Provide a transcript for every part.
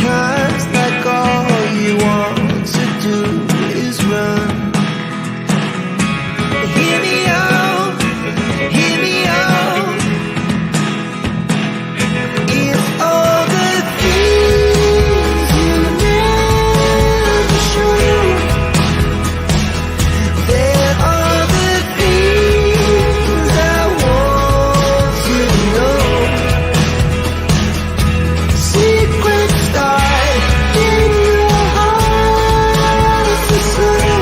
Sometimes like all you want to do is run. Hear me out, hear me out. It's all the things you never show. There are the things I want you to know. Secrets start in your heart to slow.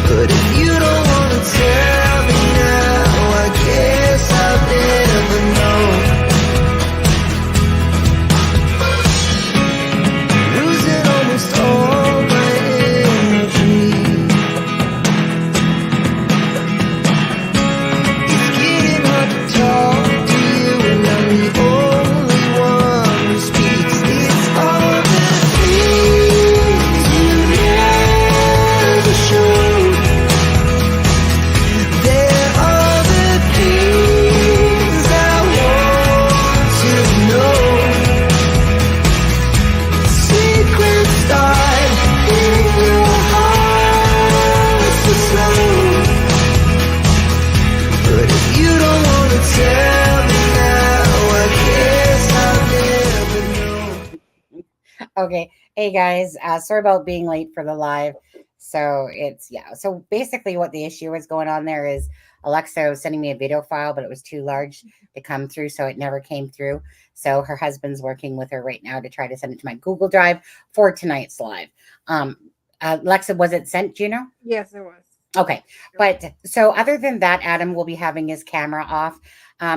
But if you don't want to tell me now, I guess I'll never know. Losing almost all my energy. It's getting hard to talk to you, and I'm the only one who speaks. It's all the things you never show. There are the things I want to know. Secrets start in your heart to slow. But if you don't want to tell me now, I guess I'll never know. Okay. Hey guys, sorry about being late for the live. So so basically what the issue was going on there is Alexza was sending me a video file, but it was too large to come through, so it never came through. So her husband's working with her right now to try to send it to my Google Drive for tonight's live. Alexa, was it sent, do you know? Yes, it was. Okay. But so other than that, Adam will be having his camera off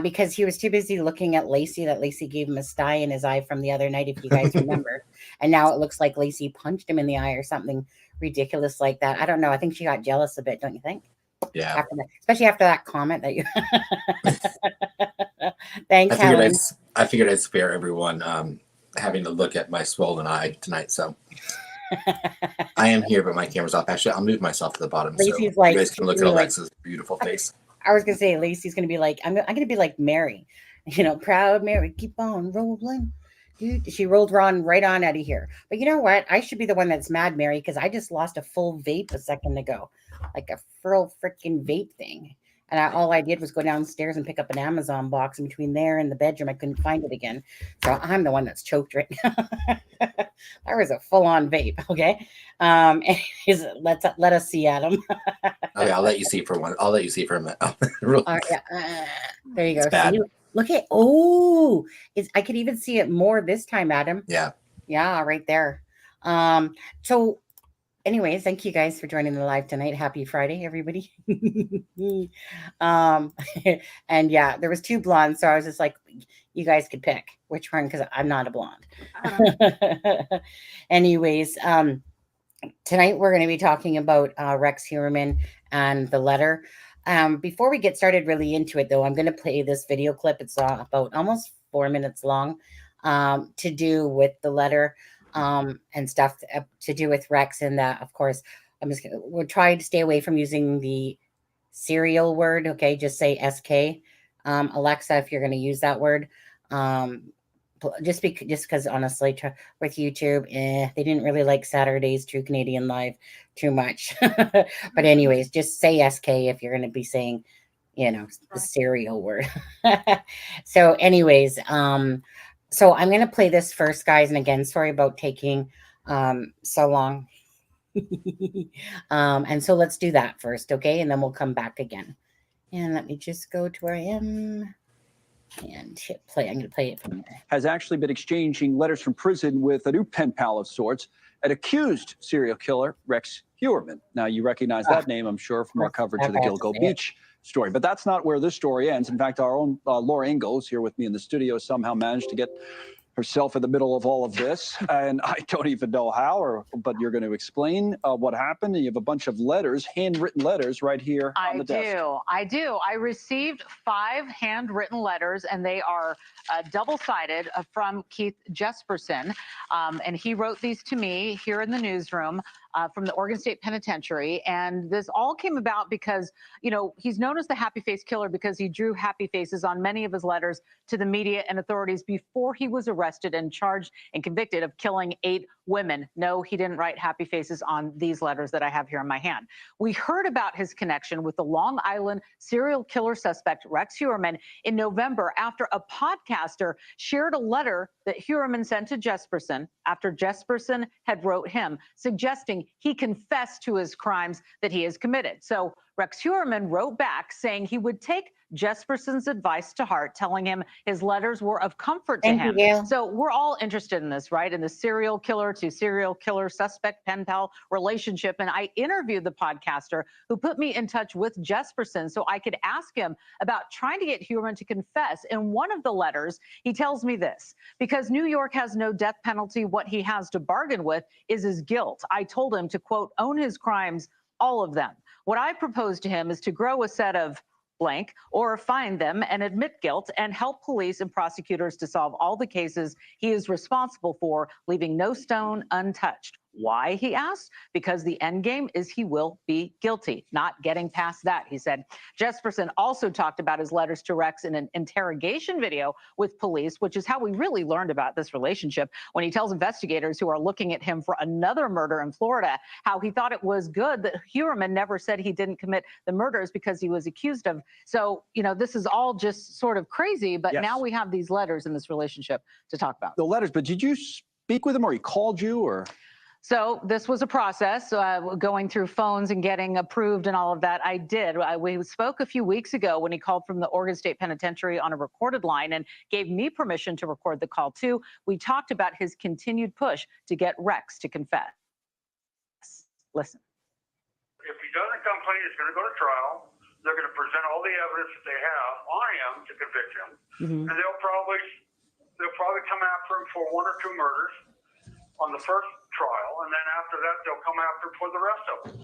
because he was too busy looking at Lacey, that Lacey gave him a sty in his eye from the other night, if you guys remember. And now it looks like Lacey punched him in the eye or something ridiculous like that. I don't know. I think she got jealous a bit, don't you think? Yeah. After that, especially after that comment that you Thanks, Helen. I figured I'd spare everyone having to look at my swollen eye tonight. So I am here, but my camera's off. Actually, I'll move myself to the bottom Lacey's so like, you guys can look at Alexa's beautiful face. I was gonna say Lacey's gonna be like, I'm gonna be like Mary, proud Mary, keep on rolling. Dude, she rolled right on out of here. But you know what? I should be the one that's mad, Mary, because I just lost a full vape a second ago, like a full freaking vape thing. And all I did was go downstairs and pick up an Amazon box, in between there and the bedroom. I couldn't find it again. So I'm the one that's choked right now. That was a full-on vape. Okay. Let us see, Adam. Okay, I'll let you see for one. I'll let you see for a minute. There you go. It's bad. See, look at I could even see it more this time, Adam. Yeah. Yeah, right there. So anyways, thank you guys for joining the live tonight. Happy Friday, everybody. And yeah, there was two blondes, so I was just like, you guys could pick which one, because I'm not a blonde. Anyways, tonight we're going to be talking about Rex Heuermann and the letter. Before we get started really into it, though, I'm going to play this video clip. It's about almost 4 minutes long, to do with the letter. And stuff to do with Rex, and that, of course, we'll try to stay away from using the serial word. Okay, just say SK. Alexza, if you're going to use that word, just because honestly, with YouTube, they didn't really like Saturday's True Canadian Live too much. But anyways, just say SK if you're going to be saying, the serial word. So anyways, so I'm going to play this first, guys. And again, sorry about taking so long. And so let's do that first, okay? And then we'll come back again. And let me just go to where I am and hit play. I'm going to play it from there. Has actually been exchanging letters from prison with a new pen pal of sorts, an accused serial killer, Rex Heuermann. Now, you recognize that name, I'm sure, from our coverage of the Gilgo Beach story. But that's not where this story ends. In fact, our own Laura Ingalls here with me in the studio somehow managed to get herself in the middle of all of this, and I don't even know how, but you're going to explain what happened. And you have a bunch of letters, handwritten letters, right here on the desk. I do. I received 5 handwritten letters, and they are double-sided from Keith Jesperson, and he wrote these to me here in the newsroom. from the Oregon State Penitentiary. And this all came about because, you know, he's known as the Happy Face Killer because he drew happy faces on many of his letters to the media and authorities before he was arrested and charged and convicted of killing 8 women. No, he didn't write happy faces on these letters that I have here in my hand. We heard about his connection with the Long Island serial killer suspect Rex Heuermann in November after a podcaster shared a letter that Heuermann sent to Jesperson after Jesperson had wrote him, suggesting he confessed to his crimes that he has committed. So Rex Heuermann wrote back saying he would take Jesperson's advice to heart, telling him his letters were of comfort to him. So we're all interested in this, right? In the serial killer to serial killer suspect pen pal relationship. And I interviewed the podcaster who put me in touch with Jesperson so I could ask him about trying to get Heuermann to confess. In one of the letters, he tells me this: because New York has no death penalty, what he has to bargain with is his guilt. I told him to, quote, own his crimes, all of them. What I proposed to him is to grow a set of blank or find them and admit guilt and help police and prosecutors to solve all the cases he is responsible for, leaving no stone untouched. Why, he asked? Because the end game is he will be guilty. Not getting past that, he said. Jesperson also talked about his letters to Rex in an interrogation video with police, which is how we really learned about this relationship, when he tells investigators who are looking at him for another murder in Florida how he thought it was good that Heuermann never said he didn't commit the murders because he was accused of. So, you know, this is all just sort of crazy, but now we have these letters in this relationship to talk about. The letters, but did you speak with him, or he called you, or? So this was a process, going through phones and getting approved and all of that. I did. We spoke a few weeks ago when he called from the Oregon State Penitentiary on a recorded line and gave me permission to record the call too. We talked about his continued push to get Rex to confess. Listen. If he doesn't come clean, he's going to go to trial. They're going to present all the evidence that they have on him to convict him, and they'll probably come after him for 1 or 2 murders on the first trial, and then after that they'll come after for the rest of them.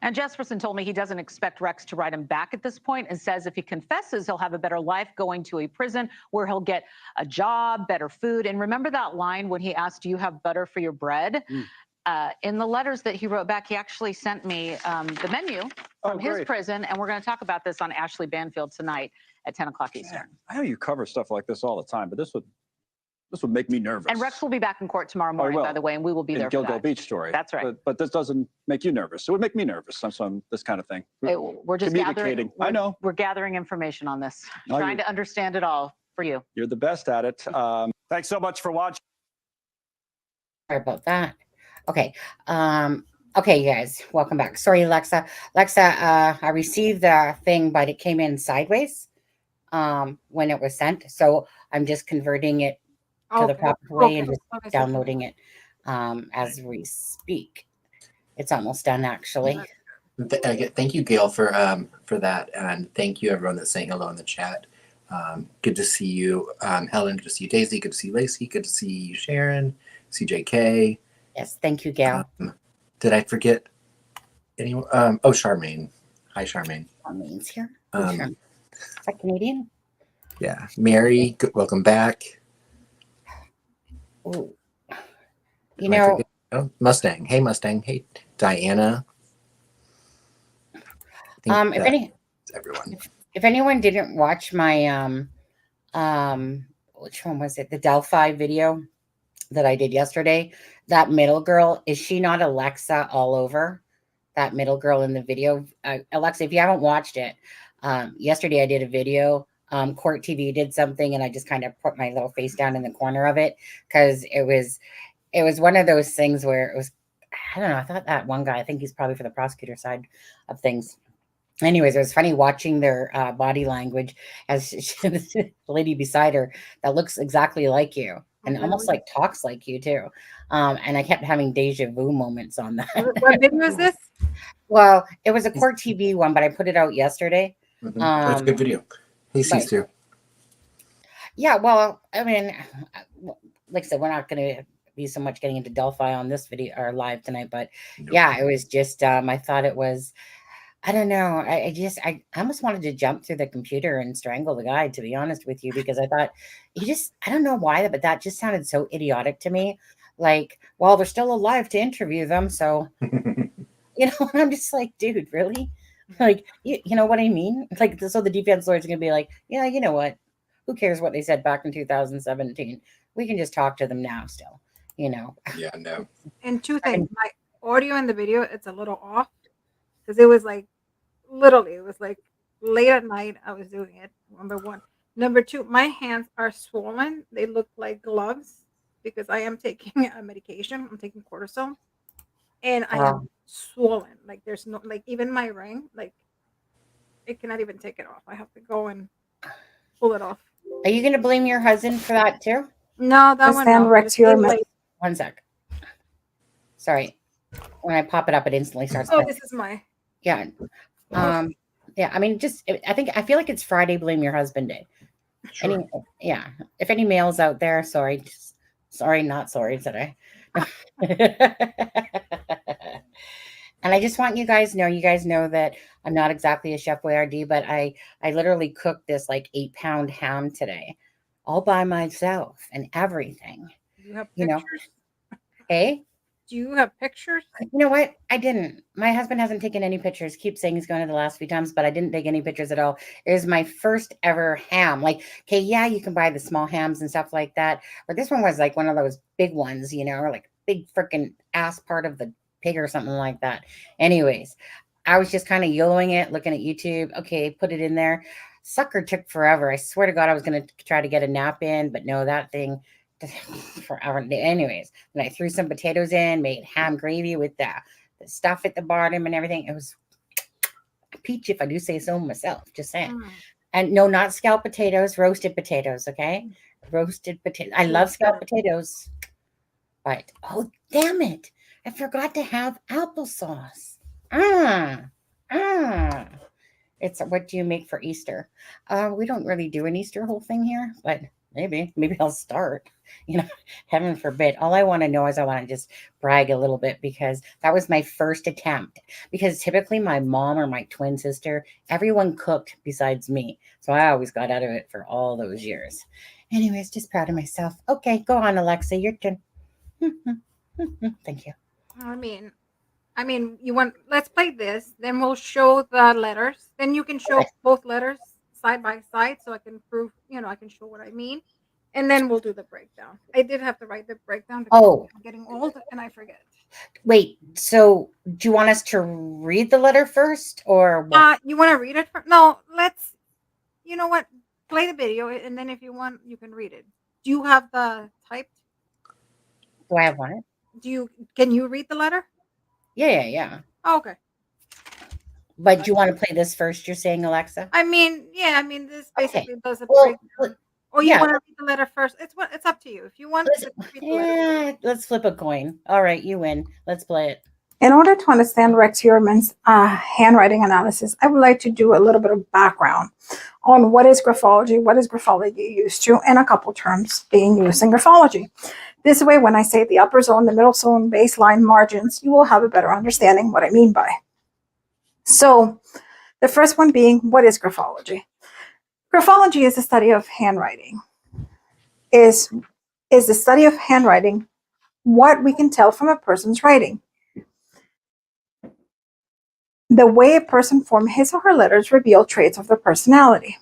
And Jesperson told me he doesn't expect Rex to write him back at this point, and says if he confesses, he'll have a better life going to a prison where he'll get a job, better food. And remember that line when he asked, do you have butter for your bread? In the letters that he wrote back, he actually sent me the menu from his prison, and we're going to talk about this on Ashley Banfield tonight at 10 o'clock Eastern. I know you cover stuff like this all the time, but this would make me nervous. And Rex will be back in court tomorrow morning, by the way, and we will be there for Gilgo that. Beach story. That's right. But this doesn't make you nervous. It would make me nervous. Some this kind of thing. We're just communicating. I know. We're gathering information on this, trying to understand it all for you. You're the best at it. Thanks so much for watching. Sorry about that. Okay. Okay, you guys, welcome back. Sorry, Alexa. Alexa, I received the thing, but it came in sideways when it was sent. So I'm just converting it to the proper way and just downloading it as we speak. It's almost done, actually. Thank you, Gail, for that, and thank you everyone that's saying hello in the chat. Good to see you, Helen. Good to see you, Daisy. Good to see you, Lacey. Good to see you, Sharon. CJK. Yes, thank you, Gail. Did I forget anyone? Oh, Charmaine. Hi, Charmaine. Charmaine's here. Is that Canadian? Yeah. Mary, welcome back. Ooh. You know, Mustang. Hey, Mustang. Hey, Diana. Everyone. If anyone didn't watch my which one was it? The Delphi video that I did yesterday. That middle girl, is she not Alexza all over? That middle girl in the video. Alexza, if you haven't watched it, yesterday I did a video. Court TV did something, and I just kind of put my little face down in the corner of it because it was one of those things where it was, I don't know, I thought that one guy, I think he's probably for the prosecutor side of things. Anyways, it was funny watching their body language as the lady beside her that looks exactly like you and almost like talks like you too. And I kept having deja vu moments on that. What video is this? Well, it was a Court TV one, but I put it out yesterday. That's a good video. He sees too. Yeah, well, I mean, like I said, we're not going to be so much getting into Delphi on this video or live tonight, but yeah, it was just, I thought it was, I don't know. I almost wanted to jump through the computer and strangle the guy, to be honest with you, because I thought I don't know why, but that just sounded so idiotic to me. Like, well, they're still alive to interview them. So, I'm just like, dude, really? Like, you know what I mean? Like, so the defense lawyers are going to be like, yeah, you know what? Who cares what they said back in 2017? We can just talk to them now still, Yeah, no. And two things, my audio and the video, it's a little off because it was like literally, it was like late at night. I was doing it. Number one. Number two, my hands are swollen. They look like gloves because I am taking a medication. I'm taking cortisone, and I am swollen. Like there's no, like even my ring, like it cannot even take it off. I have to go and pull it off. Are you going to blame your husband for that too? No, that one. No. Rex Heuermann. One sec. Sorry. When I pop it up, it instantly starts. Oh, this is my. Yeah. Yeah. I mean, I feel like it's Friday Blame Your Husband Day. Sure. Yeah. If any males out there, sorry, not sorry today. And I just want you guys know that I'm not exactly a Chef Boyardee, but I literally cooked this like 8-pound ham today, all by myself and everything. Do you have pictures? Hey? Do you have pictures? You know what? I didn't. My husband hasn't taken any pictures. Keeps saying he's going to the last few times, but I didn't take any pictures at all. It was my first ever ham. Like, okay, yeah, you can buy the small hams and stuff like that, but this one was like one of those big ones, or like big freaking ass part of the pig or something like that. Anyways, I was just kind of YOLOing it, looking at YouTube. Okay, put it in there. Sucker took forever. I swear to God, I was going to try to get a nap in, but no, that thing forever. Anyways, then I threw some potatoes in, made ham gravy with the stuff at the bottom and everything. It was a peach, if I do say so myself. Just saying. And no, not scalloped potatoes, roasted potatoes. Okay, roasted potatoes. I love scalloped potatoes, but oh damn it, I forgot to have applesauce. It's what do you make for Easter? We don't really do an Easter whole thing here, but maybe I'll start. Heaven forbid. All I want to know is I want to just brag a little bit because that was my first attempt. Because typically my mom or my twin sister, everyone cooked besides me. So I always got out of it for all those years. Anyways, just proud of myself. Okay, go on, Alexza. Your turn. Thank you. I mean, let's play this. Then we'll show the letters. Then you can show both letters side by side so I can prove, I can show what I mean. And then we'll do the breakdown. I did have to write the breakdown because I'm getting old and I forget. Wait, so do you want us to read the letter first or what? You want to read it? No, you know what? Play the video and then if you want, you can read it. Do you have the typed? Do I have one? Can you read the letter? Yeah. Oh, okay. But do you want to play this first, you're saying, Alexza? This basically does a breakdown. Or you want to read the letter first? It's up to you. If you want to read the letter. Let's flip a coin. All right, you win. Let's play it. In order to understand Rex Heuermann's handwriting analysis, I would like to do a little bit of background on what is graphology, what is graphology used to, and a couple terms being used in graphology. This way, when I say the upper zone, the middle zone, baseline, margins, you will have a better understanding what I mean by. So the first one being, what is graphology? Graphology is the study of handwriting. Is the study of handwriting what we can tell from a person's writing. The way a person formed his or her letters reveal traits of their personality.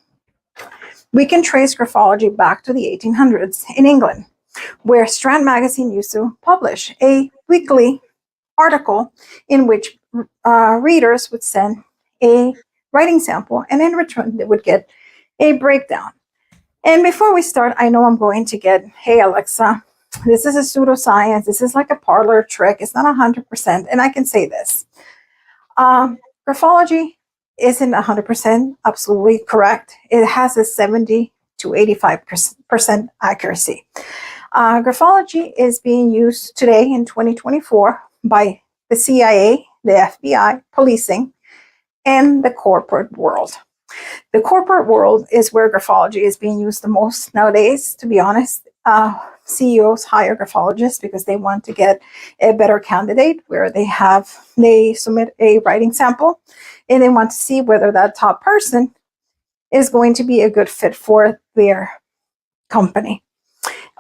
We can trace graphology back to the 1800s in England, where Strand Magazine used to publish a weekly article in which readers would send a writing sample, and in return they would get a breakdown. And before we start, I know I'm going to get, hey Alexa, this is a pseudoscience, this is like a parlor trick, it's not 100%, and I can say this. Graphology isn't 100% absolutely correct. It has a 70 to 85% accuracy. Graphology is being used today in 2024 by the CIA, the FBI, policing, and the corporate world. The corporate world is where graphology is being used the most nowadays, to be honest. CEOs hire graphologists because they want to get a better candidate where they submit a writing sample and they want to see whether that top person is going to be a good fit for their company.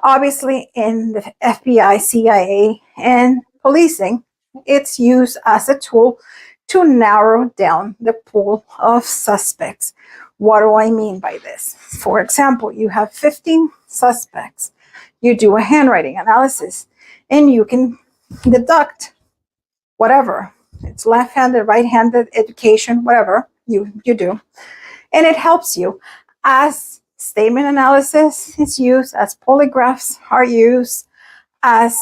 Obviously, in the FBI, CIA, and policing, it's used as a tool to narrow down the pool of suspects. What do I mean by this? For example, you have 15 suspects. You do a handwriting analysis, and you can deduct whatever. It's left-handed, right-handed, education, whatever you do. And it helps you as statement analysis is used, as polygraphs are used, as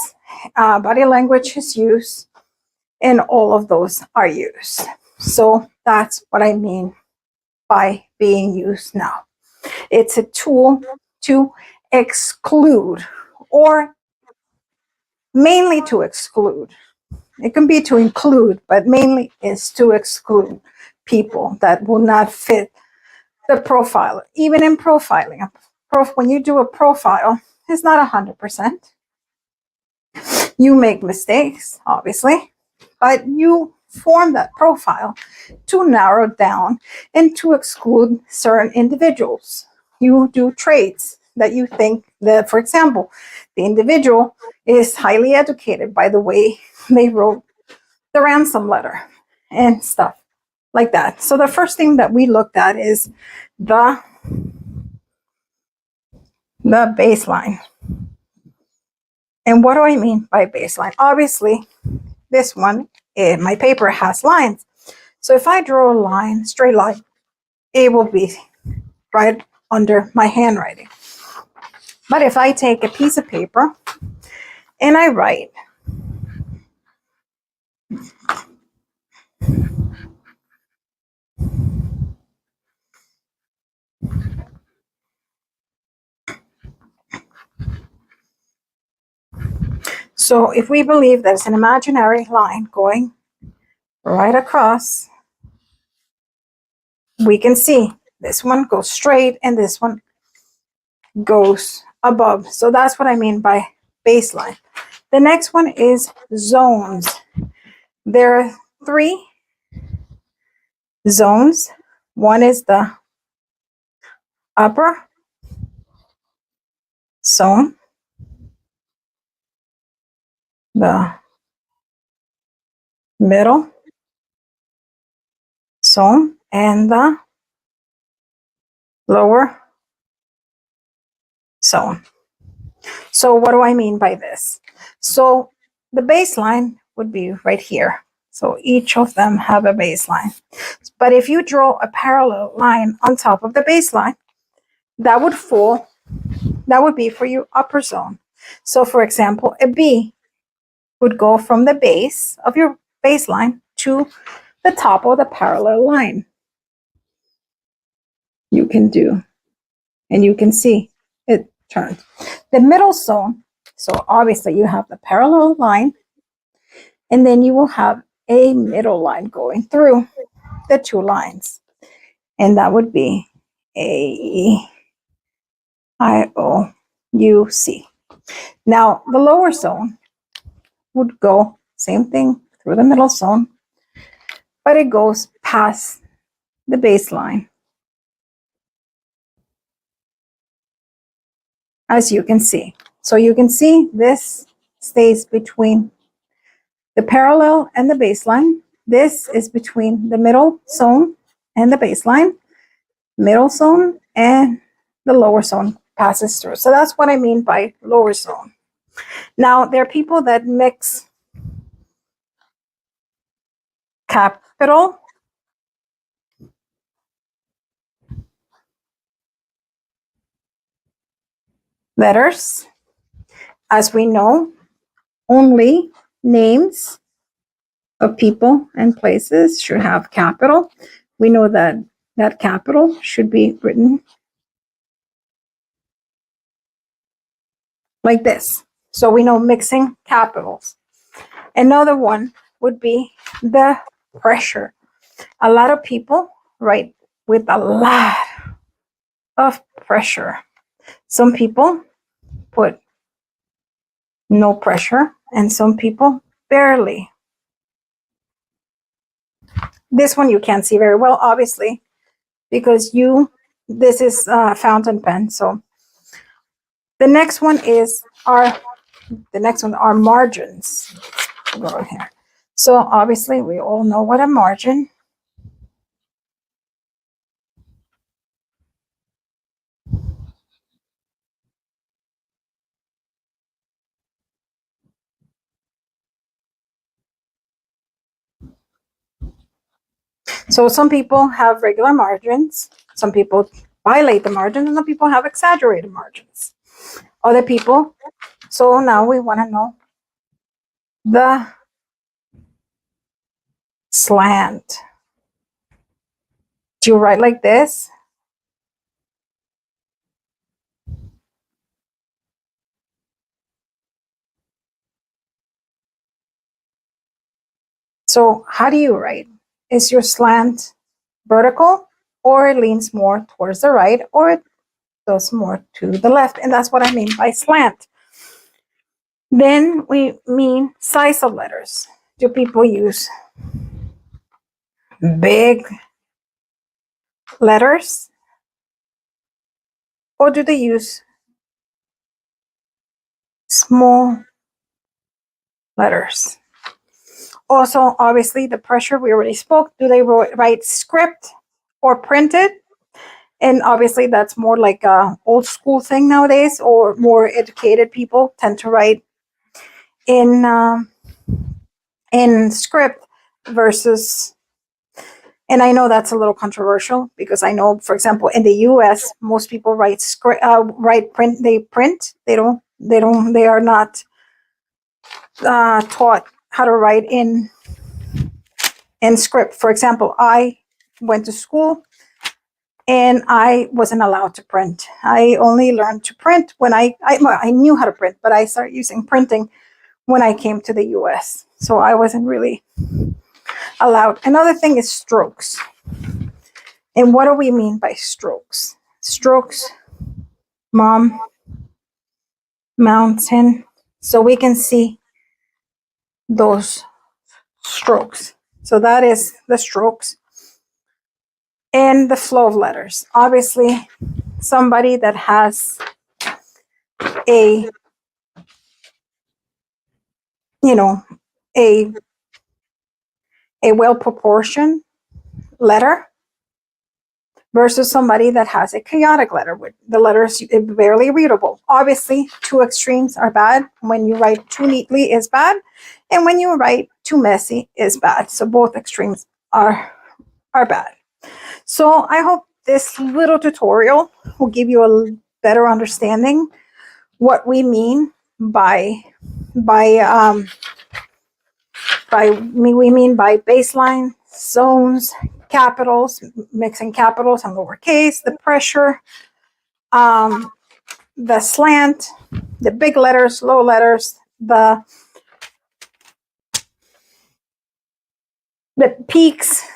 body language is used, and all of those are used. So that's what I mean by being used now. It's a tool to exclude, or mainly to exclude. It can be to include, but mainly is to exclude people that will not fit the profile. Even in profiling, when you do a profile, it's not 100%. You make mistakes, obviously, but you form that profile to narrow down and to exclude certain individuals. You do traits that you think that, for example, the individual is highly educated by the way they wrote the ransom letter and stuff like that. So the first thing that we looked at is the baseline. And what do I mean by baseline? Obviously, this one, my paper has lines. So if I draw a line, straight line, it will be right under my handwriting. But if I take a piece of paper and I write, so if we believe there's an imaginary line going right across, we can see this one goes straight and this one goes above. So that's what I mean by baseline. The next one is zones. There are 3 zones. One is the upper zone, the middle zone, and the lower zone. So what do I mean by this? So the baseline would be right here. So each of them have a baseline. But if you draw a parallel line on top of the baseline, that would be for your upper zone. So for example, a B would go from the base of your baseline to the top of the parallel line. You can do, and you can see it turns. The middle zone, so obviously you have the parallel line, and then you will have a middle line going through the 2 lines. And that would be A, I, O, U, C. Now, the lower zone would go, same thing, through the middle zone, but it goes past the baseline. As you can see. So you can see this stays between the parallel and the baseline. This is between the middle zone and the baseline. Middle zone and the lower zone passes through. So that's what I mean by lower zone. Now, there are people that mix capital letters. As we know, only names of people and places should have capital. We know that that capital should be written like this. So we know mixing capitals. Another one would be the pressure. A lot of people write with a lot of pressure. Some people put no pressure, and some people barely. This one you can't see very well, obviously, because this is fountain pen. So The next one are margins. We'll go here. So obviously we all know what a margin. So some people have regular margins, some people violate the margins, and some people have exaggerated margins. Other people, so now we want to know the slant. Do you write like this? So how do you write? Is your slant vertical, or it leans more towards the right, or it goes more to the left? And that's what I mean by slant. Then we mean size of letters. Do people use big letters, or do they use small letters? Also, obviously, the pressure we already spoke. Do they write script or printed? And obviously, that's more like a old school thing nowadays, or more educated people tend to write in script versus. And I know that's a little controversial because I know, for example, in the U.S., most people write script, write print. They print. They don't. They are not taught how to write in script. For example, I went to school and I wasn't allowed to print. I only learned to print when I knew how to print, but I started using printing when I came to the US. So I wasn't really allowed. Another thing is strokes. And what do we mean by strokes? Strokes, mom, mountain. So we can see those strokes. So that is the strokes. And the flow of letters. Obviously, somebody that has a, a well-proportioned letter versus somebody that has a chaotic letter with the letters barely readable. Obviously, two extremes are bad. When you write too neatly is bad, and when you write too messy is bad. So both extremes are bad. So I hope this little tutorial will give you a better understanding what we mean by baseline, zones, capitals, mixing capitals and lowercase, the pressure, the slant, the big letters, low letters, the peaks.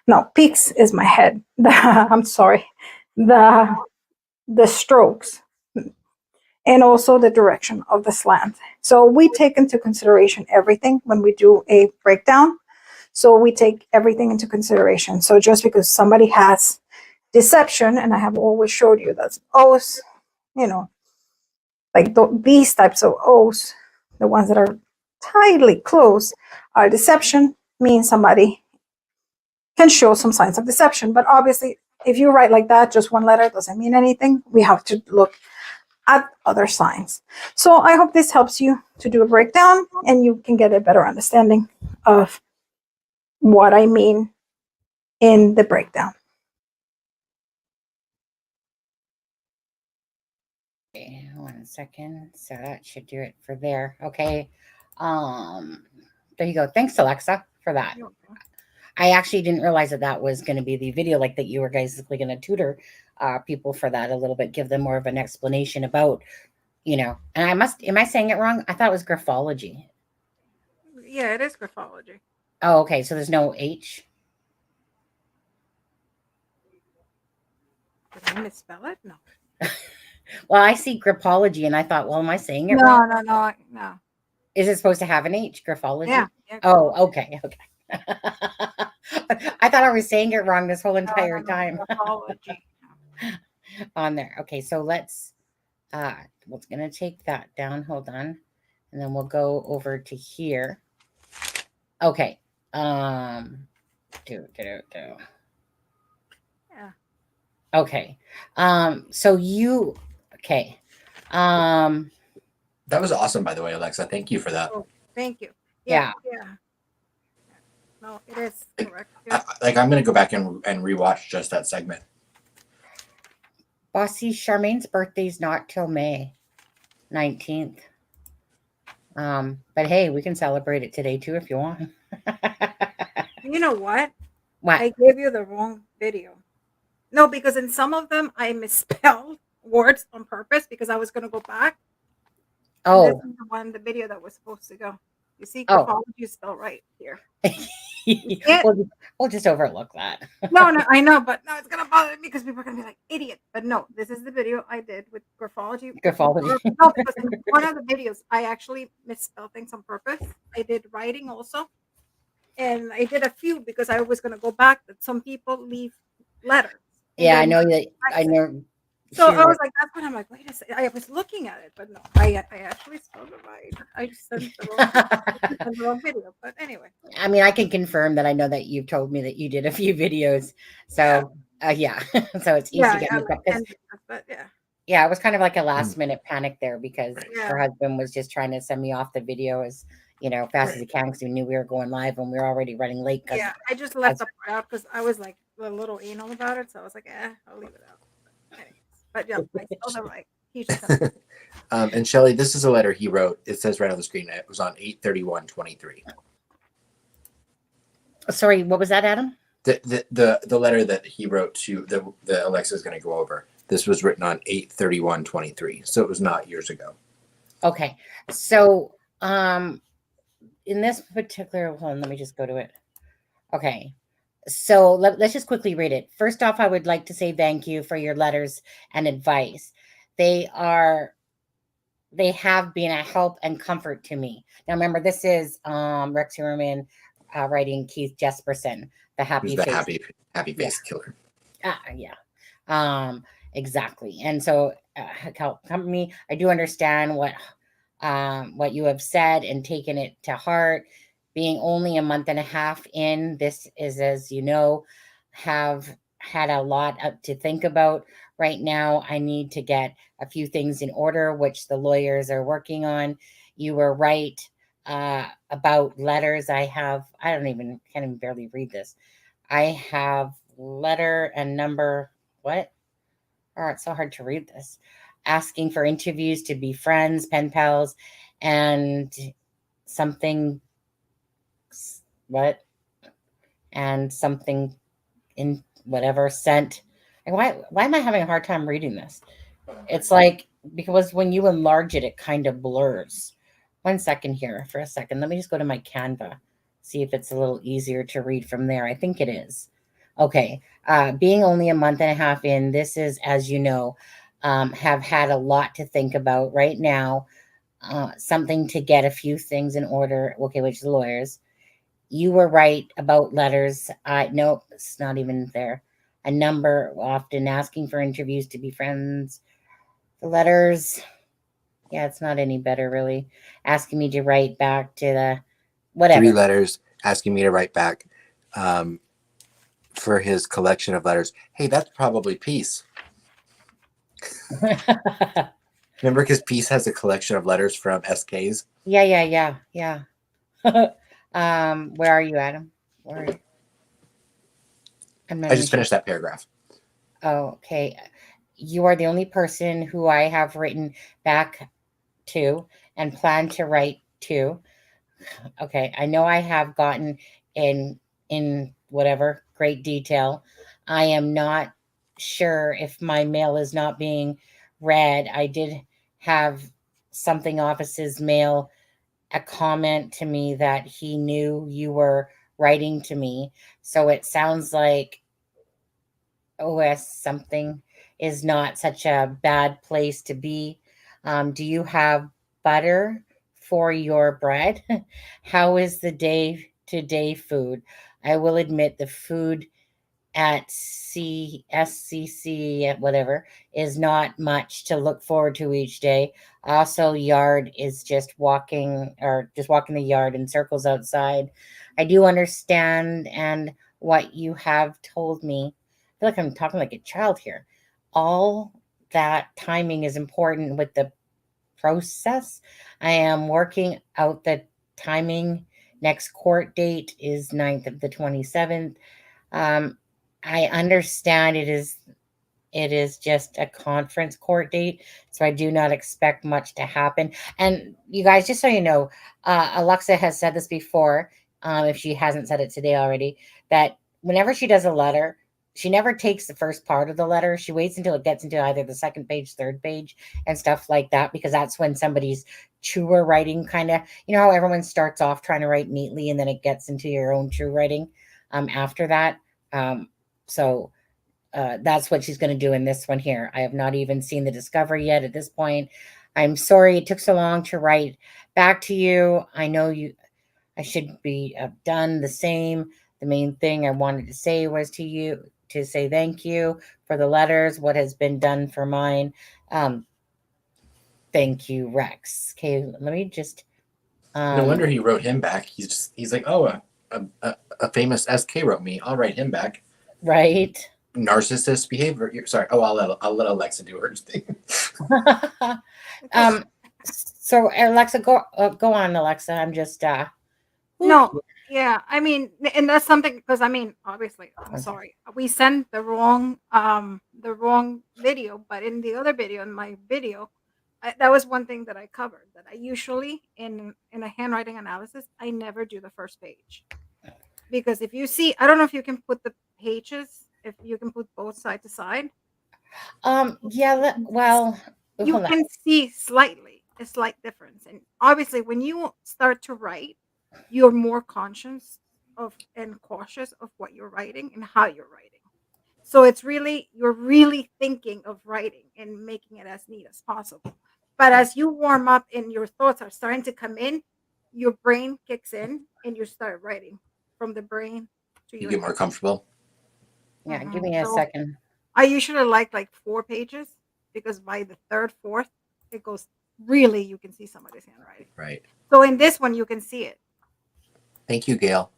No, peaks is my head. I'm sorry. The strokes, and also the direction of the slant. So we take into consideration everything when we do a breakdown. So we take everything into consideration. So just because somebody has deception, and I have always showed you that O's, like these types of O's, the ones that are tightly close, are deception, means somebody can show some signs of deception. But obviously, if you write like that, just one letter doesn't mean anything. We have to look at other signs. So I hope this helps you to do a breakdown and you can get a better understanding of what I mean in the breakdown. Okay, 1 second. So that should do it for there. Okay. There you go. Thanks, Alexa, for that. I actually didn't realize that was going to be the video, like that you were guys going to tutor people for that a little bit, give them more of an explanation about, and am I saying it wrong? I thought it was graphology. Yeah, it is graphology. Oh, okay. So there's no H. Did I misspell it? No. Well, I see graphology and I thought, well, am I saying it wrong? No. Is it supposed to have an H, graphology? Yeah. Oh, okay. I thought I was saying it wrong this whole entire time. Graphology. On there. Okay, so let's What's going to take that down? Hold on. And then we'll go over to here. Okay. Do. Yeah. Okay. So you, okay. That was awesome, by the way, Alexa. Thank you for that. Oh, thank you. Yeah. Yeah. No, it is correct. I'm going to go back and rewatch just that segment. Bossy, Charmaine's birthday's not till May 19th. But hey, we can celebrate it today too if you want. You know what? What? I gave you the wrong video. No, because in some of them I misspelled words on purpose because I was going to go back. And this Oh, is the one, the video that was supposed to go. You see, Oh. graphology is spelled right here. we'll just overlook that. No, I know, but no, it's gonna bother me because people are gonna be like idiot. But no, this is the video I did with graphology. Graphology. No, because in one of the videos I actually misspelled things on purpose. I did writing also, and I did a few because I was gonna go back. That some people leave letters. and Yeah, I then know that. I accent. know. So she I was wrote- like, that's when I'm like, wait a second. I was looking at it, but no, I actually spelled it right. I just sent the wrong video. But anyway. I mean, I can confirm that I know that you've told me that you did a few videos. So, yeah. So it's easy to get mixed up. 'Cause, but yeah. yeah, it was kind of like a last minute panic there because Yeah. her husband was just trying to send me off the video as, fast as he can because he knew we were going live and we were already running late. Yeah, I just left the part out because I was like a little anal about it. So I was like, I'll leave it out. Anyways, but yeah, I spelled it right. He just And Shelly, this is a letter he wrote. It says right on the screen. It was on 8/31/23. Sorry, what was that, Adam? The letter that he wrote to the Alexa is going to go over. This was written on 8/31/23, so it was not years ago. Okay, so in this particular one, let me just go to it. Okay, so let's just quickly read it. First off, I would like to say thank you for your letters and advice. They have been a help and comfort to me. Now, remember, this is Rex Heuermann writing Keith Jesperson, the Who's the HappyFaceK killer. Yeah. Exactly. And so, company, I do understand what you have said and taken it to heart. Being only a month and a half in, this is, as you know, have had a lot to think about. Right now, I need to get a few things in order, which the lawyers are working on. You were right about letters. Can't even barely read this. I have letter and number, what? Oh, it's so hard to read this. Asking for interviews to be friends, pen pals, and something, what? And something in whatever sent. And why am I having a hard time reading this? It's like, because when you enlarge it, it kind of blurs. 1 second here for a second. Let me just go to my Canva, see if it's a little easier to read from there. I think it is. Okay. Being only a month and a half in, this is, as you know, have had a lot to think about right now. Something to get a few things in order. Okay, which the lawyers. You were right about letters. Nope, it's not even there. A number, often asking for interviews to be friends. The letters, yeah, it's not any better really. Asking me to write back to the whatever. 3 letters asking me to write back for his collection of letters. Hey, that's probably Peace. Remember, because Peace has a collection of letters from SKs. Yeah. Where are you, Adam? Where are you? I just finished that paragraph. Oh, okay. You are the only person who I have written back to and plan to write to. Okay, I know I have gotten in whatever great detail. I am not sure if my mail is not being read. I did have something office's mail a comment to me that he knew you were writing to me. So it sounds like OS something is not such a bad place to be. Do you have butter for your bread? How is the day-to-day food? I will admit the food at SCC, whatever, is not much to look forward to each day. Also, yard is just walking the yard in circles outside. I do understand, and what you have told me, I feel like I'm talking like a child here. All that timing is important with the process. I am working out the timing. Next court date is 9th of the 27th. I understand it is just a conference court date, so I do not expect much to happen. And you guys, just so you know, Alexza has said this before, if she hasn't said it today already, that whenever she does a letter, she never takes the first part of the letter. She waits until it gets into either the second page, third page, and stuff like that, because that's when somebody's truer writing kind of, you know how everyone starts off trying to write neatly and then it gets into your own true writing after that. So that's what she's going to do in this one here. I have not even seen the discovery yet at this point. I'm sorry it took so long to write back to you. I know I should be done the same. The main thing I wanted to say was to say thank you for the letters, what has been done for mine. Thank you, Rex. Okay, let me just. No wonder he wrote him back. He's like, oh, a famous SK wrote me. I'll write him back. Right. Narcissist behavior. Sorry. Oh, I'll let Alexza do her thing. So Alexza, go on, Alexza. I'm just No, yeah, I mean, and that's something because I mean, obviously, I'm Okay. sorry, we sent the wrong video, but in the other video, in my video, that was one thing that I covered. That I usually in a handwriting analysis, I never do the first page because if you see, I don't know if you can put the pages, if you can put both side to side, yeah, well, you hold on. can see a slight difference, and obviously, when you start to write, you're more conscious of and cautious of what you're writing and how you're writing. So it's really you're really thinking of writing and making it as neat as possible. But as you warm up and your thoughts are starting to come in, your brain kicks in and you start writing from the brain to You your get more head. comfortable. Yeah, give Mhm. me a So second. I usually like 4 pages because by the third, fourth, it goes really you can see somebody's handwriting. Right. So in this one you can see it. Thank you, Gail.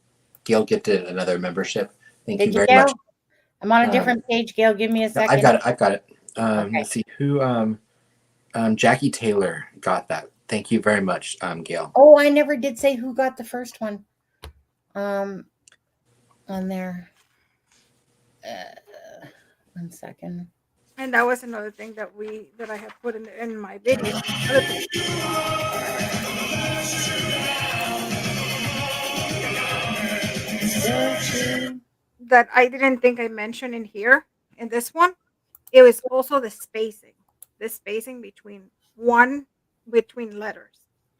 Gail gifted another membership. Thank you Did you, very Gail? much. I'm on a different page, Gail. Give me a No, second. I've got it. I've got it. Okay. Let's see who. Jackie Taylor got that. Thank you very much, Gail. Oh, I never did say who got the first one. On there. 1 second. And that was another thing that I had put in my video. Another thing. That I didn't think I mentioned in here in this one. It was also the spacing. The spacing between letters.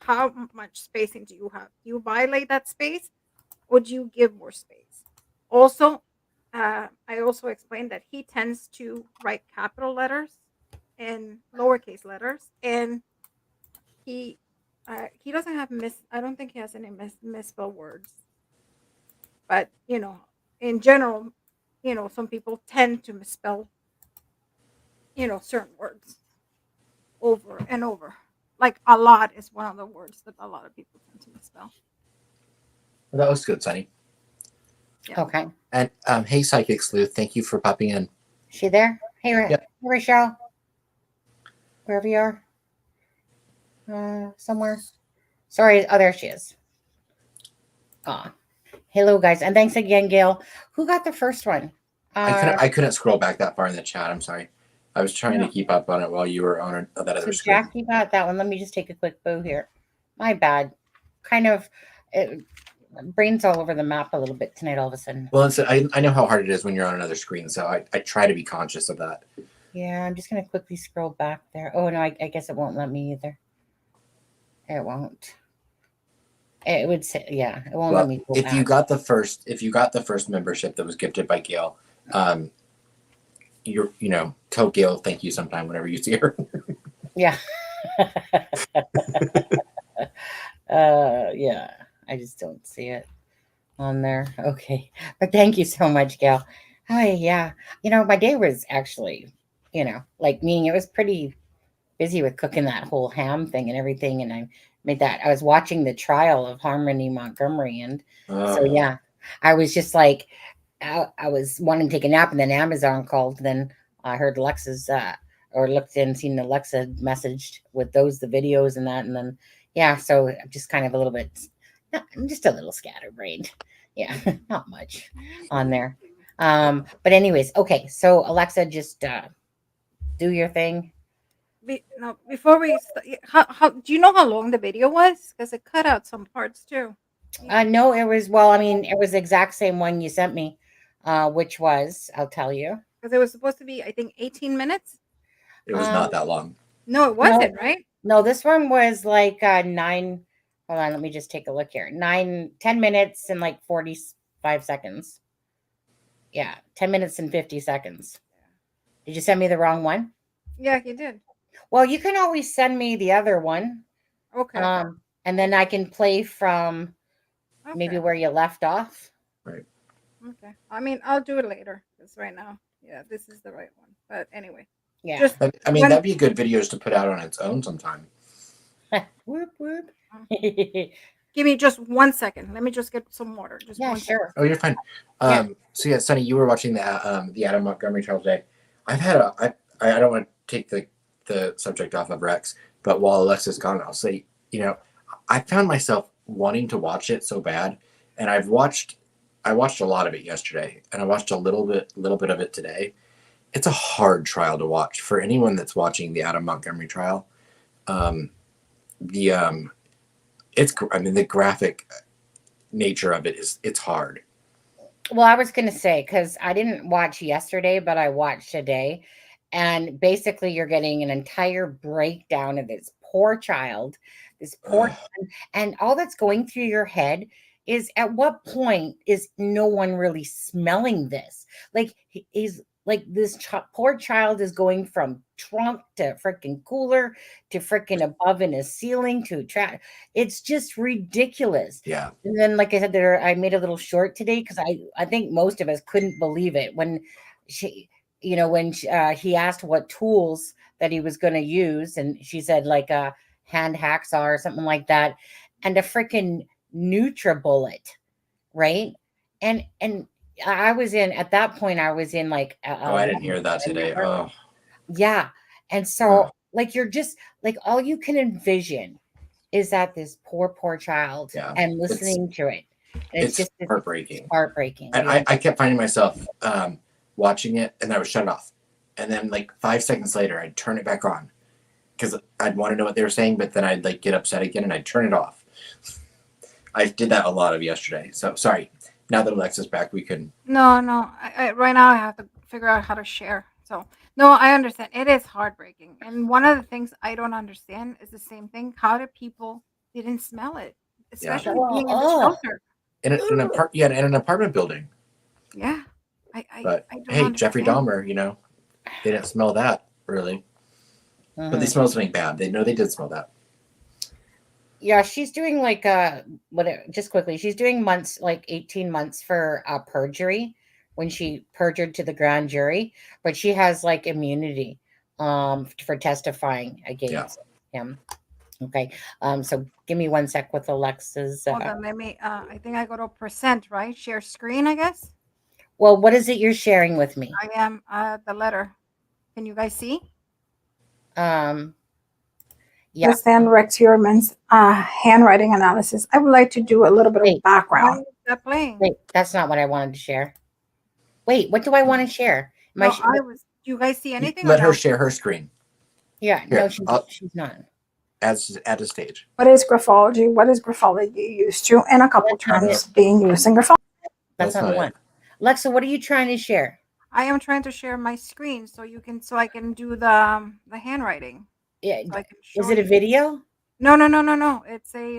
How much spacing do you have? Do you violate that space or do you give more space? Also, I also explained that he tends to write capital letters and lowercase letters, and he doesn't have I don't think he has any misspelled words, but in general, some people tend to misspell certain words over and over. Like a lot is one of the words that a lot of people tend to misspell. Well, that was good, Sunny. Yeah. Okay. And hey, Psychic Sleuth, thank you for popping in. She there? Hey, Yep. Rochelle. Wherever you are. Somewhere. Sorry. Oh, there she is. Hello, guys, and thanks again, Gail. Who got the first one? I couldn't scroll back that far in the chat. I'm sorry. I was trying to keep up on it while you were on that other So screen. Jackie got that one. Let me just take a quick boo here. My bad. Kind of brains all over the map a little bit tonight all of a sudden. Well, I know how hard it is when you're on another screen, so I try to be conscious of that. Yeah, I'm just going to quickly scroll back there. Oh, no, I guess it won't let me either. It won't. It would say, yeah, it won't let me go if back. you got the first membership that was gifted by Gail, tell Gail thank you sometime whenever you see her. Yeah. Yeah, I just don't see it on there. Okay, but thank you so much, Gail. Hi, yeah. My day was actually, like meaning it was pretty busy with cooking that whole ham thing and everything. And I was watching the trial of Harmony Montgomery. And so, Oh, yeah, I was just like, I was wanting to take a nap, and then Amazon called. Then I heard Alexa's, or looked and seen Alexa messaged with the videos and that. And then, yeah, so I'm just kind of a little bit, I'm just a little scatterbrained. Yeah, not much on there. But anyways, okay. So Alexa, just do your thing. No, before we how do you know how long the video was? Because it cut out some parts too. No, it was, well, I mean, it was the exact same one you sent me, which was, I'll tell you. Because it was supposed to be, I think, 18 minutes. it was Um, not that long. No, it no, wasn't, right? no, this one was like nine. Hold on, let me just take a look here. 10 minutes and like 45 seconds. Yeah, 10 minutes and 50 seconds. Did you send me the wrong one? Yeah, you did. Well, you can always send me the other one. Okay. And then I can play from maybe Okay. where you left off. Right. Okay. I mean, I'll do it later. Because right now, yeah, this is the right one. But anyway, Yeah. just I mean, when that'd be good videos to put out on its own sometime. Whoop, whoop. give me just 1 second. Let me just get some water. Just Yeah, one second. sure. Oh, you're fine. Yeah. So yeah, Sonny, you were watching the Adam Montgomery trial today. I've had I don't want to take the subject off of Rex, but while Alexa's gone, I'll say, I found myself wanting to watch it so bad, and I watched a lot of it yesterday, and I watched a little bit of it today. It's a hard trial to watch for anyone that's watching the Adam Montgomery trial. The the graphic nature of it it's hard. Well, I was going to say, because I didn't watch yesterday, but I watched today. And basically, you're getting an entire breakdown of this poor child, this poor Ugh. child, and all that's going through your head is, at what point is no one really smelling this? Like, is like this poor child is going from trunk to freaking cooler to freaking above in a ceiling to track. It's just ridiculous. Yeah. And then, like I said, I made a little short today because I think most of us couldn't believe it when she, he asked what tools that he was going to use, and she said like a hand hacksaw or something like that, and a freaking NutriBullet, right? And I was in, at that point, I was in like Oh, I didn't hear that today. Oh, yeah. And so, like, you're just like, all you can envision is that this poor child, yeah. and listening to it. And It's heartbreaking. Heartbreaking. And Yeah. I kept finding myself watching it, and I would shut it off. And then like 5 seconds later, I'd turn it back on because I'd want to know what they were saying, but then I'd like get upset again and I'd turn it off. I did that a lot of yesterday. So sorry. Now that Alexa's back, we can. No, no. Right now I have to figure out how to share. So no, I understand. It is heartbreaking. And one of the things I don't understand is the same thing. How do people didn't smell it, especially being in the shelter? In an apartment building. Yeah. But I don't hey, Jeffrey understand. Dahmer, they didn't smell that really, but they smelled something bad. They know they did smell that. Yeah, she's doing like just quickly, she's doing months, like 18 months for perjury, when she perjured to the grand jury, but she has like immunity for testifying against him. Okay. So give me 1 sec with Alexa's Hold on, let me I think I go to percent, right? Share screen, I guess. well, what is it you're sharing with me? I am the letter. Can you guys see? Yeah. Understand Rex Heuermann's handwriting analysis. I would like to do a little bit of Why background. is that playing? Wait, that's not what I wanted to share. Wait, what do I want to share? No, do you guys see anything? Let or her no? share her screen. Yeah, Here, no, she's not. At a stage. What is graphology? What is graphology used to? And a couple terms being used in graphology. That's not the one. Alexa, what are you trying to share? I am trying to share my screen so I can do the handwriting. Yeah. So Is it a video? No. It's a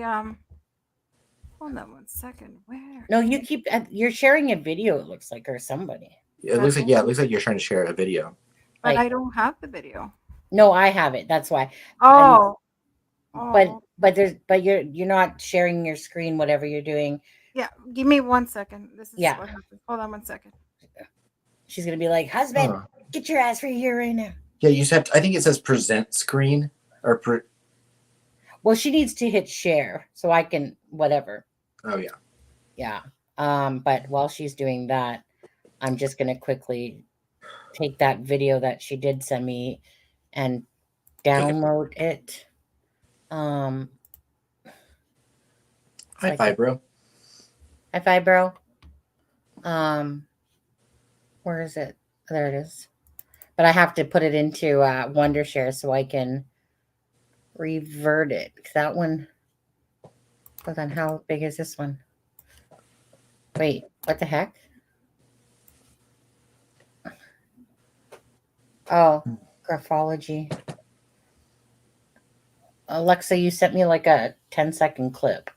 hold on 1 second. Where? No, you're sharing a video, it looks like, or somebody. It looks like you're trying to share a video. But I don't have the video. No, I have it. That's why. Oh. But you're not sharing your screen, whatever you're doing. Yeah, give me 1 second. This is Yeah. what happened. Hold on 1 second. She's gonna be like, husband, Huh. get your ass right here right now. Yeah, you just have to, I think it says present screen or Well, she needs to hit share so I can whatever. oh yeah. Yeah. But while she's doing that, I'm just gonna quickly take that video that she did send me and download it. High Like five, bro. High five, bro. Where is it? There it is. But I have to put it into Wondershare so I can revert it. That one. Hold on. How big is this one? Wait. What the heck? Oh, Graphology. Alexa, you sent me like a 10-second clip.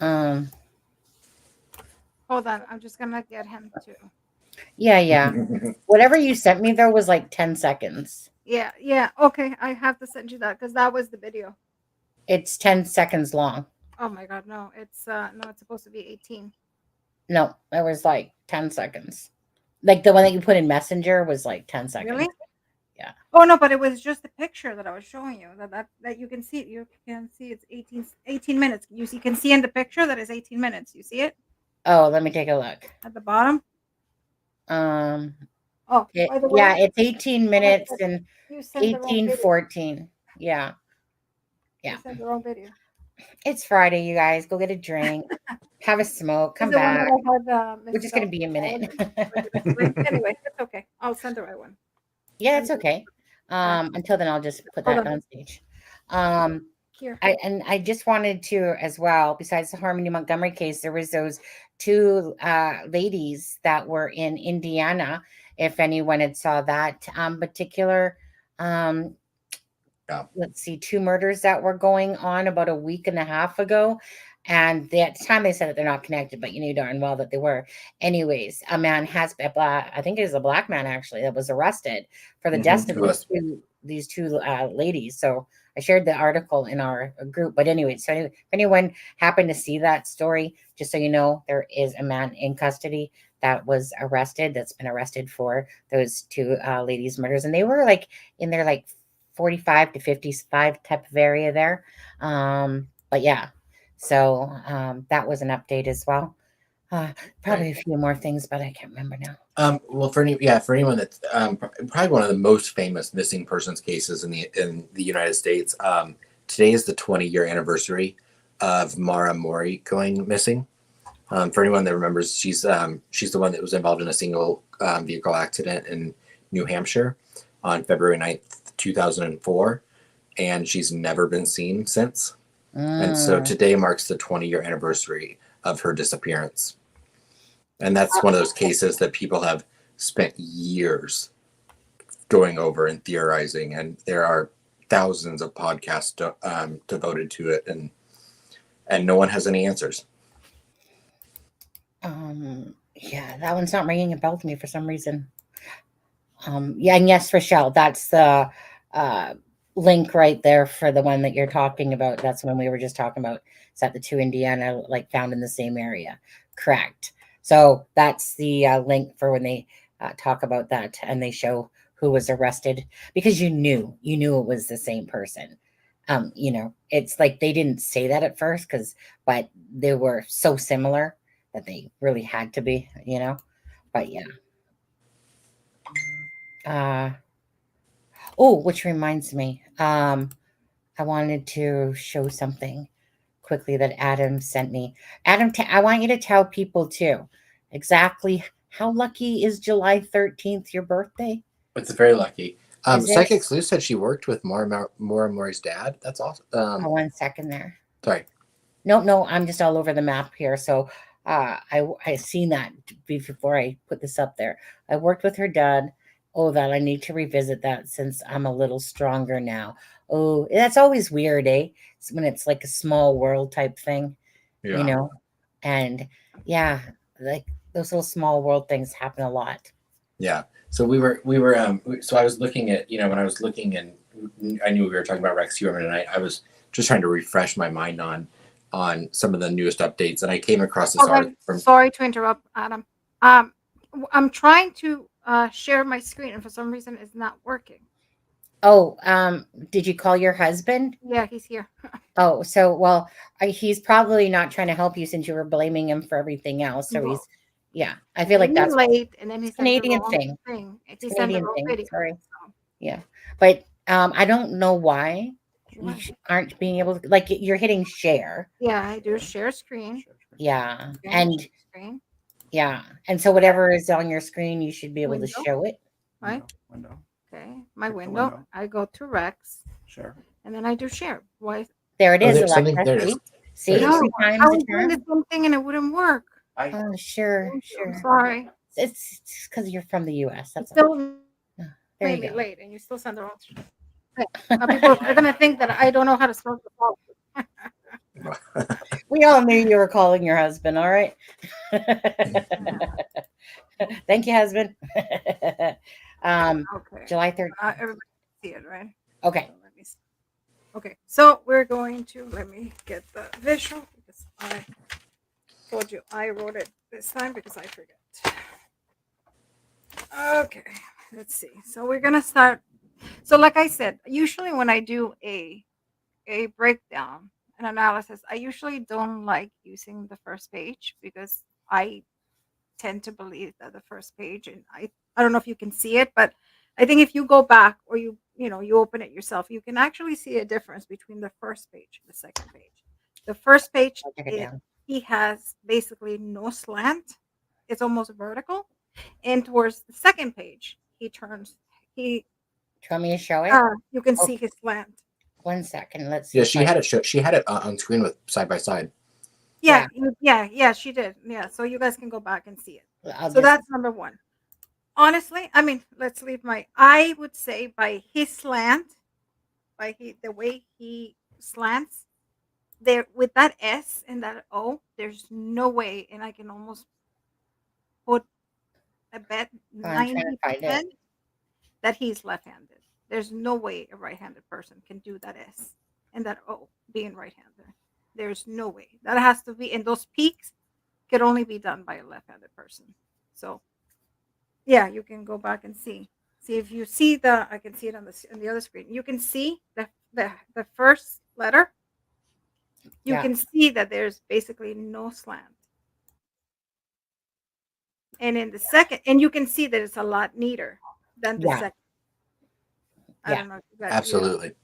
Hold on, I'm just gonna get him to. Yeah. Whatever you sent me though was like 10 seconds. Yeah. Okay, I have to send you that because that was the video. It's 10 seconds long. Oh my god, no, it's supposed to be 18. No, it was like 10 seconds. Like the one that you put in Messenger was like 10 seconds. Really? Yeah. Oh no, but it was just the picture that I was showing you. That you can see. You can see it's 18 minutes. You can see in the picture that is 18 minutes. You see it Oh, let me take a look. at the bottom. Oh, By the way, yeah, it's 18 minutes and you sent the wrong video. 18:14. Yeah. You sent the wrong video. It's Friday, you guys. Go get a drink, have a smoke, come Is the one back. that I had, We're just gonna be a minute. Anyway, it's okay. I'll send the right one. Yeah, it's okay. Until then, I'll just put that on stage. Here. I just wanted to as well, besides the Harmony Montgomery case, there was those two ladies that were in Indiana. If anyone had saw that particular, let's see, two murders that were going on about a week and a half ago. And at the time they said that they're not connected, but you knew darn well that they were. Anyways, a man has, I think it was a black man actually, that was arrested for the deaths of these two ladies. So I shared the article in our group. But anyway, so if anyone happened to see that story, just so you know, there is a man in custody that was arrested, that's been arrested for those two ladies' murders. And they were like in their like 45 to 55 type of area there. But yeah, so that was an update as well. Probably a few more things, but I can't remember now. Well, for anyone that's probably one of the most famous missing persons cases in the United States. Today is the 20-year anniversary of Mara Mori going missing. For anyone that remembers, she's the one that was involved in a single vehicle accident in New Hampshire on February 9th, 2004, and she's never been seen since. And so today marks the 20-year anniversary of her disappearance. And that's one of those cases that people have spent years going over and theorizing, and there are thousands of podcasts devoted to it, and no one has any answers. Yeah, that one's not ringing a bell to me for some reason. Yeah, and yes, Rochelle, that's the link right there for the one that you're talking about. That's the one we were just talking about. Is that the two Indiana, like found in the same area? Correct. So that's the link for when they talk about that and they show who was arrested, because you knew it was the same person. You know, it's like they didn't say that at first but they were so similar that they really had to be, you know. But yeah. Which reminds me, I wanted to show something quickly that Adam sent me. Adam, I want you to tell people too exactly how lucky is July 13th, your birthday? It's very lucky. Psychic Sleuth said she worked with Maura Mori's dad. That's awesome. 1 second there. Sorry. No, I'm just all over the map here. So I seen that before I put this up there. I worked with her dad. Oh, that I need to revisit that since I'm a little stronger now. Oh, that's always weird, eh? When it's like a small world type thing, you know? And yeah, like those little small world things happen a lot. Yeah. So so I was looking at, when I was looking, and I knew we were talking about Rex Heuermann, and I was just trying to refresh my mind on on some of the newest updates, and I came across this Hold article on. from. Sorry to interrupt, Adam. I'm trying to share my screen, and for some reason, it's not working. Oh, did you call your husband? Yeah, he's here. Oh, so well, he's probably not trying to help you since you were blaming him for everything else. So Well, yeah, I feel like came in that's late, and then he it's sent the Canadian wrong thing. thing. It's He sent the Canadian wrong thing. video. Sorry. So, Yeah, but I don't know why you what? aren't being able to, like, you're hitting share. Yeah, I do share screen. Yeah, Okay, and share screen. yeah, and so whatever is on your screen, you should be able to Window. show it. Right. Window. Okay, my Click the window. window. I go to Rex, Share. and then I do share. Why? There it Oh, is, there's something. Alexa. There it is. See, There it is. No, three I times a was doing the term. same thing, and it wouldn't work. Oh, sure, I'm sure. sorry. It's because you're from the U.S. You That's all. still There made you me go. late, and you still send the wrong. People are gonna think that I don't know how to spell the phone. We all knew you were calling your husband. All right. Thank you, husband. Okay. July 3rd. Everybody see it, right? Okay. So let me see. Okay, so we're going to let me get the visual because I told you I wrote it this time because I forget. Okay, let's see. So we're gonna start. So like I said, usually when I do a breakdown, an analysis, I usually don't like using the first page because I tend to believe that the first page, and I don't know if you can see it, but I think if you go back or you open it yourself, you can actually see a difference between the first page and the second page. The first page, I'll take it down. he has basically no slant. It's almost vertical. And towards the second page, he turns, he, Do you want me to show it? you can Oh. see his slant. 1 second. Let's see. Yeah, if she I- had it. She had it on screen with side by side. Yeah, yeah, she did. Yeah, so you guys can go back and see it. I'll So just- that's number one. Honestly, I mean, let's leave I would say by his slant, the way he slants, there with that S and that O, there's no way, and I can almost put a bet I'm trying to find it. 90% that he's left-handed. There's no way a right-handed person can do that S and that O being right-handed. There's no way. That has to be, and those peaks could only be done by a left-handed person. So yeah, you can go back and see. See if you see I can see it on the other screen. You can see the first letter. You Yeah. can see that there's basically no slant. And in the second, and you can see that it's a lot neater than the Yeah. second. I Yeah. don't know if you guys, Absolutely.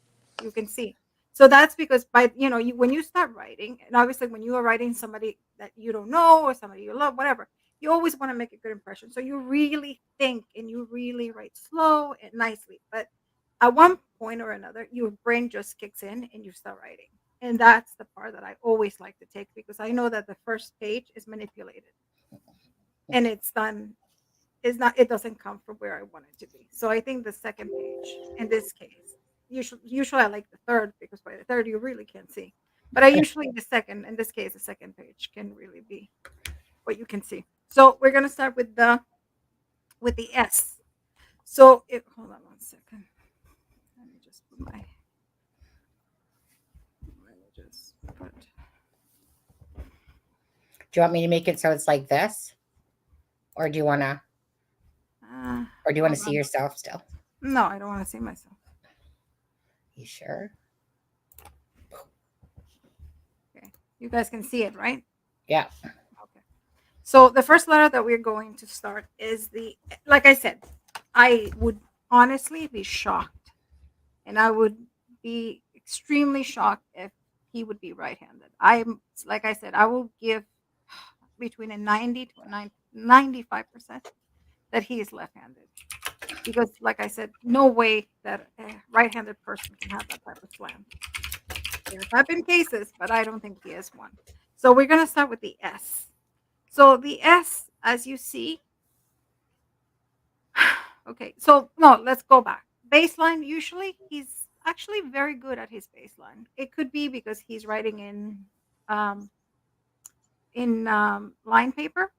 you can see. So that's because by when you start writing, and obviously when you are writing somebody that you don't know or somebody you love, whatever, you always want to make a good impression. So you really think and you really write slow and nicely. But at one point or another, your brain just kicks in and you start writing. And that's the part that I always like to take because I know that the first page is manipulated. And it's done, it doesn't come from where I want it to be. So I think the second page in this case, usually I like the third because by the third you really can't see. But I usually the second, in this case, the second page can really be what you can see. So we're gonna start with the S. So hold on 1 second. Let me just put Do you want me to make it so it's like this? Or do you want to? Or do you want to see yourself still? No, I don't want to see myself. You sure? Okay, you guys can see it, right? Yeah. Okay. So the first letter that we're going to start is like I said, I would honestly be shocked, and I would be extremely shocked if he would be right-handed. Like I said, I will give between a 90 to a 95% that he is left-handed. Because, like I said, no way that a right-handed person can have that type of slam. There have been cases, but I don't think he is one. So we're going to start with the S. So the S, as you see, okay, so no, let's go back. Baseline, usually he's actually very good at his baseline. It could be because he's writing in line paper,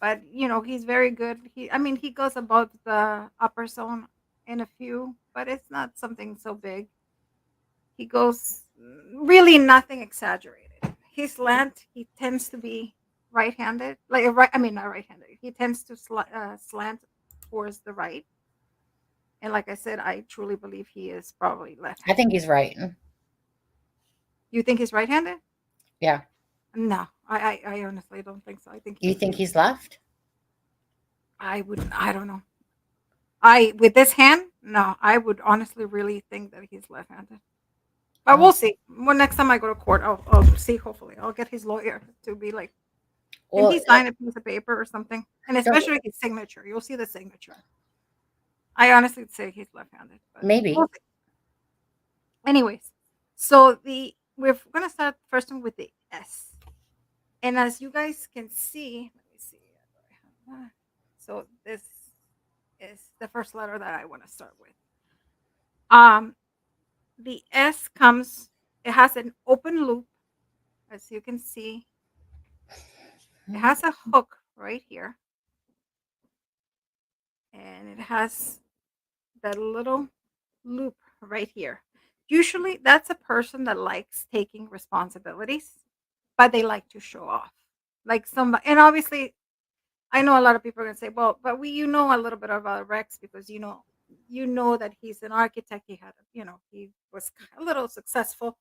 but he's very good. He goes above the upper zone in a few, but it's not something so big. He goes really nothing exaggerated. his slant, he tends to be right-handed. Like right, I mean not right-handed. He tends to slant towards the right. And like I said, I truly believe he is probably I left-handed. think he's right. You think he's right-handed? Yeah. No, I honestly don't think so. I think You think he's left? I wouldn't. I don't know. I with this hand, no, I would honestly really think that he's left-handed. But we'll see. Well, next time I go to court, I'll see. Hopefully, I'll get his lawyer to be like, can Well, he sign a piece of paper or something? And especially his signature, you'll see the signature. I honestly would say he's left-handed, but maybe. we'll see. Anyways, so we're gonna start first one with the S, and as you guys can see, let me see. So this is the first letter that I want to start with. The S comes. It has an open loop, as you can see. It has a hook right here, and it has that little loop right here. Usually, that's a person that likes taking responsibilities, but they like to show off. Like somebody, and obviously, I know a lot of people are gonna say, "Well, but you know a little bit about Rex because you know that he's an architect. He had, he was a little successful."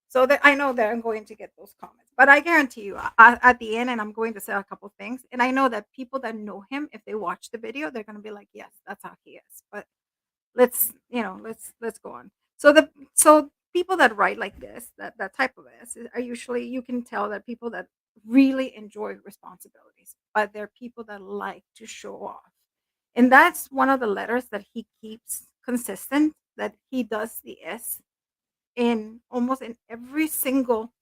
So that I know that I'm going to get those comments, but I guarantee you, at the end, and I'm going to say a couple things, and I know that people that know him, if they watch the video, they're gonna be like, "Yes, that's how he is." But let's go on. So people that write like this, that type of this, are usually, you can tell that people that really enjoy responsibilities, but they're people that like to show off. And that's one of the letters that he keeps consistent, that he does the S in almost in every single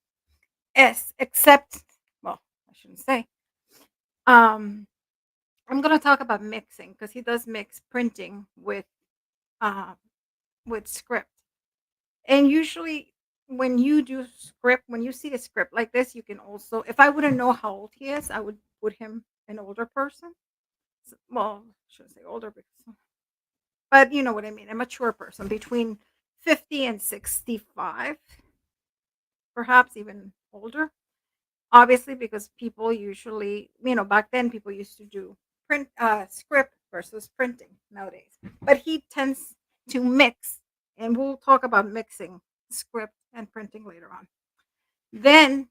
S, except, well, I shouldn't say. I'm going to talk about mixing, because he does mix printing uh, with script. And usually when you do script, when you see the script like this, you can also, if I wouldn't know how old he is, I would put him an older person. Well, I shouldn't say older, but you know what I mean, a mature person between 50 and 65, perhaps even older. Obviously, because people usually, back then people used to do print script versus printing nowadays. But he tends to mix, and we'll talk about mixing script and printing later on. Then,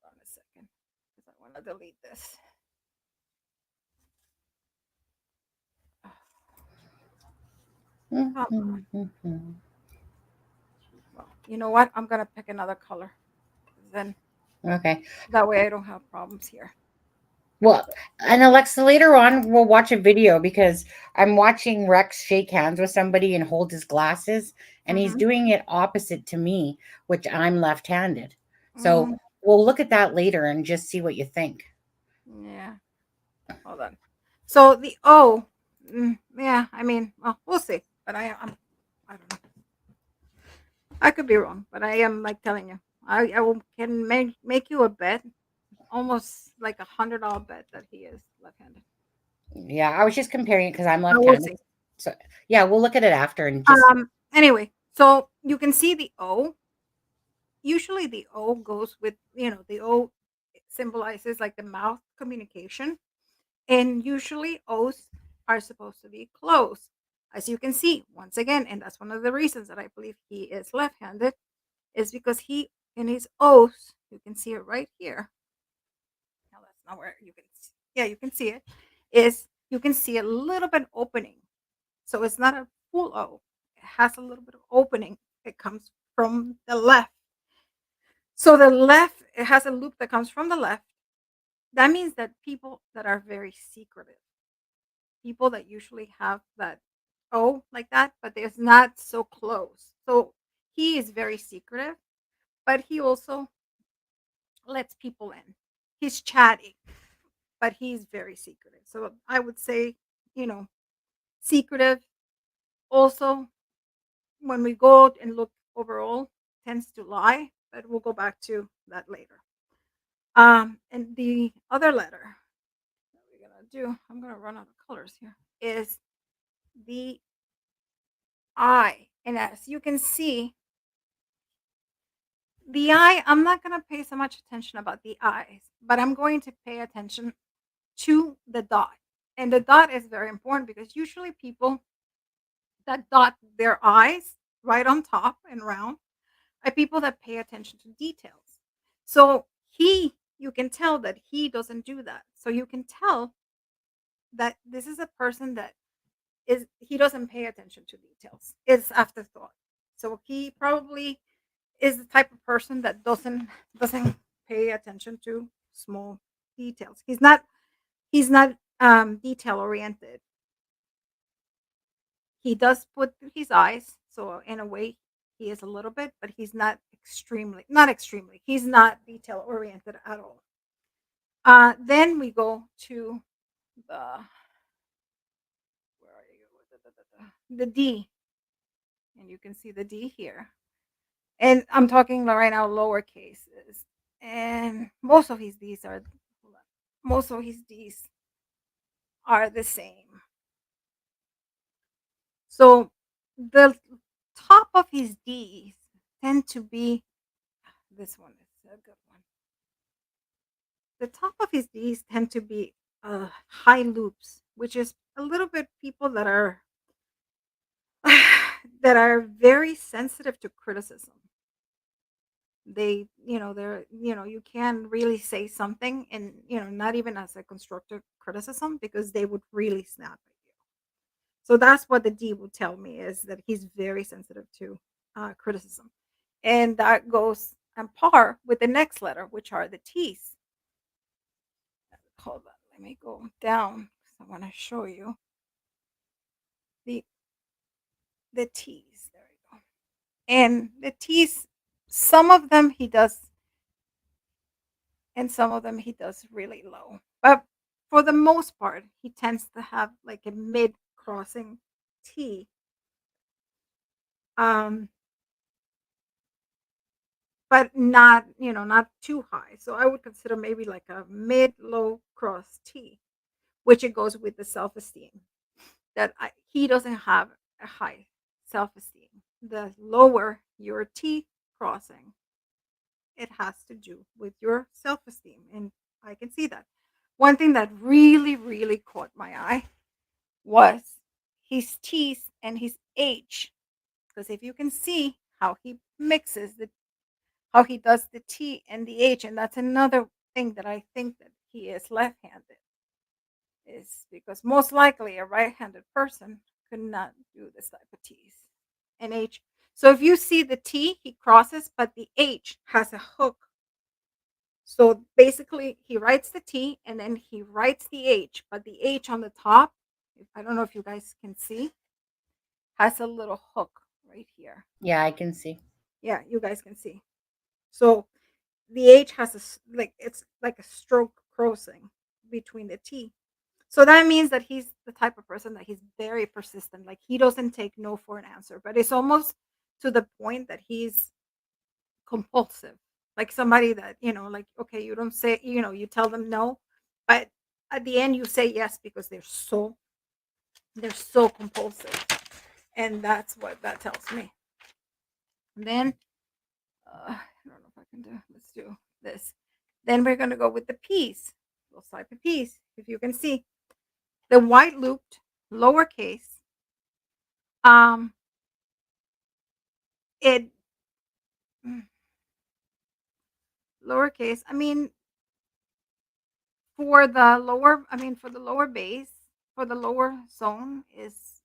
hold on a second, because I want to delete this. Well, you know what? I'm gonna pick another color. Then Okay. that way I don't have problems here. Well, and Alexa, later on, we'll watch a video because I'm watching Rex shake hands with somebody and hold his glasses, and he's doing it opposite to me, which I'm left-handed. So we'll look at that later and just see what you think. Yeah. Hold on. So the O, yeah, I mean, well, we'll see. But I don't know. I could be wrong, but I am like telling you, can make you a bet, almost like $100 bet that he is left-handed. Yeah, I was just comparing it because I'm We'll left-handed. see. So yeah, we'll look at it after and just Anyway, so you can see the O. Usually the O goes with, the O symbolizes like the mouth communication. And usually O's are supposed to be closed. As you can see, once again, and that's one of the reasons that I believe he is left-handed, is because he, in his O's, you can see it right here. Now that's not where you can see. Yeah, you can see it. You can see a little bit opening. So it's not a full O. It has a little bit of opening. It comes from the left. So the left, it has a loop that comes from the left. That means that people that are very secretive, people that usually have that O like that, but it's not so close. So he is very secretive, but he also lets people in. He's chatty, but he's very secretive. So I would say, secretive. Also, when we go and look overall, tends to lie, but we'll go back to that later. And the other letter that we're gonna do, I'm gonna run out of colors here, is the I. And as you can see, The eye, I'm not going to pay so much attention about the eyes, but I'm going to pay attention to the dot. And the dot is very important because usually people that dot their eyes right on top and round are people that pay attention to details. So you can tell that he doesn't do that. So you can tell that this is a person that he doesn't pay attention to details. It's afterthought. So he probably is the type of person that doesn't pay attention to small details. He's not detail oriented. He does put his eyes, so in a way he is a little bit, but he's not extremely. He's not detail oriented at all. Then we go to the where are you? The D, and you can see the D here. And I'm talking right now lower cases, and most of his D's are the same. So the top of his D's tend to be this one is a good one. The top of his D's tend to be high loops, which is a little bit people that are that are very sensitive to criticism. You can really say something and not even as a constructive criticism because they would really snap at you. So that's what the D would tell me is that he's very sensitive to criticism. And that goes on par with the next letter, which are the T's. Hold on, let me go down. I want to show you the T's. There we go. And the T's, some of them he does, and some of them he does really low. But for the most part, he tends to have like a mid crossing T. But not too high. So I would consider maybe like a mid low cross T, which it goes with the self esteem. He doesn't have a high self esteem. The lower your T crossing, it has to do with your self esteem. And I can see that. One thing that really, really caught my eye was his T's and his H. Because if you can see how he mixes how he does the T and the H, and that's another thing that I think that he is left-handed, is because most likely a right-handed person could not do this type of T's and H. So if you see the T, he crosses, but the H has a hook. So basically, he writes the T and then he writes the H, but the H on the top, I don't know if you guys can see, has a little hook right here. Yeah, I can see. Yeah, you guys can see. So the H has it's like a stroke crossing between the T. So that means that he's the type of person that he's very persistent. Like he doesn't take no for an answer, but it's almost to the point that he's compulsive. Like somebody that, like, okay, you don't say, you tell them no, but at the end you say yes because they're so compulsive. And that's what that tells me. And then I don't know if I can do. Let's do this. Then we're going to go with the P's. Those type of P's. If you can see the white looped lowercase, it lowercase. I mean, for the lower base, for the lower zone it's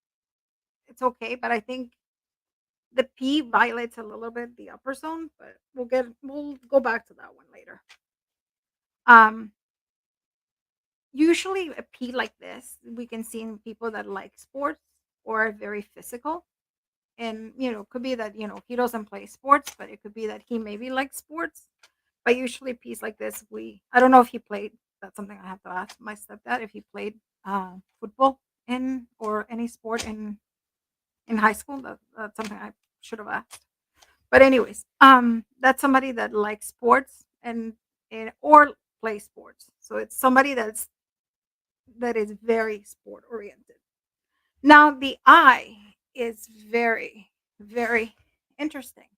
okay, but I think the P violates a little bit the upper zone, but we'll go back to that one later. Usually a P like this, we can see in people that like sports or are very physical. And, could be that, he doesn't play sports, but it could be that he maybe likes sports. But usually P's like this, I don't know if he played, that's something I have to ask my stepdad, if he played football or any sport in high school. That's something I should have asked. But anyways, that's somebody that likes sports or play sports. So it's somebody that is very sport oriented. Now the I is very, very interesting.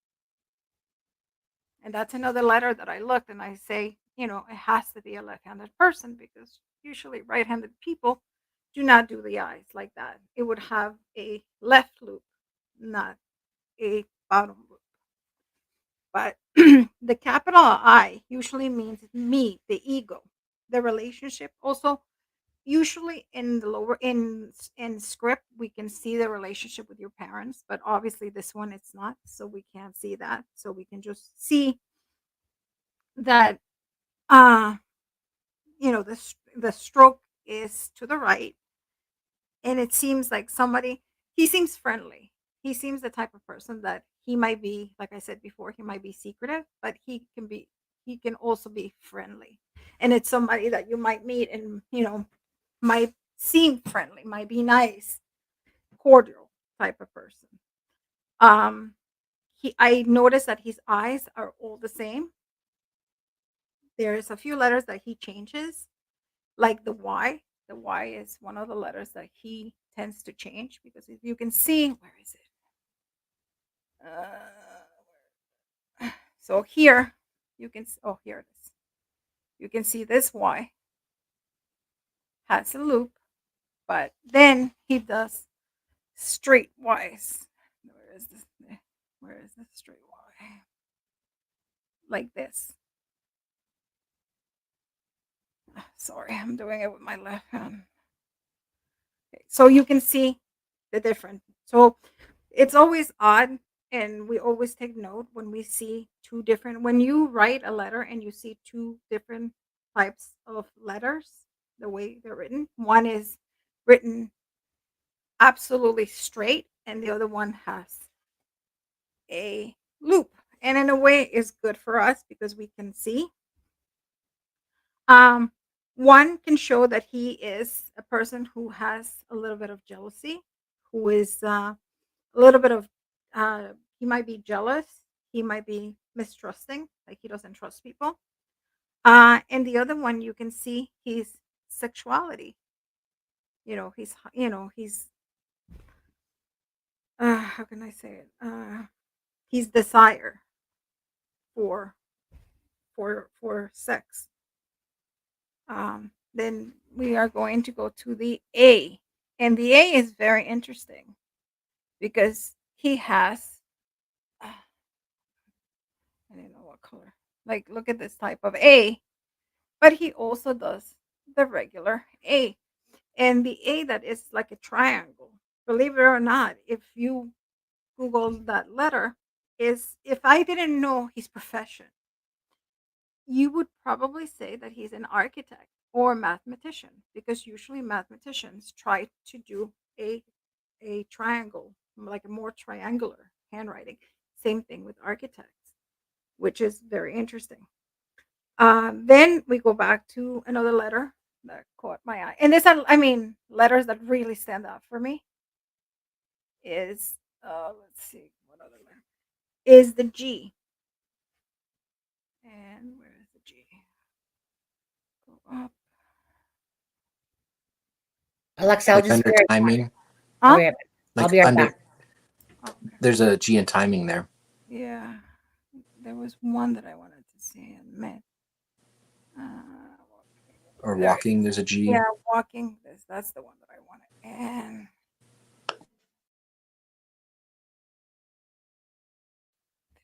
And that's another letter that I looked and I say, it has to be a left-handed person because usually right-handed people do not do the eyes like that. It would have a left loop, not a bottom loop. But the capital I usually means me, the ego, the relationship. Also, usually in the lower in script we can see the relationship with your parents, but obviously this one it's not, so we can't see that. So we can just see that uh the stroke is to the right, and it seems like he seems friendly. He seems the type of person that he might be, like I said before, he might be secretive, but he can also be friendly. And it's somebody that you might meet and, might seem friendly, might be nice, cordial type of person. I noticed that his eyes are all the same. There's a few letters that he changes, like the Y. The Y is one of the letters that he tends to change because if you can see, where is it? So here you can, oh, here it is. You can see this Y has a loop, but then he does straight Ys. Where is this? Where is the straight Y? Like this. Sorry, I'm doing it with my left hand. Okay, so you can see the difference. So it's always odd, and we always take note when we see two different, when you write a letter and you see two different types of letters, the way they're written. One is written absolutely straight, and the other one has a loop. And in a way, is good for us because we can see. Um, One can show that he is a person who has a little bit of jealousy, who is a little bit of, he might be jealous, he might be mistrusting, like he doesn't trust people. And the other one, you can see his sexuality. He's how can I say it? His desire for sex. Then we are going to go to the A, and the A is very interesting because he has, I don't know what color. Like, look at this type of A, but he also does the regular A, and the A that is like a triangle. Believe it or not, if you Google that letter, is if I didn't know his profession, you would probably say that he's an architect or mathematician because usually mathematicians try to do a triangle, like a more triangular handwriting. Same thing with architects, which is very interesting. Then we go back to another letter that caught my eye, and this, I mean, letters that really stand out for me is, let's see, what other letter is the G, and where is the G? Go up. Alexa, I'll Like just under be right back. timing. I'll Huh? be right back. I'll Like be right under, back. Oh, okay. there's a G in timing there. Yeah, there was one that I wanted to see and met. Or There, walking, there's a G. yeah, walking. That's the one that I wanted. And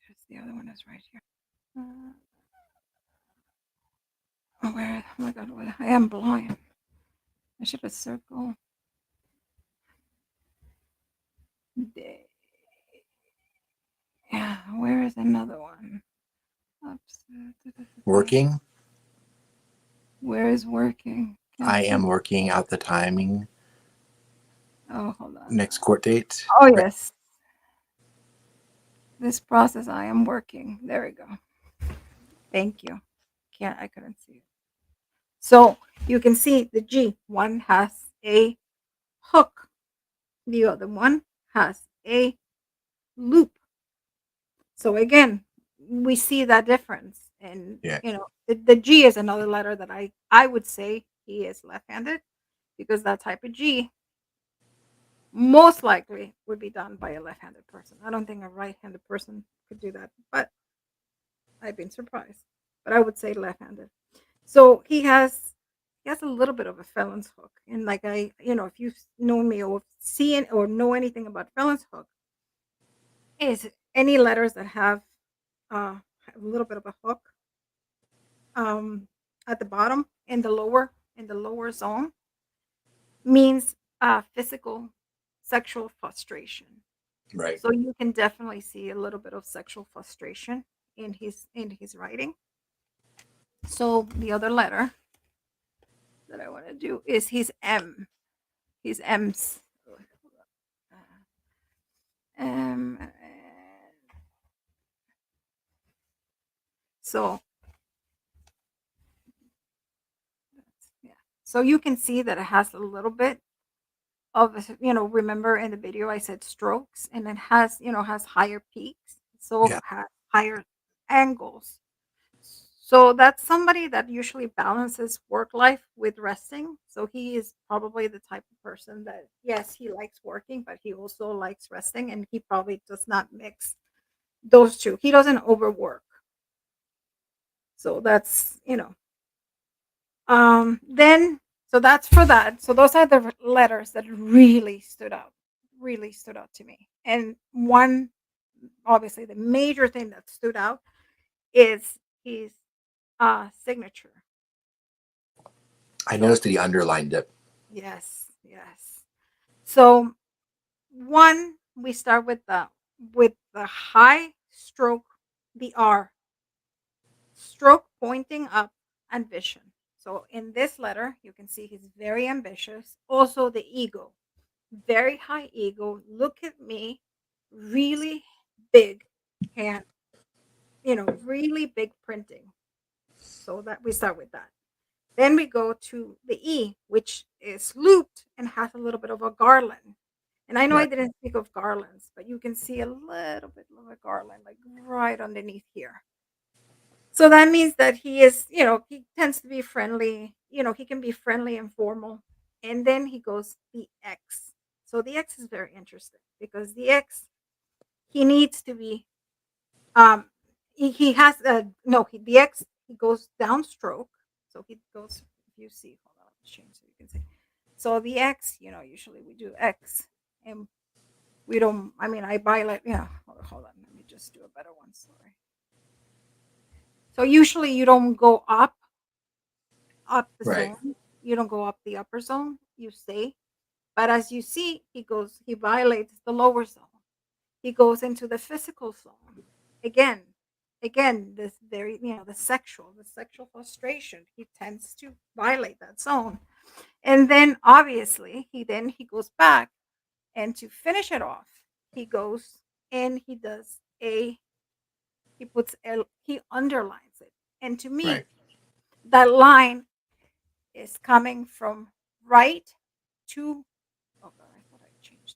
there's the other one is right here. Where? Oh my God! I am blind. I should have circled. Yeah, where is another one? Oops. Working. Where is working? Can't I see. am working out the timing. Oh, hold on. Next court date. Oh, yes. This process I am working. There we go. Thank you. I couldn't see it. So you can see the G. One has a hook. The other one has a loop. So again, we see that difference. And Yeah. the G is another letter that I would say he is left-handed because that type of G most likely would be done by a left-handed person. I don't think a right-handed person could do that. But I've been surprised, but I would say left-handed. So he has a little bit of a felon's hook, and like if you've known me or seen or know anything about felon's hook, is any letters that have a little bit of a hook um, at the bottom in the lower zone means physical sexual frustration. Right. So you can definitely see a little bit of sexual frustration in his writing. So the other letter that I want to do is his M. His M's. Um, so yeah. So you can see that it has a little bit of remember in the video I said strokes, and it has higher peaks, so Yeah. has higher angles. So that's somebody that usually balances work life with resting. So he is probably the type of person that, yes, he likes working, but he also likes resting, and he probably does not mix those two. He doesn't overwork. So that's, then, so that's for that. So those are the letters that really stood out to me. And one, obviously, the major thing that stood out is his signature. I noticed that he underlined it. Yes, yes. So one, we start with the high stroke, the R, stroke pointing up, and vision. So in this letter, you can see he's very ambitious. Also, the ego, very high ego. Look at me, really big hand, really big printing. So that we start with that. Then we go to the E, which is looped and has a little bit of a garland. And I know I Right. didn't speak of garlands, but you can see a little bit of a garland, like right underneath here. So that means that he is, he tends to be friendly. He can be friendly and formal. And then he goes the X. So the X is very interesting because the X, he needs to be, he has the X, he goes downstroke. So he goes, if you see, hold on, let's change so you can see. So the X, usually we do X, and we don't, I buy like, hold on, let me just do a better one. Sorry. So usually you don't go up the Right. zone. You don't go up the upper zone. You stay. But as you see, he violates the lower zone. He goes into the physical zone. Again, this very, the sexual frustration. He tends to violate that zone. And then obviously he goes back, and to finish it off, he goes and he does he underlines it. And to me, Right. that line is coming from right to, oh god, I thought I changed this.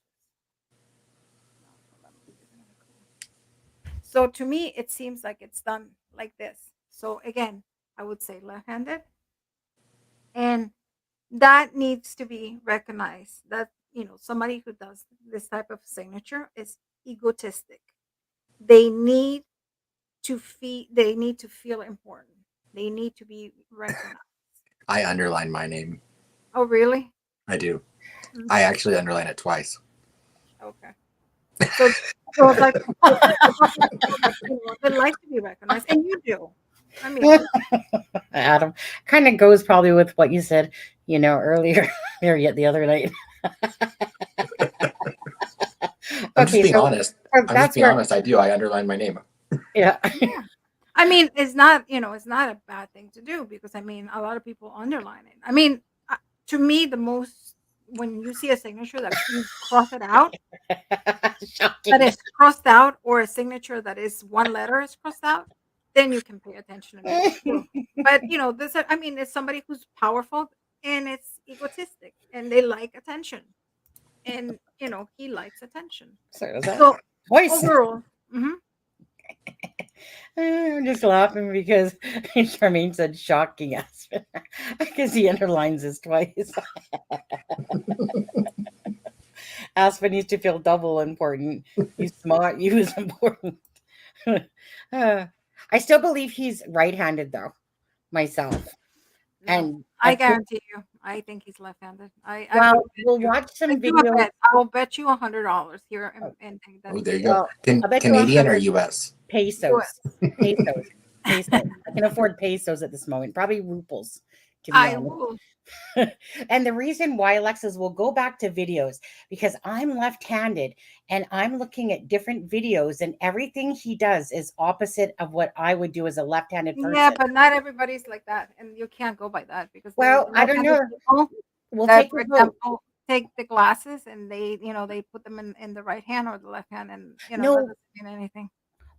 No, hold on, let me give it another color. So to me, it seems like it's done like this. So again, I would say left-handed, and that needs to be recognized that somebody who does this type of signature is egotistic. They need they need to feel important. They need to be recognized. I underline my name. Oh, really? I do. Mm. I actually underline it twice. Okay. So it's like they like to be recognized, and you do. I mean, Adam, kind of goes probably with what you said, earlier, or yet the other night. I'm just Okay, being so honest. I'm just that's being where, honest. I do. I underline my name. yeah. yeah. I mean, it's not it's not a bad thing to do because a lot of people underline it. To me, the most when you see a signature that you cross it out, that Shocking. is crossed out, or a signature that is one letter is crossed out, then you can pay attention and make sure. But it's somebody who's powerful and it's egotistic and they like attention, and he likes attention. So is that So twice? overall, mhm. I'm just laughing because Charmaine said shocking Aspen because he underlines this twice. Aspen needs to feel double important. He's smart. You is important. Uh, I still believe he's right-handed though, myself. No, And I guarantee you, I think he's left-handed. I well, will bet we'll you. watch I some do a videos. bet. I will bet you $100 here in that Oh, there you he go. Well, I bet you Canadian or 100 US? pesos. US. Pesos. Pesos. I can afford pesos at this moment. Probably rubles, to be I honest. will. And the reason why, Alexis, will go back to videos because I'm left-handed and I'm looking at different videos and everything he does is opposite of what I would do as a left-handed person. Yeah, but not everybody's like that, and you can't go by that because Well, I don't know. people We'll that, take for the vote. example, take the glasses and they put them in the right hand or the left hand, and that No, doesn't mean anything.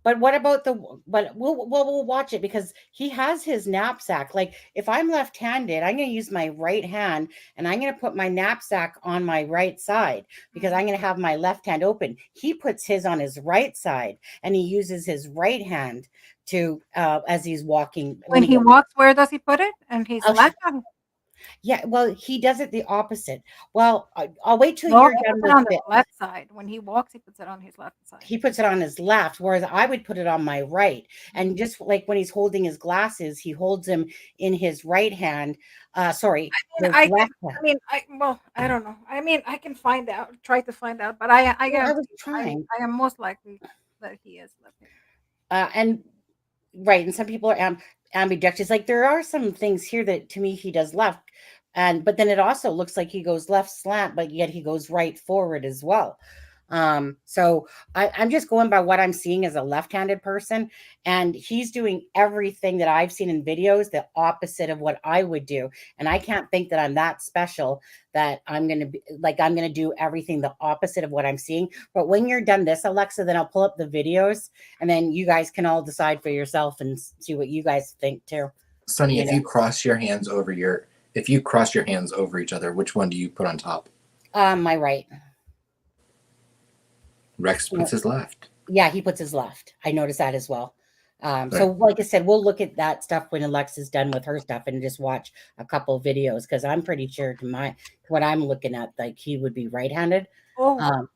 but what about but we'll watch it because he has his knapsack. Like if I'm left-handed, I'm going to use my right hand and I'm going to put my knapsack on my right side because I'm going to have my left hand open. He puts his on his right side and he uses his right hand to as he's walking. When he walks, where does he put it? And he's I'll left hand. Yeah, well, he does it the opposite. Well, I'll wait till No, you're he done puts it with on the it. left side. When he walks, he puts it on his left side. He puts it on his left, whereas I would put it on my right. And just like when he's holding his glasses, he holds them in his right hand. Sorry, his left hand. I don't know. I mean, I can find out, try to find out, but I Well, I guarantee was you, trying. I am most likely that he is left-handed. And right, and some people are ambidextrous. Like there are some things here that to me he does left, but then it also looks like he goes left slant, but yet he goes right forward as well. So I'm just going by what I'm seeing as a left-handed person, and he's doing everything that I've seen in videos the opposite of what I would do. And I can't think that I'm that special that I'm gonna do everything the opposite of what I'm seeing. But when you're done this, Alexa, then I'll pull up the videos and then you guys can all decide for yourself and see what you guys think too. Sonny, if you cross your hands over each other, which one do you put on top? My right. Rex puts his left. Yeah, he puts his left. I noticed that as well. So like I said, we'll look at that stuff when Alexa's done with her stuff and just watch a couple videos because I'm pretty sure to what I'm looking at, like he would be right-handed. Hold on.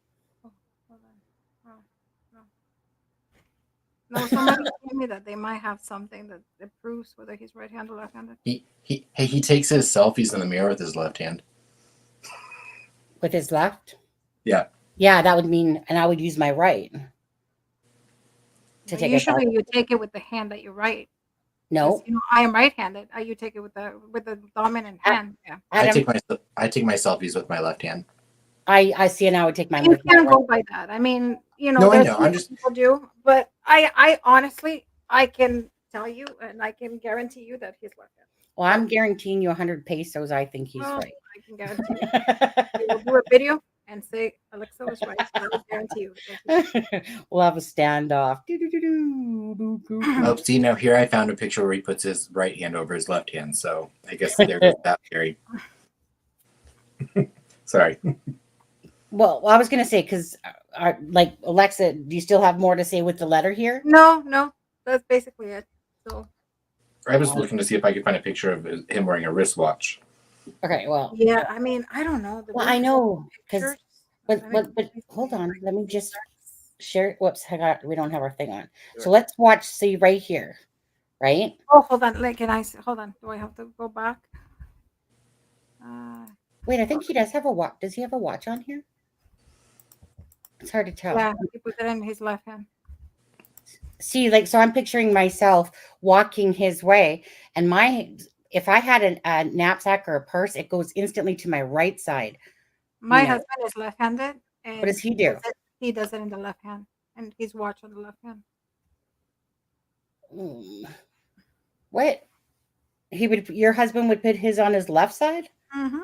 No, somebody told me that they might have something that proves whether he's right-handed or left-handed. He takes his selfies in the mirror with his left hand. With his left? Yeah. Yeah, that would mean, and I would use my right to take Usually, it. you take it with the hand that you write. No, I am right-handed. You take it with the dominant hand. Yeah. I take my selfies with my left hand. I see, and I would take mine. You can't go by that. I mean, No, I know. I'm just people do, but I honestly, I can tell you, and I can guarantee you that he's left-handed. Well, I'm guaranteeing you 100 pesos. I think he's right. I can guarantee you. We'll do a video and say Alexa was right. So I guarantee you. We'll have a standoff. Oh, see, now here I found a picture where he puts his right hand over his left hand. So I guess there goes that theory. Sorry. Well, I was going to say, because like Alexa, do you still have more to say with the letter here? No, that's basically it. So I was looking to see if I could find a picture of him wearing a wristwatch. Okay, well. Yeah, I mean, I don't know. Well, I know, because, but hold on. Let me just share. Whoops, we don't have our thing on. Sure. So let's watch, see right here, right? Oh, hold on. Like, hold on. Do I have to go back? Wait, I think he does have a watch. Does he have a watch on here? It's hard to tell. Yeah, he put it in his left hand. See, like, so I'm picturing myself walking his way, and if I had a knapsack or a purse, it goes instantly to my right side. My husband is left-handed. And what does he do? He does it in the left hand, and his watch on the left hand. What? Your husband would put his on his left side? Mm-hmm.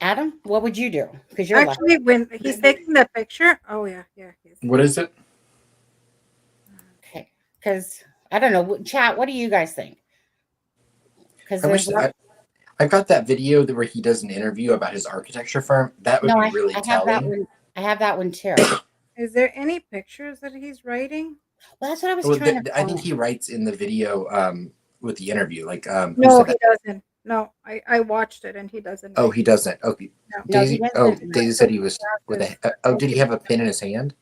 Adam, what would you do? Because you're actually when he's taking the picture. Oh yeah. What is it? Okay, because I don't know. Chat, what do you guys think? Because I've got that video where he does an interview about his architecture firm. That would be really telling. I have that one too. Is there any pictures that he's writing? Well, that's what I was trying to. I think he writes in the video with the interview. Like, no, he doesn't. No, I watched it and he doesn't. Oh, he doesn't. Okay. No. Daisy. Daisy said he was with a. Oh, did he have a pen in his hand?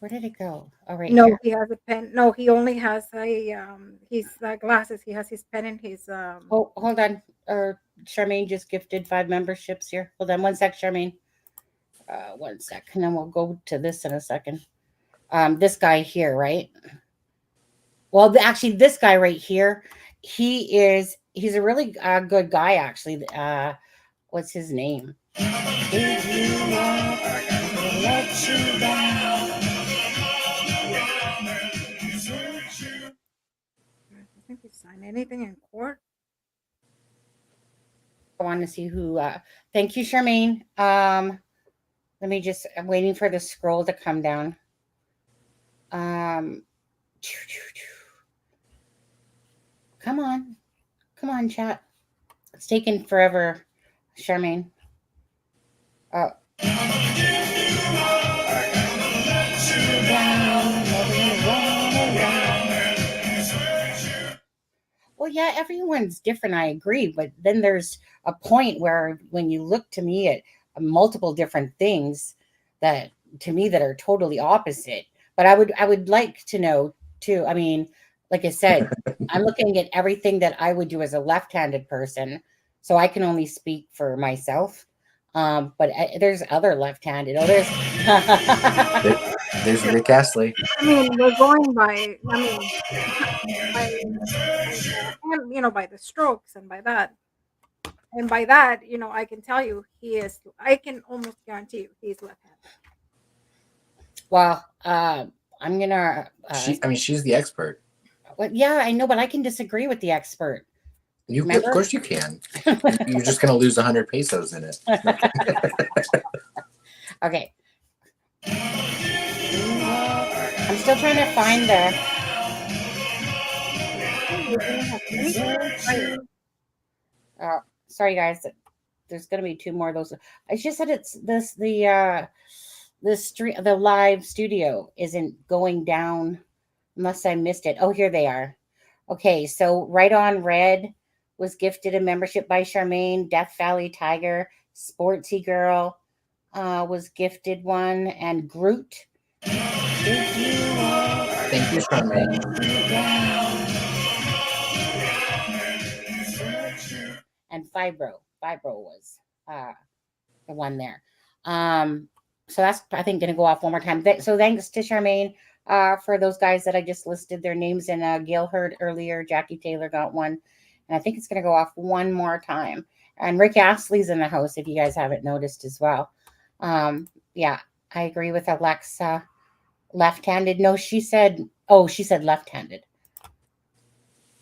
Where did it go? Oh, right No, here. he has a pen. No, he only has his glasses. He has his pen and his Oh, hold on. Charmaine just gifted 5 memberships here. Hold on one sec, Charmaine. 1 sec, and then we'll go to this in a second. This guy here, right? Well, actually, this guy right here, he's a really good guy, actually. What's his name? If you want, I'll let you down. I think he signed anything in court. I want to see who. Thank you, Charmaine. Let me just. I'm waiting for the scroll to come down. Come on, chat. It's taking forever, Charmaine. Oh. Well, yeah, everyone's different. I agree, but then there's a point where when you look to me at multiple different things that to me that are totally opposite. But I would like to know too. I mean, like I said, I'm looking at everything that I would do as a left-handed person, so I can only speak for myself. But there's other left-handed. Oh, There's Rick Astley. I mean, we're going by. I mean, by by the strokes and by that. And by that, I can tell you he is. I can almost guarantee you he's left-handed. Well, I'm gonna. She's the expert. Well, yeah, I know, but I can disagree with the expert. Of course you can. You're just gonna lose 100 pesos in it. Okay. I'm still trying to find sorry guys, there's gonna be 2 more of those. I just said it's the live studio isn't going down unless I missed it. Oh, here they are. Okay, so Right On Red was gifted a membership by Charmaine. Death Valley Tiger, Sportsy Girl was gifted one, and Groot. Thank you, Charmaine. And Fibro was the one there. So that's, I think, going to go off one more time. So thanks to Charmaine for those guys that I just listed their names. And Gail heard earlier, Jackie Taylor got one. And I think it's going to go off one more time. And Rick Astley's in the house, if you guys haven't noticed as well. Yeah, I agree with Alexza. Left-handed. No, she said left-handed.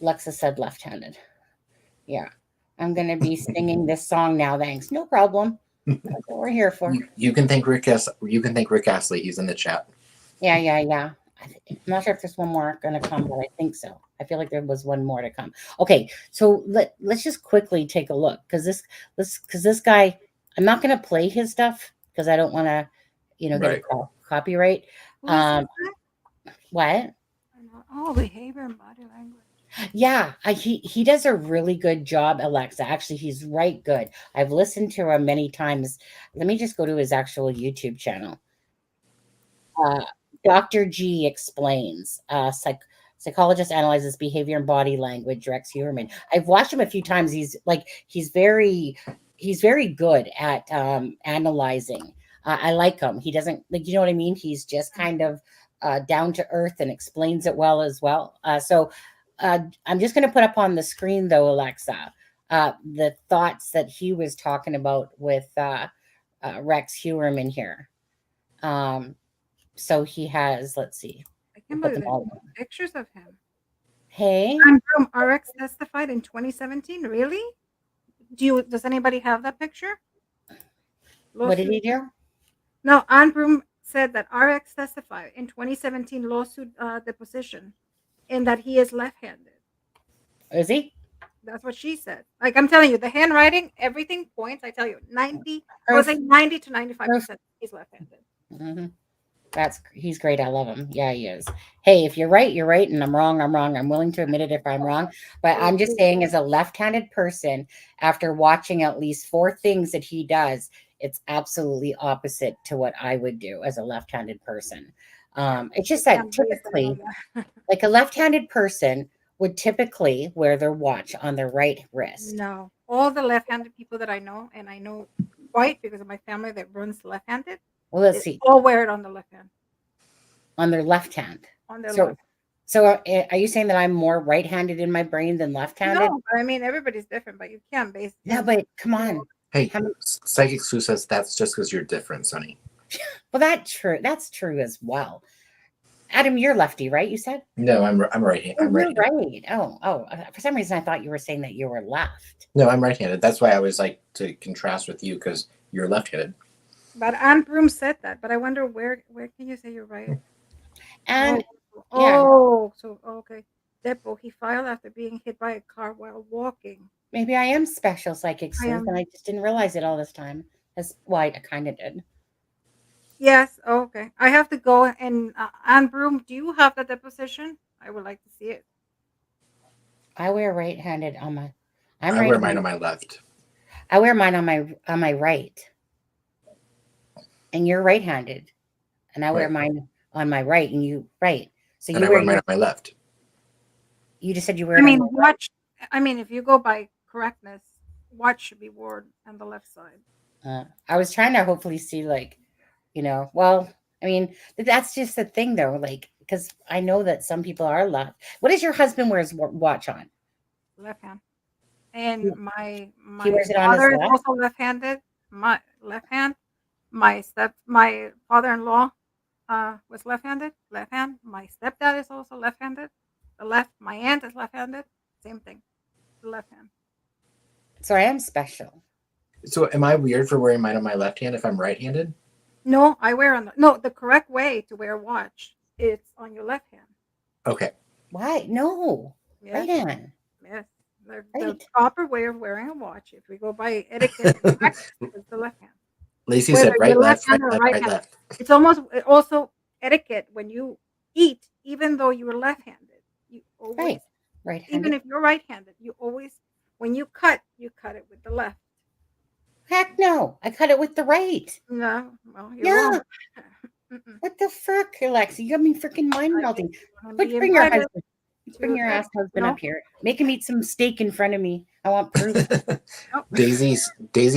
Alexa said left-handed. Yeah. I'm going to be singing this song now. Thanks. No problem. That's what we're here for. You can thank Rick Astley. He's in the chat. Yeah. I'm not sure if there's one more going to come, but I think so. I feel like there was one more to come. Okay, so let's just quickly take a look because this guy, I'm not going to play his stuff because I don't want to, get a copyright. What? Oh, behavior and body language. Yeah, he does a really good job, Alexza. Actually, he's right good. I've listened to him many times. Let me just go to his actual YouTube channel. Dr. G explains. Psychologist analyzes behavior and body language. Rex Heuermann. I've watched him a few times. He's very good at analyzing. I like him. He doesn't you know what I mean. He's just kind of down to earth and explains it well as well. So I'm just going to put up on the screen though, Alexza, the thoughts that he was talking about with Rex Heuermann here. So he has, let's see. I can't believe pictures of him. Hey. From RX testified in 2017. Really? Does anybody have that picture? What did he do? No, Ann Broom said that RX testified in 2017 lawsuit deposition and that he is left-handed. Is he? That's what she said. Like I'm telling you, the handwriting, everything points. I tell you, 90 to 95% he's left-handed. Mm-hmm. He's great. I love him. Yeah, he is. Hey, if you're right, you're right. And I'm wrong, I'm wrong. I'm willing to admit it if I'm wrong. But I'm just saying, as a left-handed person, after watching at least 4 things that he does, it's absolutely opposite to what I would do as a left-handed person. It's just Yeah, that based on typically, that. like a left-handed person would typically wear their watch on their right wrist. No, all the left-handed people that I know, and I know quite because of my family that runs left-handed, Well, let's they see, all wear it on the left hand, on their left hand. on their So, left. are you saying that I'm more right-handed in my brain than left-handed? No, but I mean everybody's different, but you can't base. Yeah, and, but come you know, on. Hey, How many- Psychic Sue says that's just because you're different, Sonny. Well, that's true as well. Adam, you're lefty, right? You said? No, I'm right. Oh, I'm you're right. right. Oh, for some reason I thought you were saying that you were left. No, I'm right-handed. That's why I was like to contrast with you because you're left-handed. But Aunt Broom said that. But I wonder where can you say you're right? And yeah, So okay. Depo, he filed after being hit by a car while walking. maybe I am special psychic I sleuth, am. and I just didn't realize it all this time. That's why I kind of did. Yes. Okay. I have to go. And Aunt Broom, do you have the deposition? I would like to see it. I wear right-handed on my. I'm I right. wear mine on my left. I wear mine on my right, and you're right-handed, and I wear Right. mine on my right, and you right. So And you I wear wear mine on my left. You just said you wear. I it on mean, your right. watch. I mean, if you go by correctness, watch should be worn on the left side. I was trying to hopefully see, like, well, I mean, that's just the thing, though, like, because I know that some people are left. What does your husband wear his watch on? Left hand. And He my wears it on his father is left? also left-handed. My left hand. My father-in-law was left-handed. Left hand. My stepdad is also left-handed. The left. My aunt is left-handed. Same thing. The left hand. So I am special. So am I weird for wearing mine on my left hand if I'm right-handed? No, I wear on the correct way to wear a watch. It's on your left hand. Okay. Why? No. Yes. Right hand. Yes. The Right. proper way of wearing a watch, if we go by etiquette, is the left hand. Lacey Whether said right, you're left, right, left-handed or left, right, right-handed. left. It's also etiquette when you eat, even though you're left-handed. You always, Right. Right-handed. even if you're right-handed, you always, when you cut it with the left. Heck no. I cut it with the right. No, well, you're Yeah. wrong. What the frick, Alexa? You got me freaking mind melting. wanna But be bring your invited husband. Bring to your ass husband no. up here. Make him eat some steak in front of me. I want proof. Oh, Daisy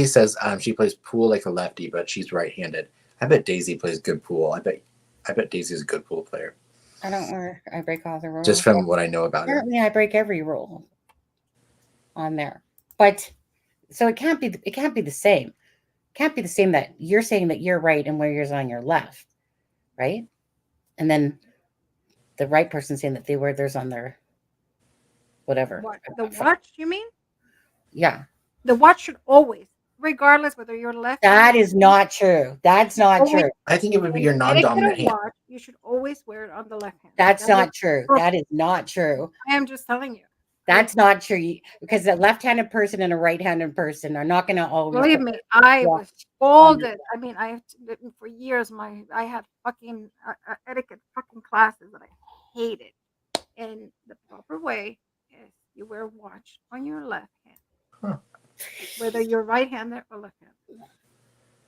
says she plays pool like a lefty, but she's right-handed. I bet Daisy plays good pool. I bet Daisy's a good pool player. I don't wear. I break all the rules. Just from what I know about her. Apparently, I break every rule on there. But so it can't be. It can't be the same. Can't be the same that you're saying that you're right and where yours on your left, right? And then the right person saying that they wear theirs on their whatever. what, the watch, you mean? Yeah, The watch should always, regardless whether you're left. that is not true. That's not Always- true. I think it would be your etiquette non-dominant of hand. watch, you should always wear it on the left hand. That's That not is true. perfect. That is not true. I am just telling you. That's not true. Because a left-handed person and a right-handed person are not going to always. Believe me, I watch was scolded. I mean, for years, I had fucking etiquette fucking classes that I hated. And the proper way is you wear a watch on your left hand, Huh. whether you're right-handed or left-handed.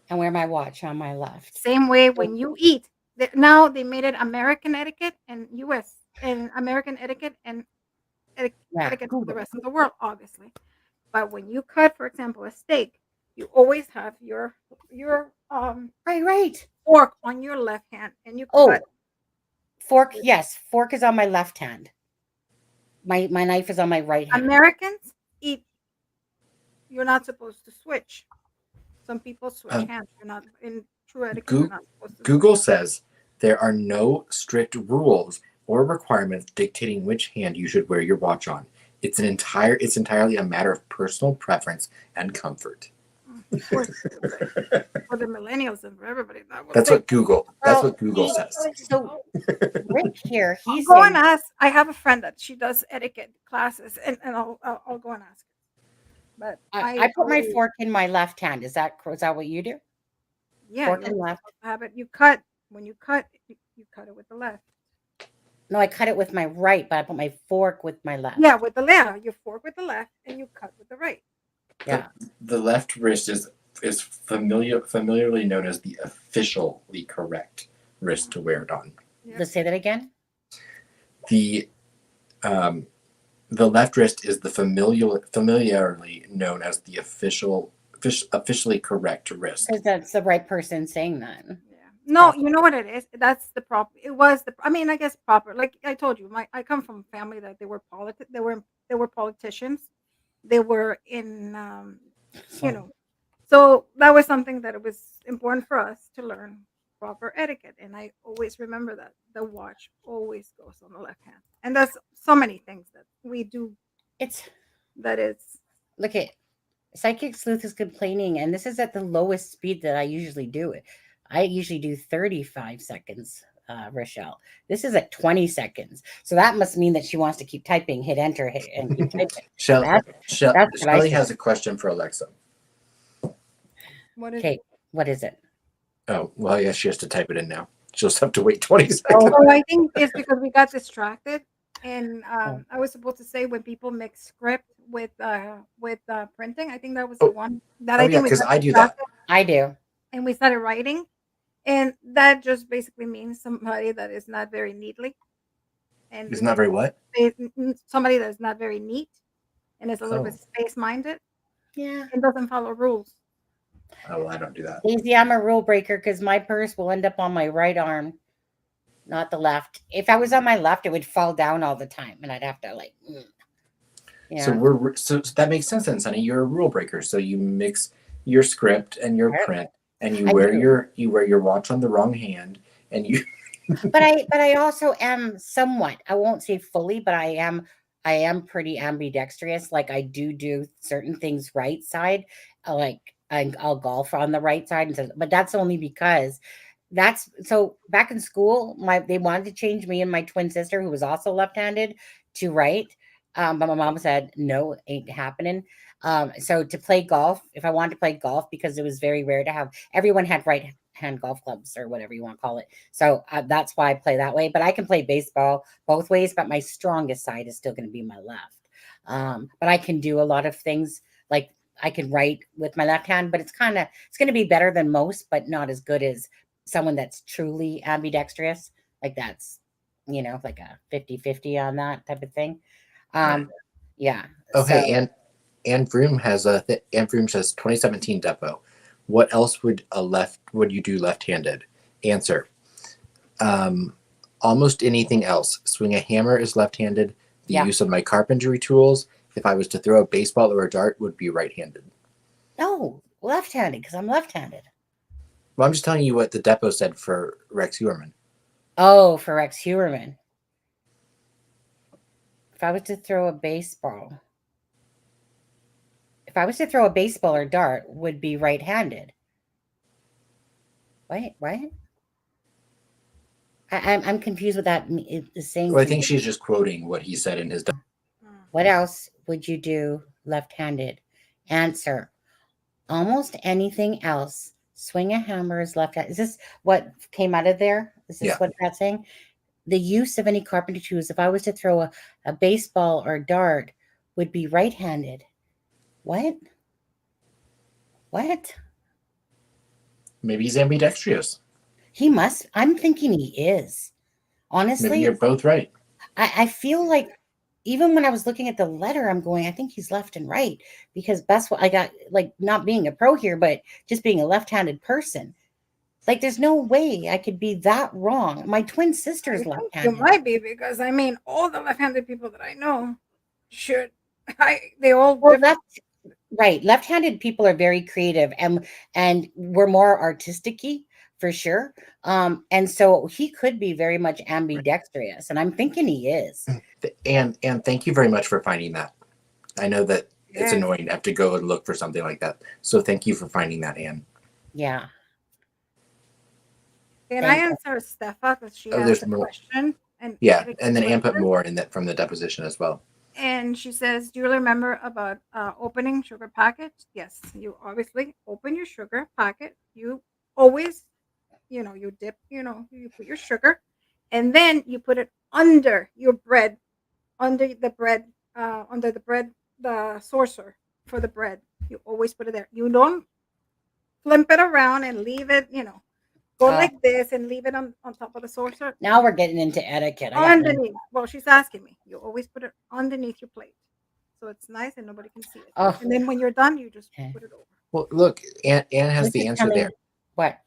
And wear my watch on my left. Same way when you eat. Now they made it American etiquette and U.S. and American etiquette and etiquette for the rest of the world, obviously. But when you cut, for example, a steak, you always have your Right. fork on your left hand, and you Oh, cut. fork. Yes, fork is on my left hand. My knife is on my right hand. Americans eat. You're not supposed to switch. Some people switch hands. You're not in true etiquette. You're not supposed to. Google says there are no strict rules or requirements dictating which hand you should wear your watch on. It's entirely a matter of personal preference and comfort. For the millennials and for everybody. That's what Google says. So Rick here, I'll he's go saying, and ask. I have a friend that she does etiquette classes, and I'll go and ask her. But I put my fork in my left hand. Is that what you do? Yeah, Fork you're and left. supposed to have it. You cut when you cut. You cut it with the left. No, I cut it with my right, but I put my fork with my left. Yeah, with the left. You fork with the left, and you cut with the right. Yeah. The left wrist is familiarly known as the officially correct wrist to wear it on. Let's say that again. The left wrist is the familiarly known as the officially correct wrist. Because that's the right person saying that. Yeah. No, you know what it is? That's the proper. It was the. I mean, I guess proper. Like I told you, I come from a family that they were politicians. They were in, you know, so that was something that it was important for us to learn proper etiquette. And I always remember that the watch always goes on the left hand. And that's so many things that we do. It's That is. look at Psychic Sleuth is complaining, and this is at the lowest speed that I usually do it. I usually do 35 seconds, Rochelle. This is at 20 seconds. So that must mean that she wants to keep typing, hit enter, and keep typing. Shelly has a question for Alexza. What is Okay, what is it? Oh, well, yeah, she has to type it in now. She'll just have to wait 20 seconds. Oh, I think it's because we got distracted. And I was supposed to say when people mix script with printing, I think that was the one that I think because I do that. I do. And we started writing, and that just basically means somebody that is not very neatly. And It's not very what? Somebody that is not very neat, and is a little bit space minded. Yeah. And doesn't follow rules. Oh, well, I don't do that. Easy, I'm a rule breaker because my purse will end up on my right arm, not the left. If I was on my left, it would fall down all the time, and I'd have to like. Yeah. So that makes sense then, Sonny. You're a rule breaker, so you mix your script and your print, and you wear your watch on the wrong hand, and you. But I also am somewhat. I won't say fully, but I am pretty ambidextrous. Like I do certain things right side. Like I'll golf on the right side, but that's only because. That's so back in school, they wanted to change me and my twin sister, who was also left-handed, to right. But my mom said, no, ain't happening. So to play golf, if I wanted to play golf, because it was very rare to have, everyone had right hand golf clubs or whatever you want to call it. So that's why I play that way. But I can play baseball both ways, but my strongest side is still going to be my left. But I can do a lot of things, like I can write with my left hand, but it's going to be better than most, but not as good as someone that's truly ambidextrous. Like that's, like a 50-50 on that type of thing. Yeah. Okay. So, Anne Vroom has Anne Vroom says 2017 Depo. What else would you do left-handed? Answer. Almost anything else. Swing a hammer is left-handed. The use of my carpentry tools. If I was to throw a baseball or a dart, would be right-handed. No, left-handed, because I'm left-handed. Well, I'm just telling you what the Depo said for Rex Heuermann. Oh, for Rex Heuermann. If I was to throw a baseball or dart, would be right-handed. What? I'm confused with that is saying. Well, I think she's just quoting what he said in his. What else would you do left-handed? Answer. Almost anything else. Swing a hammer is left-handed. Is this what came out of there? Is this what that's saying? The use of any carpentry tools, if I was to throw a baseball or a dart, would be right-handed. What? Maybe he's ambidextrous. He must. I'm thinking he is. Honestly. Maybe you're both right. I feel like even when I was looking at the letter, I'm going, I think he's left and right, because that's what I got, like not being a pro here, but just being a left-handed person. Like, there's no way I could be that wrong. My twin sister's left-handed. You might be, because I mean, all the left-handed people that I know they all. Well, right. Left-handed people are very creative, and we're more artistic-y for sure. And so he could be very much ambidextrous, and I'm thinking he is. And thank you very much for finding that. I know that it's annoying to have to go and look for something like that. So thank you for finding that, Anne. Yeah. Can I answer Stefa, because she asked a question? And then Anne put more in that from the deposition as well. And she says, do you remember about opening sugar packets? Yes, you obviously open your sugar packet. You always, you dip, you put your sugar, and then you put it under your bread, the saucer for the bread. You always put it there. You don't flip it around and leave it, Go like this and leave it on top of the saucer. Now we're getting into etiquette. I got no- Underneath. Well, she's asking me. You always put it underneath your plate, so it's nice and nobody can see it. Oh. And then when you're done, you just Okay. put it over. Well, look, Anne has This the is answer coming- there. What?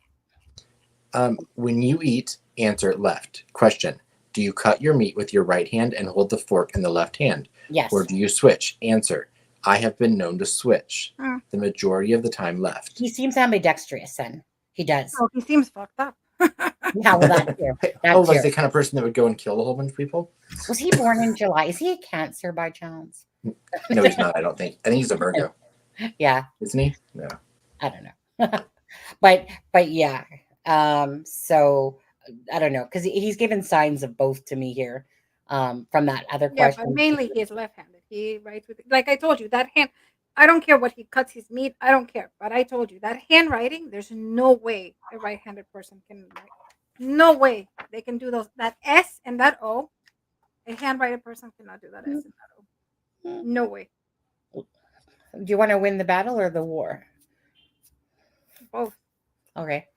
When you eat, answer left. Question: do you cut your meat with your right hand and hold the fork in the left hand, Yes. or do you switch? Answer: I have been known to switch. Hmm. The majority of the time, left. He seems ambidextrous, then. He does. Oh, he seems fucked up. Yeah, well, that too. That Oh, like too. the kind of person that would go and kill a whole bunch of people? Was he born in July? Is he a Cancer by chance? No, he's not. I don't think. I think he's a Virgo, Yeah, isn't he? No. I don't know. but yeah. So I don't know, because he's given signs of both to me here. From that other Yeah, question. but mainly he is left-handed. He writes with, like I told you, that hand. I don't care what he cuts his meat. I don't care. But I told you that handwriting. There's no way a right-handed person can write. No way they can do those. That S and that O. A handwriting person cannot do that S and that O. No way. Do you want to win the battle or the war? Both. Okay.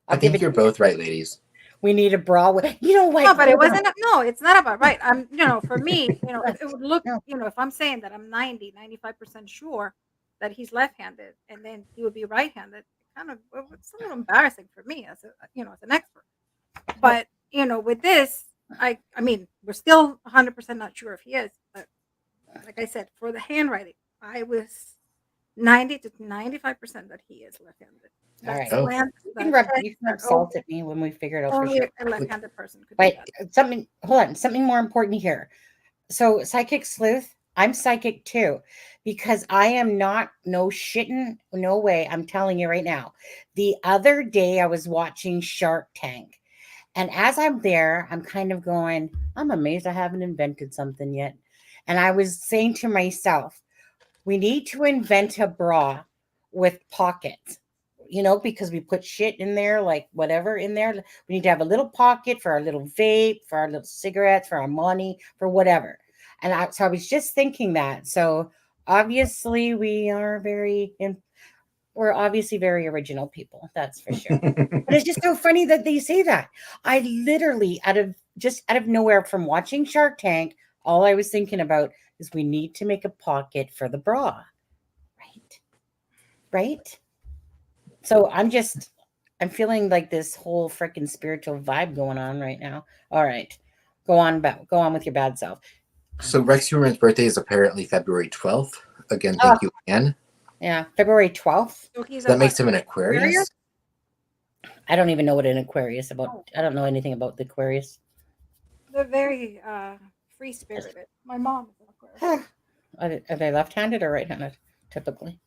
I think you're both right, ladies. We need a bra with, you know what? No, but it Hold on. wasn't. No, it's not about right. For me, it would look, No. if I'm saying that I'm 95% sure that he's left-handed and then he would be right-handed, it's a little embarrassing for me as as an expert. But, with this, I mean, we're still 100% not sure if he is, but like I said, for the handwriting, I was 90 to 95% that he is left-handed. All right. Oh. You can rub salt at me when we figure it out for Only sure. a left-handed person could But do that. something more important here. So psychic sleuth, I'm psychic too, because I am not no way. I'm telling you right now. The other day I was watching Shark Tank, and as I'm there, I'm kind of going, I'm amazed I haven't invented something yet. And I was saying to myself, we need to invent a bra with pockets. Because we put shit in there, like whatever in there. We need to have a little pocket for our little vape, for our little cigarettes, for our money, for whatever. And so I was just thinking that. So obviously we're obviously very original people. That's for sure. But it's just so funny that they say that. I literally out of nowhere from watching Shark Tank, all I was thinking about is we need to make a pocket for the bra. Right? So I'm feeling like this whole freaking spiritual vibe going on right now. All right. Go on with your bad self. So Rex Heuermann's birthday is apparently February 12th. Again, thank you, Anne. Yeah, February 12th. So he's So that makes him an Aquarius? I don't even know what an Aquarius about. I don't know anything about the Aquarius. They're very free-spirited. My mom is an Aquarius. Are they left-handed or right-handed? Typically.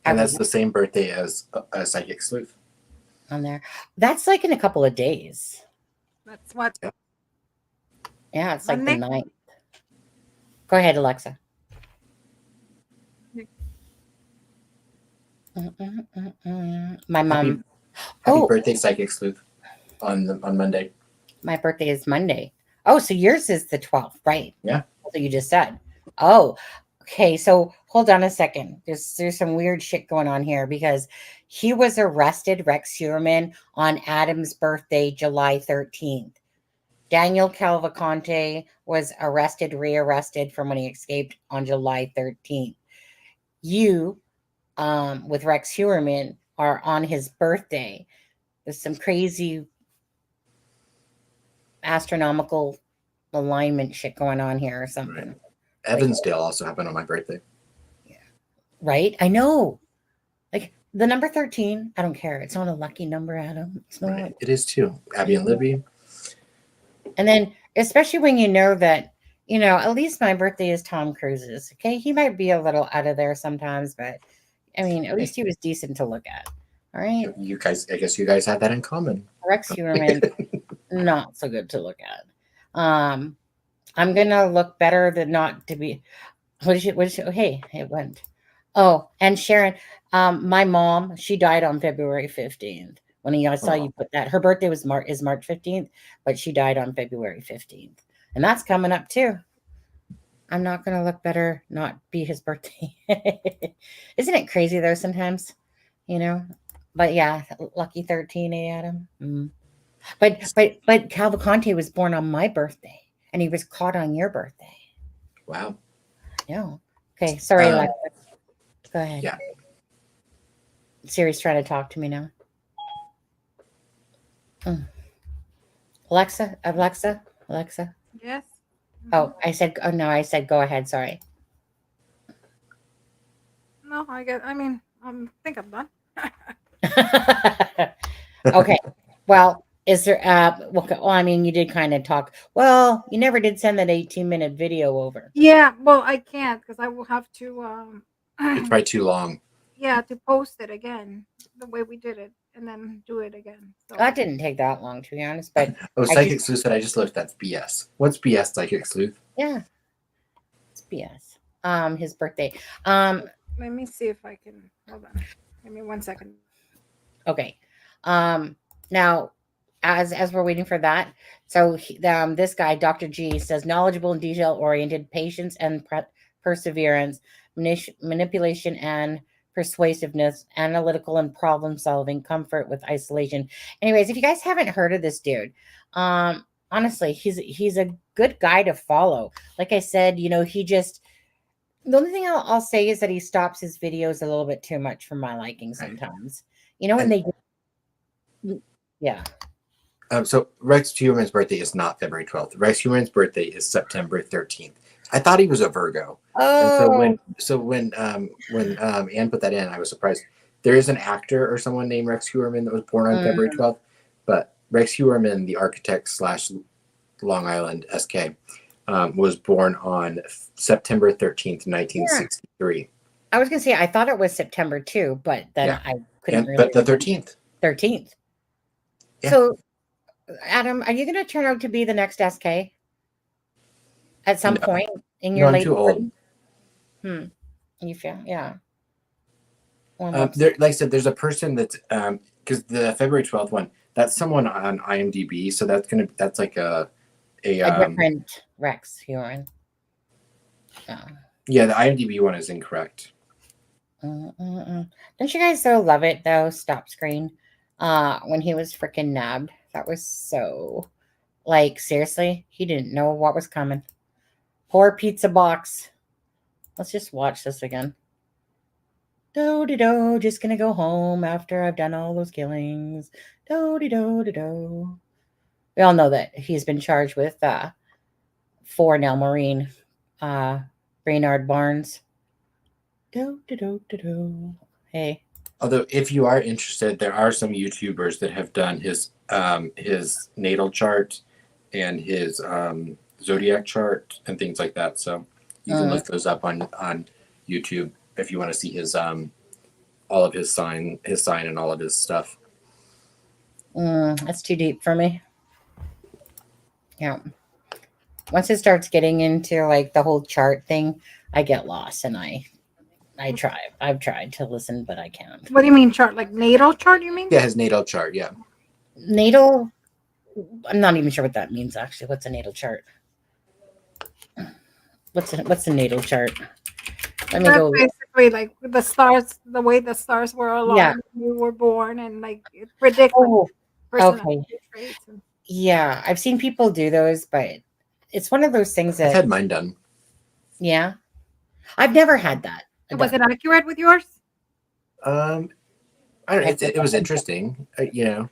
And that's the same birthday as Psychic Sleuth. On there. That's like in a couple of days. That's what. Yeah, it's like Monday? the 9th. Go ahead, Alexa. My mom. Happy birthday, Psychic Sleuth, on Monday. My birthday is Monday. Oh, so yours is the 12th, right? Yeah. So you just said. Oh, okay. So hold on a second. There's some weird shit going on here because he was arrested, Rex Heuermann, on Adam's birthday, July 13th. Daniel Cavalcante was rearrested from when he escaped on July 13th. You, with Rex Heuermann, are on his birthday. There's some crazy astronomical alignment shit going on here or something. Right. Evansdale also happened on my birthday. Yeah. Right? I know. Like the number 13, I don't care. It's not a lucky number, Adam. It's not. Right. It is too. Abby and Libby. And then, especially when you know that, at least my birthday is Tom Cruise's. Okay. He might be a little out of there sometimes, but I mean, at least he was decent to look at. All right. You guys, I guess you guys have that in common. Rex Heuermann, not so good to look at. I'm gonna look better than not to be. Hey, it went. Oh, and Sharon, my mom, she died on February 15th. When I saw you put that, her birthday is March 15th, but she died on February 15th, and that's coming up too. I'm not gonna look better, not be his birthday. Isn't it crazy though? Sometimes, But yeah, lucky 13, Adam. But Cavalcante was born on my birthday, and he was caught on your birthday. Wow. No. Okay, sorry, Alexa. Go ahead. Yeah. Siri's trying to talk to me now. Alexa. Yes. Oh, I said. Oh no, I said go ahead. Sorry. No, I mean, I think I'm done. Okay. Well, is there? Well, I mean, you did kind of talk. Well, you never did send that 18-minute video over. Yeah. Well, I can't because I will have to. It's probably too long. Yeah, to post it again the way we did it, and then do it again. So That didn't take that long, to be honest. But Oh, Psychic Sleuth said I just looked. That's BS. What's BS, Psychic Sleuth? yeah, it's BS. His birthday. let me see if I can. Hold on. Give me 1 second. Okay. Now, as we're waiting for that, so this guy, Dr. G, says knowledgeable and detail-oriented, patience and perseverance, manipulation and persuasiveness, analytical and problem-solving, comfort with isolation. Anyways, if you guys haven't heard of this dude, honestly, he's a good guy to follow. Like I said, you know, the only thing I'll say is that he stops his videos a little bit too much for my liking sometimes. You know, when they yeah. So Rex Heuermann's birthday is not February 12th. Rex Heuermann's birthday is September 13th. I thought he was a Virgo. Oh. And so when Anne put that in, I was surprised. There is an actor or someone named Rex Heuermann that was born on February 12th, but Rex Heuermann, the architect / Long Island SK, was born on September 13th, 1963. I was gonna say I thought it was September too, but then I couldn't But the 13th. 13th. Yeah. So, Adam, are you going to turn out to be the next SK at some point in your I'm late? too old. You feel? Yeah. Well, like I said, there's a person that's because the February 12th one, that's someone on IMDb, so that's like a different Rex Heuermann. Yeah, the IMDb one is incorrect. Don't you guys so love it though? Stop screen. When he was freaking nabbed, that was so like seriously, he didn't know what was coming. Poor pizza box. Let's just watch this again. Do-de-do, just gonna go home after I've done all those killings. Do-de-do-de-do. We all know that he's been charged with 4 Nell Marine, Brainard Barnes. Do-de-do-de-do. Hey. Although, if you are interested, there are some YouTubers that have done his natal chart and his zodiac chart and things like that. So you can look those up on YouTube if you want to see his all of his sign and all of his stuff. That's too deep for me. Yeah. Once it starts getting into like the whole chart thing, I get lost and I've tried to listen, but I can't. What do you mean chart? Like natal chart, you mean? Yeah, his natal chart, yeah. Natal? I'm not even sure what that means, actually. What's a natal chart? What's a natal chart? Let me go. Basically, like the stars, the way the stars were aligned when you were born, and like it predicts personality traits. Yeah, I've seen people do those, but it's one of those things that I've had mine done. Yeah, I've never had that. Was it accurate with yours? I don't know. It was interesting, you know.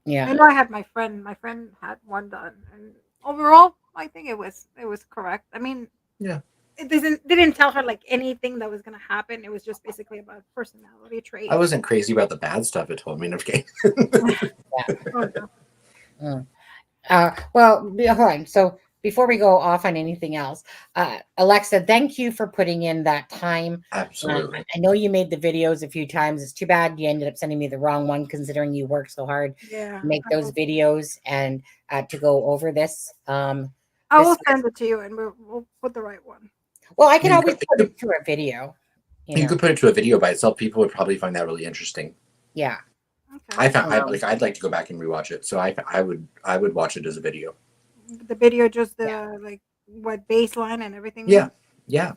Yeah, I know I had my friend. My friend had one done, and overall, I think it was correct. I mean, yeah, it didn't tell her like anything that was going to happen. It was just basically about personality traits. I wasn't crazy about the bad stuff it told me. Okay. Well, hold on. So before we go off on anything else, Alexza, thank you for putting in that time. Absolutely. I know you made the videos a few times. It's too bad you ended up sending me the wrong one, considering you worked so hard to make those videos and to go over this. I will send it to you, and we'll put the right one. Well, I can always put it to a video. You could put it to a video by itself. People would probably find that really interesting. Yeah. Okay. I'd like to go back and rewatch it. So I would watch it as a video. The video, just the like what baseline and everything. Yeah. Yeah.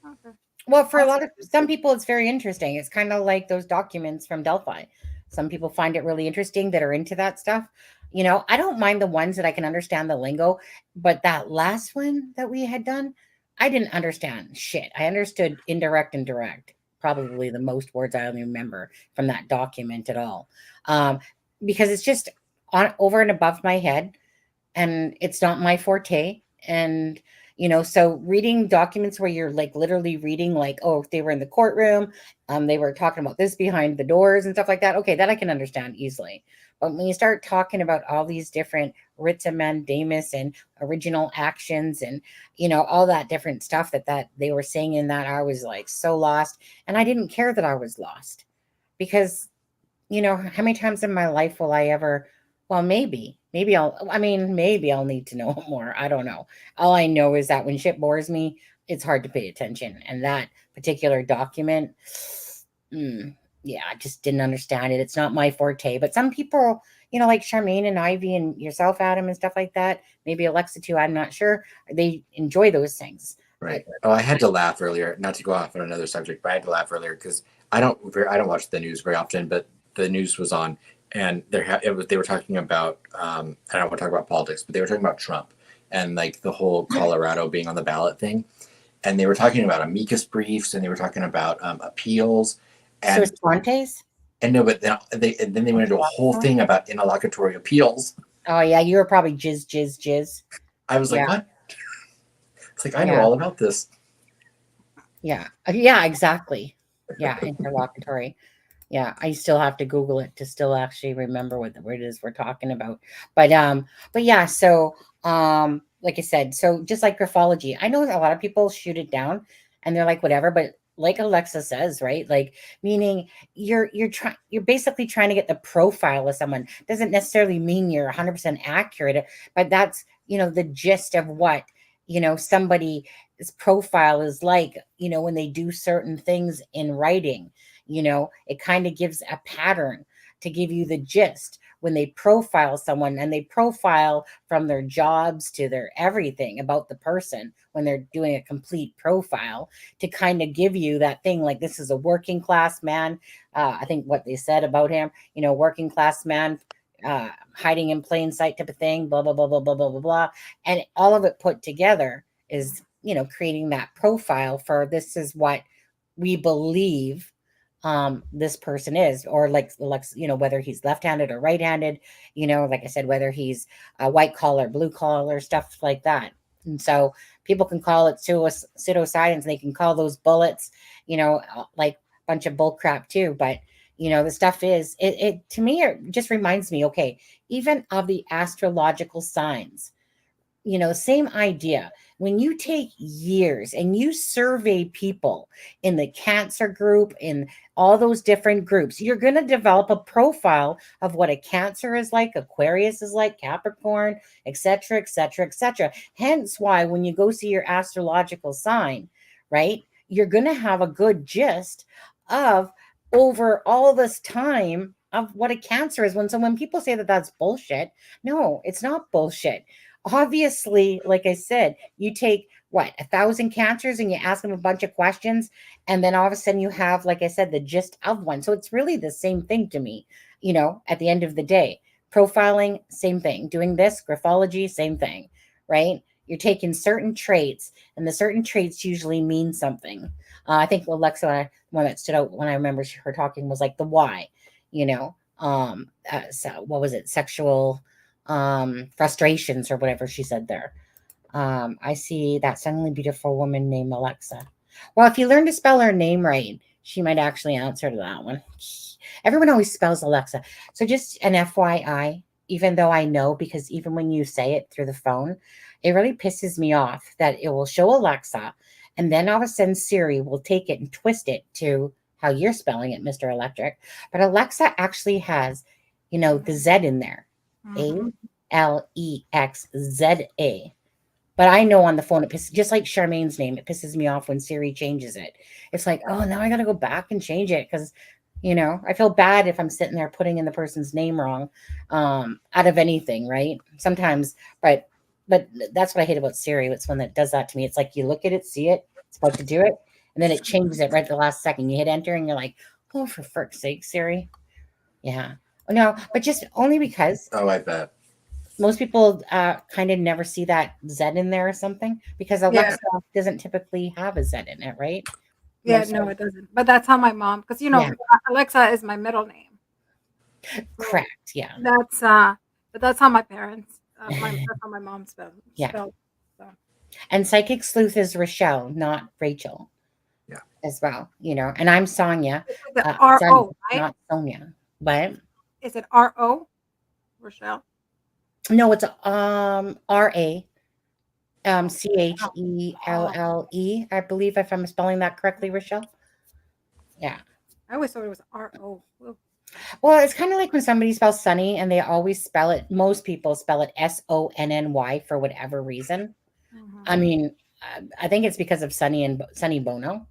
Okay. Well, for a lot of some people, it's very interesting. It's kind of like those documents from Delphi. Some people find it really interesting that are into that stuff. I don't mind the ones that I can understand the lingo, but that last one that we had done, I didn't understand shit. I understood indirect and direct, probably the most words I only remember from that document at all, um, because it's just on over and above my head, and it's not my forte. And so reading documents where you're like literally reading, like, oh, if they were in the courtroom, they were talking about this behind the doors and stuff like that, okay, that I can understand easily. But when you start talking about all these different writs of mandamus and original actions and all that different stuff that they were saying in that, I was like so lost. And I didn't care that I was lost, because how many times in my life will I ever, well, maybe I'll need to know more. I don't know. All I know is that when shit bores me, it's hard to pay attention. And that particular document, yeah, I just didn't understand it. It's not my forte. But some people, like Charmaine and Ivy and yourself, Adam, and stuff like that, maybe Alexa too, I'm not sure, they enjoy those things. Right. Oh, I had to laugh earlier, not to go off on another subject, but I had to laugh earlier because I don't watch the news very often, but the news was on, and they were talking about I don't want to talk about politics, but they were talking about Trump and like the whole Colorado being on the ballot thing, and they were talking about amicus briefs, and they were talking about appeals, and Cervantes? and no, but then they went into a whole thing about interlocutory appeals. Oh yeah, you were probably jizz. I was like, Yeah. what? It's like I know all about this. Yeah, exactly. Yeah, interlocutory. Yeah, I still have to Google it to still actually remember what the word is we're talking about. But yeah, so like I said, so just like graphology, I know a lot of people shoot it down and they're like, whatever, but like Alexa says, right? Like, meaning you're basically trying to get the profile of someone. Doesn't necessarily mean you're 100% accurate, but that's the gist of what somebody's profile is like, when they do certain things in writing. It kind of gives a pattern to give you the gist when they profile someone, and they profile from their jobs to their everything about the person when they're doing a complete profile, to kind of give you that thing, like, this is a working class man. I think what they said about him, working class man, hiding in plain sight type of thing, blah, blah, blah, blah, blah, blah, blah, blah. And all of it put together is, creating that profile for, this is what we believe this person is, or like whether he's left-handed or right-handed, like I said, whether he's white collar, blue collar, stuff like that. And so people can call it pseudoscience. They can call those bullets, like a bunch of bull crap too. But the stuff is, it to me, it just reminds me, okay, even of the astrological signs, same idea. When you take years and you survey people in the Cancer group, in all those different groups, you're going to develop a profile of what a Cancer is like, Aquarius is like, Capricorn, etc., etc., etc. Hence why when you go see your astrological sign, right, you're going to have a good gist of, over all this time, of what a Cancer is. When people say that that's bullshit, no, it's not bullshit. Obviously, like I said, you take 1,000 Cancers and you ask them a bunch of questions, and then all of a sudden you have, like I said, the gist of one. So it's really the same thing to me, at the end of the day. Profiling, same thing. Doing this, graphology, same thing, right? You're taking certain traits, and the certain traits usually mean something. I think Alexa, one that stood out when I remember her talking, was like the why, so what was it? Sexual frustrations or whatever she said there. I see that suddenly beautiful woman named Alexa. Well, if you learn to spell her name right, she might actually answer to that one. Everyone always spells Alexa. So just an FYI, even though I know, because even when you say it through the phone, it really pisses me off that it will show Alexa, and then all of a sudden Siri will take it and twist it to how you're spelling it, Mr. Electric. But Alexa actually has, the Z in there. ALEXZA. But I know on the phone, it pisses, just like Charmaine's name, it pisses me off when Siri changes it. It's like, oh, now I got to go back and change it, because, I feel bad if I'm sitting there putting in the person's name wrong, out of anything, right? Sometimes, but that's what I hate about Siri. It's one that does that to me. It's like, you look at it, see it, it's about to do it, and then it changes it right at the last second. You hit enter, and you're like, "Oh, for frick's sake, Siri!" Yeah, no, but just only because Oh, I bet. most people kind of never see that Z in there or something because Alexa doesn't typically have a Z in it, right? Yeah, no, it doesn't. But that's how my mom, because Alexa is my middle name. Correct. Yeah. But that's how my parents, that's how my mom spelled. So. And psychic sleuth is Rochelle, not Rachel. Yeah. As well, and I'm Sonia. The R-O, right? Not Sonia. But is it R-O? Rochelle? No, it's R-A. C-H-E-L-L-E, I believe, if I'm spelling that correctly, Rochelle. Yeah. I always thought it was R-O. Well, it's kind of like when somebody spells Sunny and they always spell it, most people spell it S-O-N-N-Y for whatever reason. Mm-hmm. I mean, I think it's because of Sunny Bono.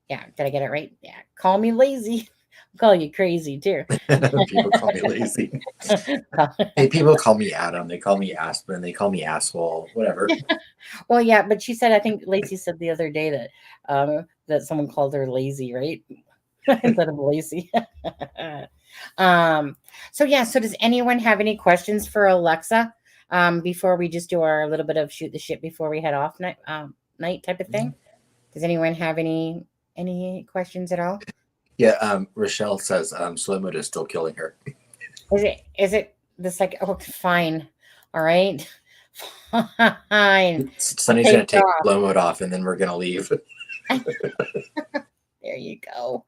Yeah. Did I get it right? Yeah. Call me lazy. I'll call you crazy too. People call me lazy. Hey, people call me Adam. They call me Aspen. They call me asshole. Whatever. Well, yeah, but she said, I think Lacey said the other day that someone called her lazy, right? Instead of lazy. So does anyone have any questions for Alexza before we just do our little bit of shoot the shit before we head off night type of thing? Does anyone have any questions at all? Yeah, Rochelle says slow mode is still killing her. Is it this like, oh, fine. All right. Fine. Sunny's going to take slow mode off and then we're going to leave. There you go.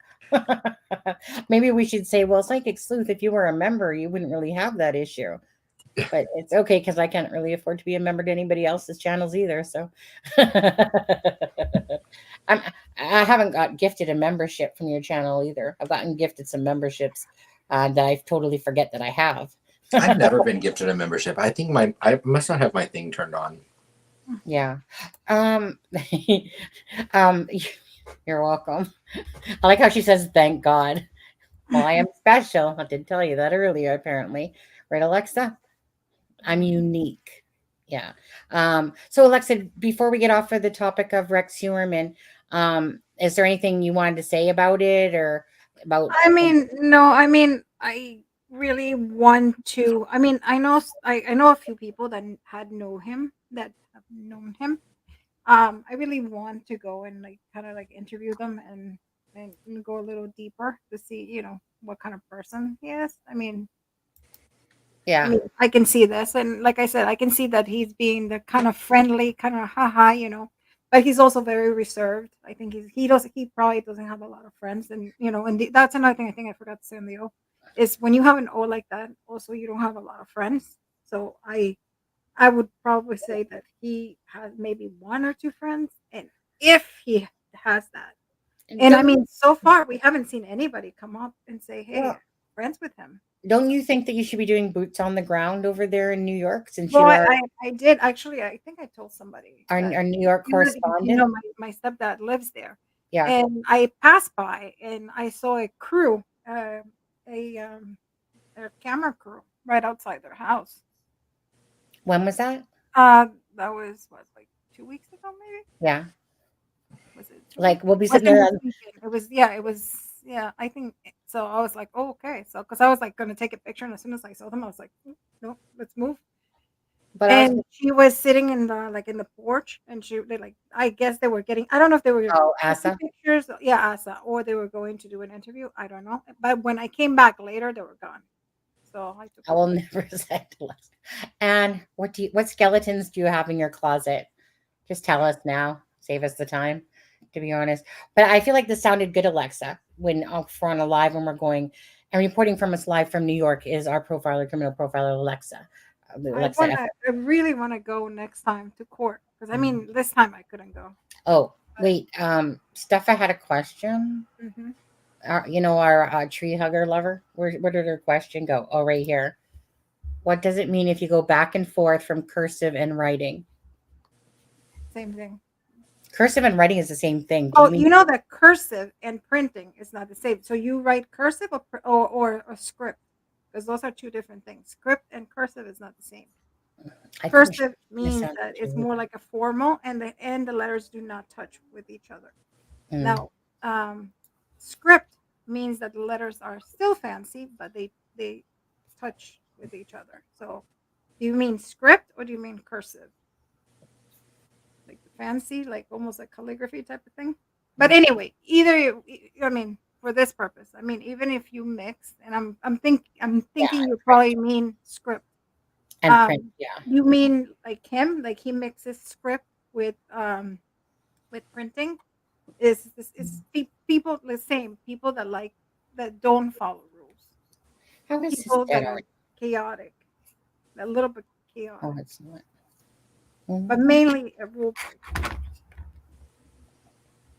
Maybe we should say, well, Psychic Sleuth, if you were a member, you wouldn't really have that issue. But it's okay because I can't really afford to be a member to anybody else's channels either. So I haven't got gifted a membership from your channel either. I've gotten gifted some memberships that I totally forget that I have. I've never been gifted a membership. I think I must not have my thing turned on. Yeah. You're welcome. I like how she says, thank God. Well, I am special. I did tell you that earlier, apparently. Right, Alexza? I'm unique. Yeah. So, Alexza, before we get off of the topic of Rex Heuermann, is there anything you wanted to say about it or about... I mean, no, I really want to... I mean, I know a few people that have known him. I really want to go and kind of interview them and go a little deeper to see, what kind of person he is. I mean, I can see this, and like I said, I can see that he's being the kind of friendly, kind of haha, but he's also very reserved. I think he probably doesn't have a lot of friends, and that's another thing I think I forgot to say on the O is when you have an O like that, also you don't have a lot of friends. So I would probably say that he has maybe one or two friends, and if he has that, and I mean, so far we haven't seen anybody come up and say, "Hey, I'm friends with him." Don't you think that you should be doing boots on the ground over there in New York? Since I did actually. I think I told somebody our New York correspondent. My stepdad lives there. Yeah, and I passed by and I saw a crew, a camera crew right outside their house. When was that? That was like 2 weeks ago, maybe. Yeah. Was it? We'll be sitting there. It was. Yeah, I think so. I was like, oh, okay. So, because I was going to take a picture, and as soon as I saw them, I was like, no, let's move. But she was sitting in the porch, and I guess they were getting. I don't know if they were Asa pictures. Yeah, Asa, or they were going to do an interview. I don't know. But when I came back later, they were gone. So I will never say less. And what skeletons do you have in your closet? Just tell us now. Save us the time, to be honest. But I feel like this sounded good, Alexza. When we're on a live, when we're going and reporting from us live from New York is our criminal profiler, Alexza. I really want to go next time to court because I mean, this time I couldn't go. Oh, wait. Steffa had a question. Mm-hmm. Our tree hugger lover. Where did her question go? Oh, right here. What does it mean if you go back and forth from cursive and writing? Same thing. Cursive and writing is the same thing. You know that cursive and printing is not the same. So you write cursive or script, because those are two different things. Script and cursive is not the same. Cursive means that it's more like a formal, and the letters do not touch with each other. Mm. Now, script means that the letters are still fancy, but they touch with each other. So, do you mean script or do you mean cursive? Like the fancy, like almost like calligraphy type of thing? But anyway, I mean, for this purpose, I mean, even if you mix, and I'm thinking you probably mean script. And print, yeah. You mean like him, like he mixes script with printing? Is people the same people that like that don't follow rules, How is his people dead that on? are chaotic, a little bit chaotic, Oh, it's not. but mainly a rule breaker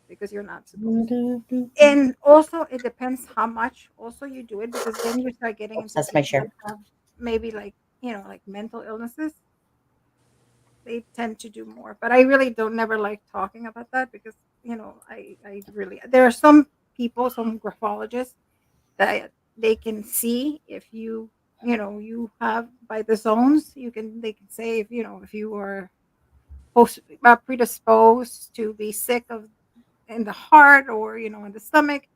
because you're not supposed to. And also, it depends how much also you do it because then you start getting Oops, into that's my people that shirt. have maybe like like mental illnesses. They tend to do more, but I really don't never like talking about that because I really there are some people, some graphologists that they can see if you have by the zones they can say if you are predisposed to be sick of in the heart or in the stomach.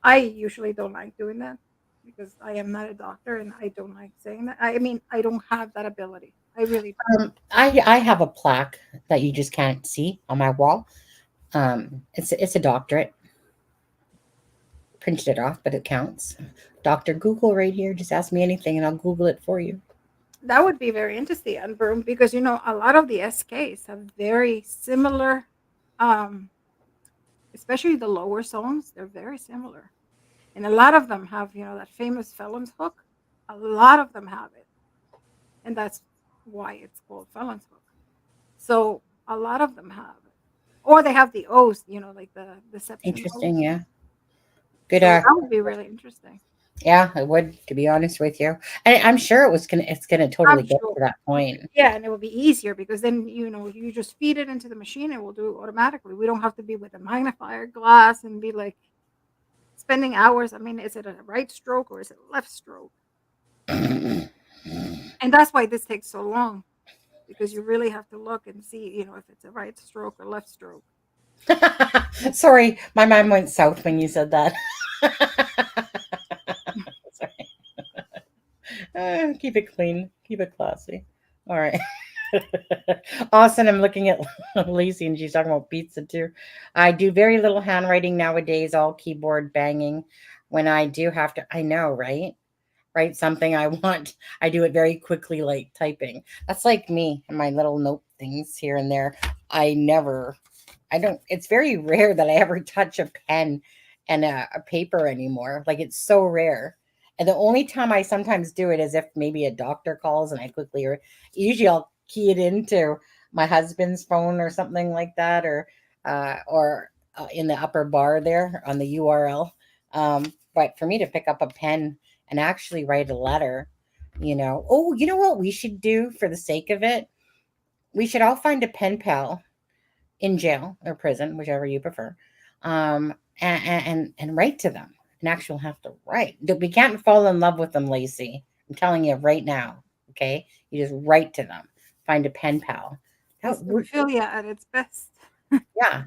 I usually don't like doing that because I am not a doctor and I don't like saying that. I mean, I don't have that ability. I really I have a plaque that you just can't see on my wall. It's a doctorate. Printed it off, but it counts. Dr. Google right here. Just ask me anything and I'll Google it for you. that would be very interesting on Broom because a lot of the SKs have very similar, um, especially the lower zones. They're very similar, and a lot of them have that famous felon's hook. A lot of them have it, and that's why it's called felon's hook. So a lot of them have it, or they have the O's, like the deception O's. Interesting, yeah. Good. So that would be really interesting. Yeah, I would, to be honest with you. And I'm sure it's gonna totally I'm get sure. to that point. Yeah, and it will be easier because then you just feed it into the machine and it will do it automatically. We don't have to be with a magnifier glass and be like spending hours. I mean, is it a right stroke or is it a left stroke? And that's why this takes so long because you really have to look and see, if it's a right stroke or left stroke. Sorry, my mind went south when you said that. Sorry. Keep it clean, keep it classy. All right. Awesome. I'm looking at Lacey and she's talking about pizza too. I do very little handwriting nowadays, all keyboard banging. When I do have to, I know, right? Write something I want. I do it very quickly, like typing. That's like me and my little note things here and there. I don't, it's very rare that I ever touch a pen and a paper anymore. Like it's so rare. And the only time I sometimes do it is if maybe a doctor calls and I quickly, or usually I'll key it into my husband's phone or something like that, or in the upper bar there on the URL. But for me to pick up a pen and actually write a letter, oh, you know what we should do for the sake of it? We should all find a pen pal in jail or prison, whichever you prefer, and write to them. And actually have to write. We can't fall in love with them, Lacey. I'm telling you right now. Okay, you just write to them. Find a pen pal. It's pedophilia at its best. Yeah.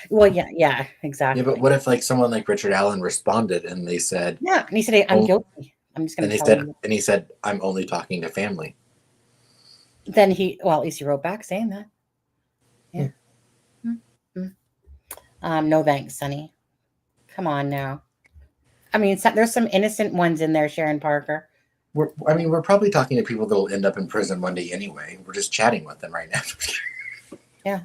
Well, yeah, exactly. Yeah, but what if like someone like Richard Allen responded and they said, yeah, and he said, "I'm guilty. I'm just going to tell you." and he said, I'm only talking to family. Then at least he wrote back saying that. Yeah. No thanks, Sonny. Come on now. I mean, there's some innocent ones in there, Sharon Parker. We're probably talking to people that will end up in prison one day anyway. We're just chatting with them right now. Yeah.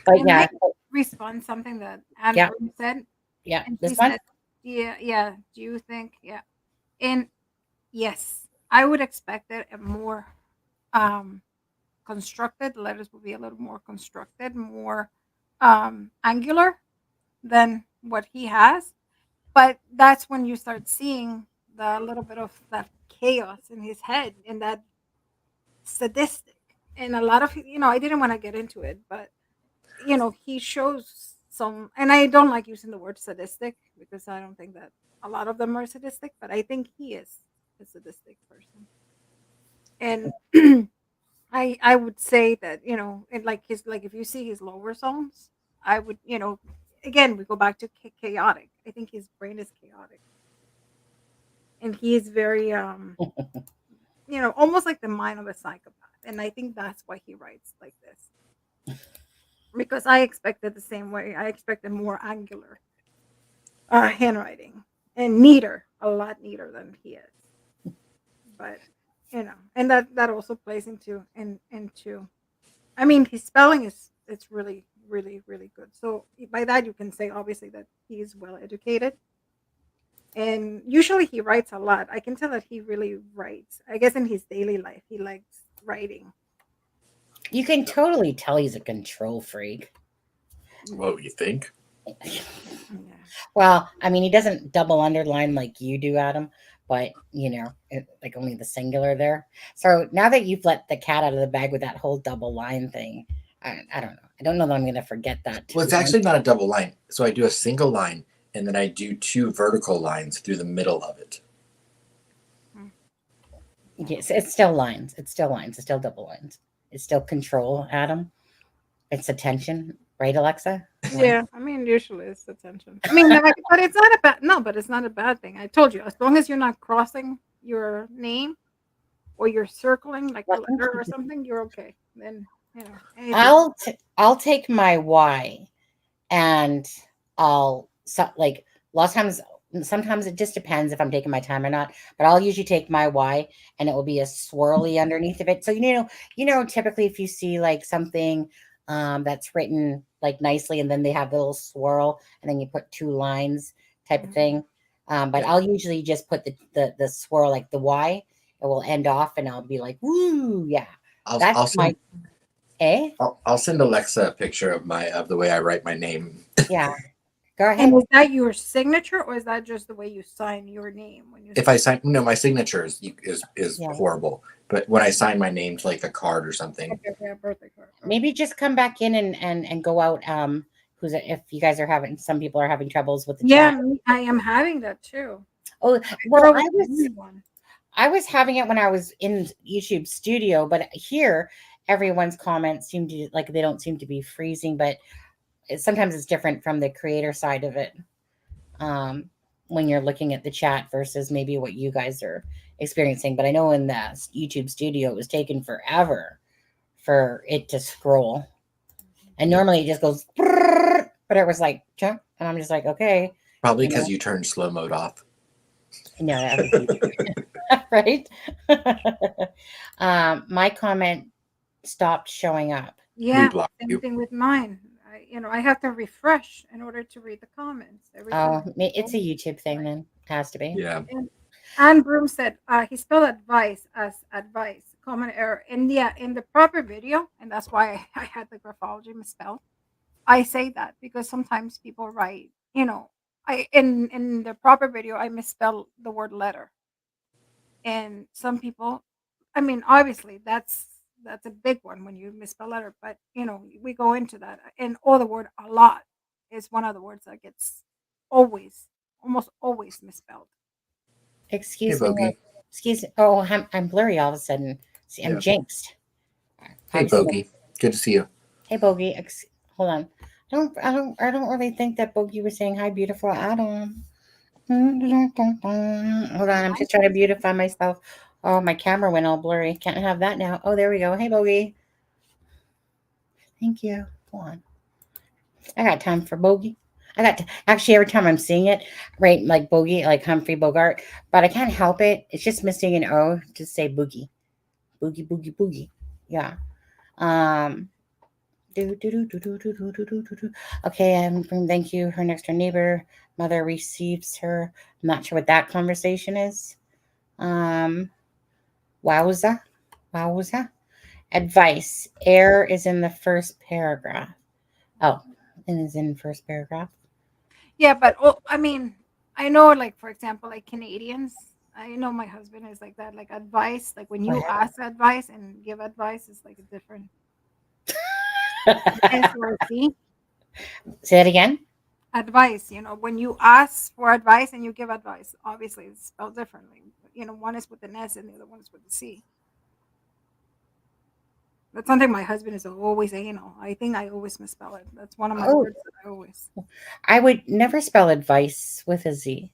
But Can yeah. I respond something that Andrew said? Yeah. And This she one? said, yeah. Do you think? Yeah. And yes, I would expect that a more constructed letters would be a little more constructed, more angular than what he has. But that's when you start seeing the little bit of that chaos in his head and that sadistic. And a lot of I didn't want to get into it, but he shows some, and I don't like using the word sadistic because I don't think that a lot of them are sadistic, but I think he is a sadistic person. And I would say that, and like if you see his lower zones, I would, again, we go back to chaotic. I think his brain is chaotic, and he is very almost like the mind of a psychopath. And I think that's why he writes like this. Because I expected the same way. I expected more angular handwriting and neater, a lot neater than he is. But and that also plays into. I mean, his spelling is it's really really really good. So by that you can say obviously that he is well educated. And usually he writes a lot. I can tell that he really writes. I guess in his daily life he likes writing. You can totally tell he's a control freak. What you think? Yeah. Well, I mean, he doesn't double underline like you do, Adam, but like only the singular there. So now that you've let the cat out of the bag with that whole double line thing, I don't know. I don't know that I'm going to forget that. Well, it's actually not a double line. So I do a single line, and then I do 2 vertical lines through the middle of it. Yes, it's still lines. It's still lines. It's still double lines. It's still control, Adam. It's attention, right, Alexa? Yeah, I mean, usually it's attention. I mean, but it's not a bad no, but it's not a bad thing. I told you, as long as you're not crossing your name or you're circling like a letter or something, you're okay. Then anything. I'll take my Y, and like a lot of times. Sometimes it just depends if I'm taking my time or not. But I'll usually take my Y, and it will be a swirly underneath of it. So typically if you see like something that's written like nicely, and then they have the little swirl, and then you put 2 lines type of thing. But I'll usually just put the swirl, like the Y. It will end off, and I'll be like, woo, yeah. I'll send Alexa a picture of the way I write my name. Yeah. Go ahead. And is that your signature, or is that just the way you sign your name when you? If I sign, no, my signature is horrible. But when I sign my name to like a card or something, Okay, birthday card. Maybe just come back in and go out. If you guys are having, some people are having troubles with the chat. I am having that too. Oh, well, I was having it when I was in YouTube Studio, but here everyone's comments seem to like they don't seem to be freezing, but sometimes it's different from the creator side of it. When you're looking at the chat versus maybe what you guys are experiencing. But I know in the YouTube Studio it was taking forever for it to scroll, and normally it just goes, but it was like, and I'm just like, okay, probably because you turned slow mode off. No, that was right. My comment stopped showing up. Yeah, same thing with mine. I have to refresh in order to read the comments. It's a YouTube thing then. It has to be. Yeah. And Broom said he spelled advice as advice. Common error. In the proper video, and that's why I had the graphology misspelled. I say that because sometimes people write, in the proper video I misspell the word letter. And some people, I mean, obviously that's a big one when you misspell letter, but we go into that. And the word a lot is one of the words that gets almost always misspelled. Excuse me. Excuse me. Oh, I'm blurry all of a sudden. See, I'm jinxed. Hey, Bogey. Good to see you. Hey, Bogey. Hold on. I don't really think that Bogey was saying hi, beautiful Adam. Hold on. I'm just trying to beautify myself. Oh, my camera went all blurry. Can't have that now. Oh, there we go. Hey, Bogey. Thank you. Hold on. I got time for Bogey. Actually, every time I'm seeing it, right, like Bogey, like Humphrey Bogart, but I can't help it. It's just missing an O to say boogie. Boogie, boogie, boogie. Yeah. Okay, thank you. Her next door neighbor mother receives her. I'm not sure what that conversation is. Wowza. Advice. Error is in the first paragraph. Oh, and is in first paragraph. Yeah, but I mean, I know, like, for example, like Canadians, I know my husband is like that, like advice, like when you ask advice and give advice, it's like a different S-O-R-C. Say that again. Advice, when you ask for advice and you give advice, obviously it's spelled differently. One is with an S and the other one is with a C. That's something my husband is always anal. I think I always misspell it. That's one of my Oh, words that I always. I would never spell advice with a Z.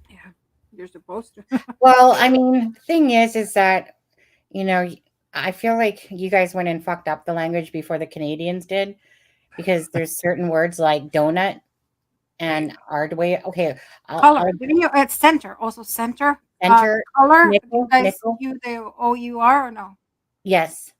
Yeah, you're supposed to. Well, I mean, the thing is that, you know, I feel like you guys went and fucked up the language before the Canadians did, because there's certain words like donut and Ardway. Okay, Color. Didn't you? It's center. Also center. center, Color. Do you nickel, guys nickel. use the OUR or no? Yes.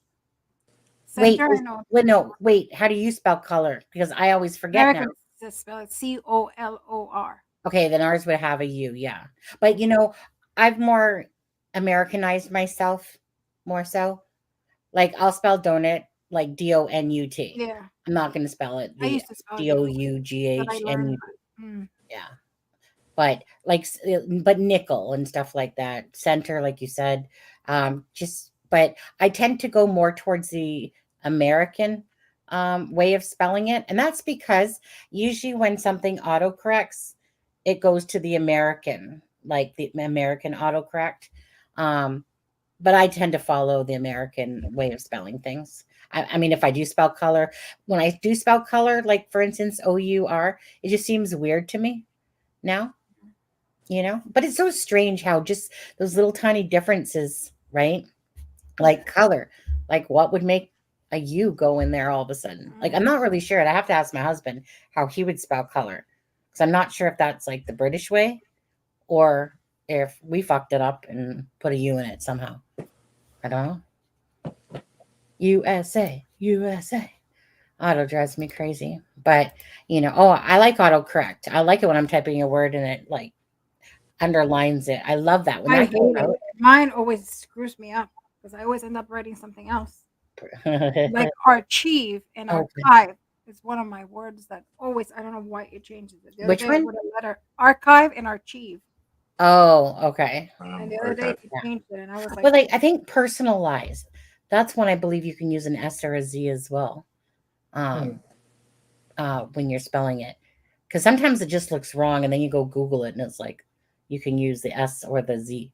Wait, Center. No. no, wait. How do you spell color? Because I always forget now. Americans just spell it COLOR. Okay, then ours would have a U, yeah. But you know, I've more Americanized myself, more so. Like I'll spell donut like DONUT. Yeah, I'm not going to spell it I the used to spell it, but I learned. DOUGHNU. Mm. Yeah. But like but nickel and stuff like that, center like you said, just but I tend to go more towards the American way of spelling it, and that's because usually when something autocorrects, it goes to the American, like the American autocorrect. But I tend to follow the American way of spelling things. I mean, if I do spell color, when I do spell color, like for instance OUR, it just seems weird to me now, you know. But it's so strange how just those little tiny differences, right? Like color, like what would make a U go in there all of a sudden? Like I'm not really sure. I have to ask my husband how he would spell color, because I'm not sure if that's like the British way or if we fucked it up and put a U in it somehow. I don't know. USA, USA. Auto drives me crazy. But you know, oh, I like autocorrect. I like it when I'm typing a word and it like underlines it. I love that when I that hate came it. Mine always screws me up because I always end up writing something else. Like out. archive and Okay. archive is one of my words that always, I don't know why it changes it. The other Which day one? with a letter, archive and archive. Oh, okay. And the other day Archive. it changed it, and I was like, But like I think personalize. That's when I believe you can use an S or a Z as well. When you're spelling it. Because sometimes it just looks wrong and then you go Google it and it's like you can use the S or the Z.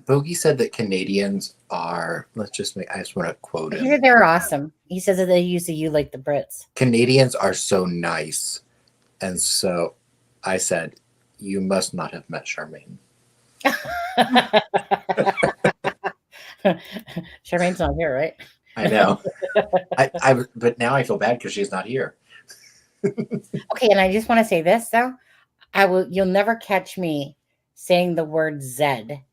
Bogey said that Canadians are, I just want to quote him. They're awesome. He says that they use the U like the Brits. Canadians are so nice. And so I said, you must not have met Charmaine. Charmaine's not here, right? I know. But now I feel bad because she's not here. Okay, and I just want to say this though. You'll never catch me saying the word Z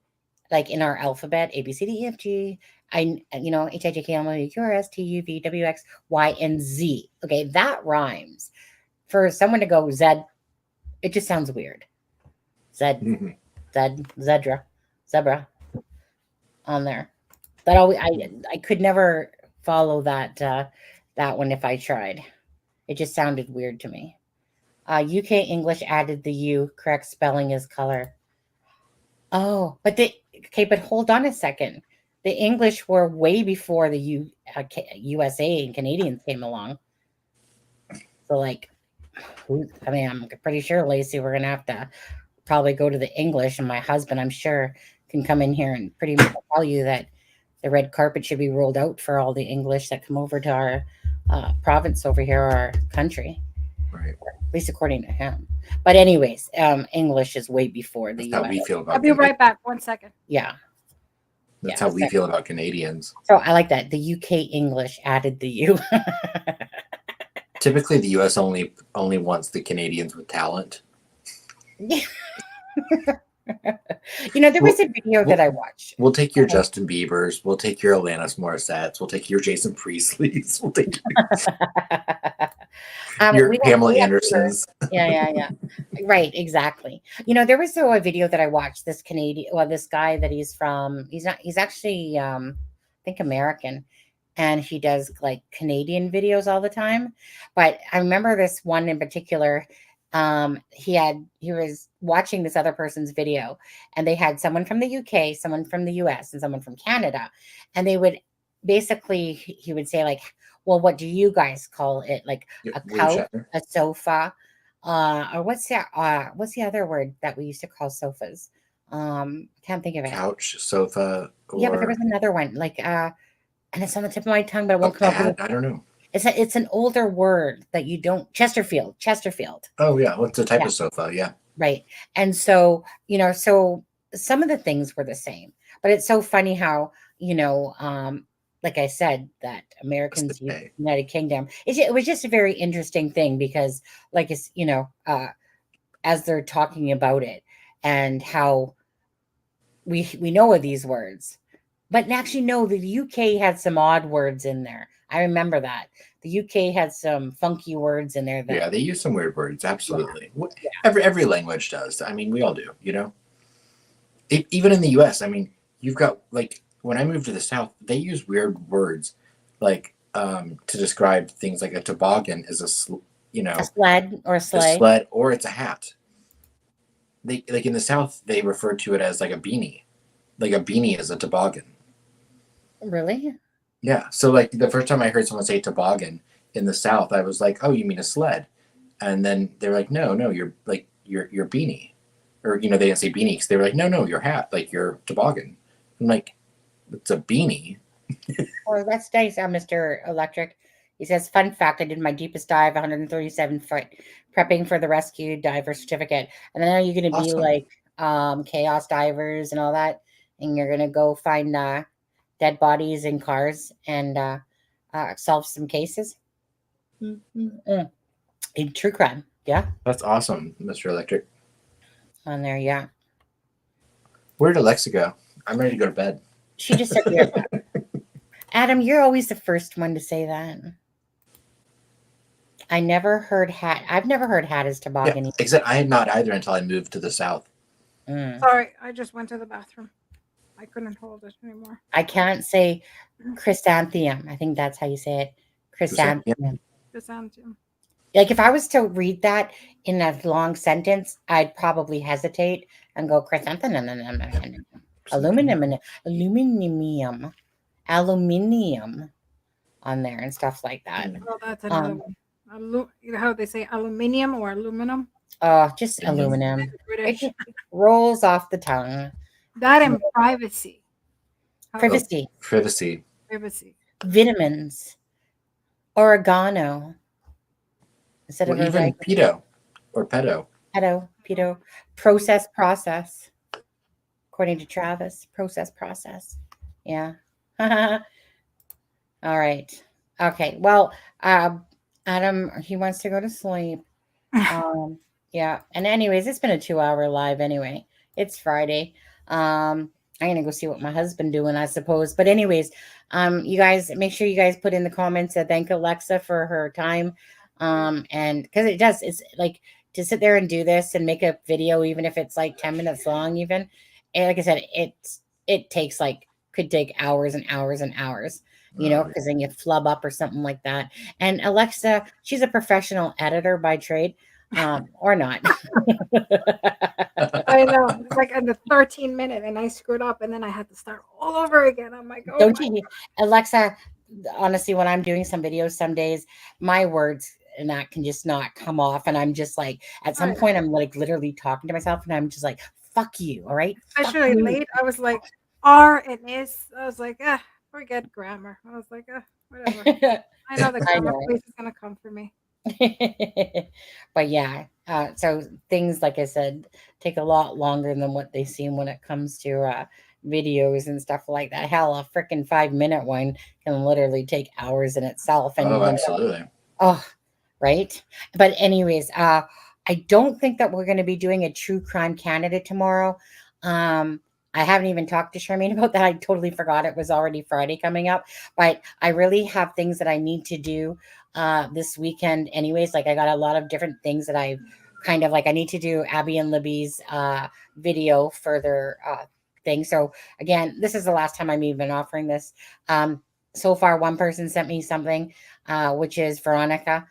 like in our alphabet, A, B, C, D, E, F, G, H, I, J, K, L, M, N, O, P, Q, R, S, T, U, V, W, X, Y, and Z. Okay, that rhymes. For someone to go Z, it just sounds weird. Zebra on there. That always I could never follow that one if I tried. It just sounded weird to me. UK English added the U. Correct spelling is color. Oh, but hold on a second. The English were way before the USA and Canadians came along. So like, I'm pretty sure, Lacey, we're gonna have to probably go to the English, and my husband, I'm sure, can come in here and pretty much tell you that the red carpet should be rolled out for all the English that come over to our province over here, our country. Right. At least according to him. But anyways, English is way before the That's how US. we feel about I'll be right back. 1 second. Yeah. That's how we feel about Canadians. So I like that. The UK English added the U. Typically, the US only wants the Canadians with talent. There was a video that I watched. We'll take your Justin Biebers. We'll take your Alanis Morissettes. We'll take your Jason Priestley's. We'll take your Pamela Andersons. Yeah. Right, exactly. There was a video that I watched. This guy that he's actually, I think American, and he does like Canadian videos all the time. But I remember this one in particular. He was watching this other person's video, and they had someone from the UK, someone from the US, and someone from Canada, and they would basically, he would say like, well, what do you guys call it? Like a couch, a sofa, or what's the other word that we used to call sofas? Can't think of it. Couch, sofa, or Yeah, but there was another one, like, and it's on the tip of my tongue, but it a won't come up with pad. it. I don't know. It's an older word that you don't. Chesterfield. Oh yeah, what's the type Yeah. of sofa? Yeah. Right. And so, so some of the things were the same, but it's so funny how, like I said, that Americans, Day. United Kingdom, it was just a very interesting thing because, like, it's, as they're talking about it and how we know of these words, but actually, no, the UK had some odd words in there. I remember that. The UK had some funky words in there that Yeah, they use some weird words. Absolutely. Yeah. Every language does. I mean, we all do. Even in the U.S. I mean, you've got like when I moved to the South, they use weird words like to describe things like a toboggan is a sled or a a sleigh. sled or it's a hat. They like in the South they refer to it as like a beanie. Like a beanie is a toboggan. Really? Yeah. So like the first time I heard someone say toboggan in the South, I was like, "Oh, you mean a sled?" And then they were like, "No, you're like your beanie," or they didn't say beanie because they were like, "No, your hat, like your toboggan." I'm like, "It's a beanie." Oh, that's nice, Mr. Electric. He says, fun fact, I did my deepest dive, 137 foot, prepping for the rescue diver certificate. And then are you going to be Awesome. like chaos divers and all that? And you're going to go find dead bodies in cars and solve some cases? In true crime. Yeah. That's awesome, Mr. Electric. On there, yeah. Where did Alexza go? I'm ready to go to bed. She just said, yeah. Adam, you're always the first one to say that. I never heard hat. I've never heard hat as toboggan. Yeah, except I had not either until I moved to the South. Sorry, I just went to the bathroom. I couldn't hold it anymore. I can't say chrysanthemum. I think that's how you say it. Chrysanthemum. Chrysanthemum. Like if I was to read that in a long sentence, I'd probably hesitate and go chrysanthemum, aluminium on there and stuff like that. Oh, that's another one. You know how they say aluminium or aluminum? Just aluminum. It just rolls off the tongue. That and privacy. Privacy. Vitamins. Oregano. Instead of even pedo or pedo. Pedo. Process. According to Travis, process. Yeah. All right. Okay. Well, Adam, he wants to go to sleep. Yeah. And anyways, it's been a 2-hour live anyway. It's Friday. I'm gonna go see what my husband doing, I suppose. But anyways, you guys make sure you guys put in the comments that thank Alexza for her time. And because it's like to sit there and do this and make a video, even if it's like 10 minutes long, even. And like I said, it takes could take hours and hours and hours. Because then you flub up or something like that. And Alexza, she's a professional editor by trade, or not. I know. It's like in the 13 minute and I screwed up and then I had to start all over again. I'm like, oh, don't you, Alexza, honestly, when I'm doing some videos, some days, my words and that can just not come off. And I'm just like, at some point, I'm like literally talking to myself and I'm just like, fuck you. All right. Especially late. I was like, R and is. I was like, forget grammar. I was like, whatever. I know the grammar place is going to come for me. But yeah, so things, like I said, take a lot longer than what they seem when it comes to videos and stuff like that. Hell, a freaking 5-minute one can literally take hours in itself. And absolutely. Right. But anyways, I don't think that we're going to be doing a true crime candidate tomorrow. I haven't even talked to Charmaine about that. I totally forgot it was already Friday coming up, but I really have things that I need to do this weekend anyways. Like I got a lot of different things that I've kind of I need to do Abby and Libby's video for their thing. So again, this is the last time I'm even offering this. So far, one person sent me something, which is Veronica,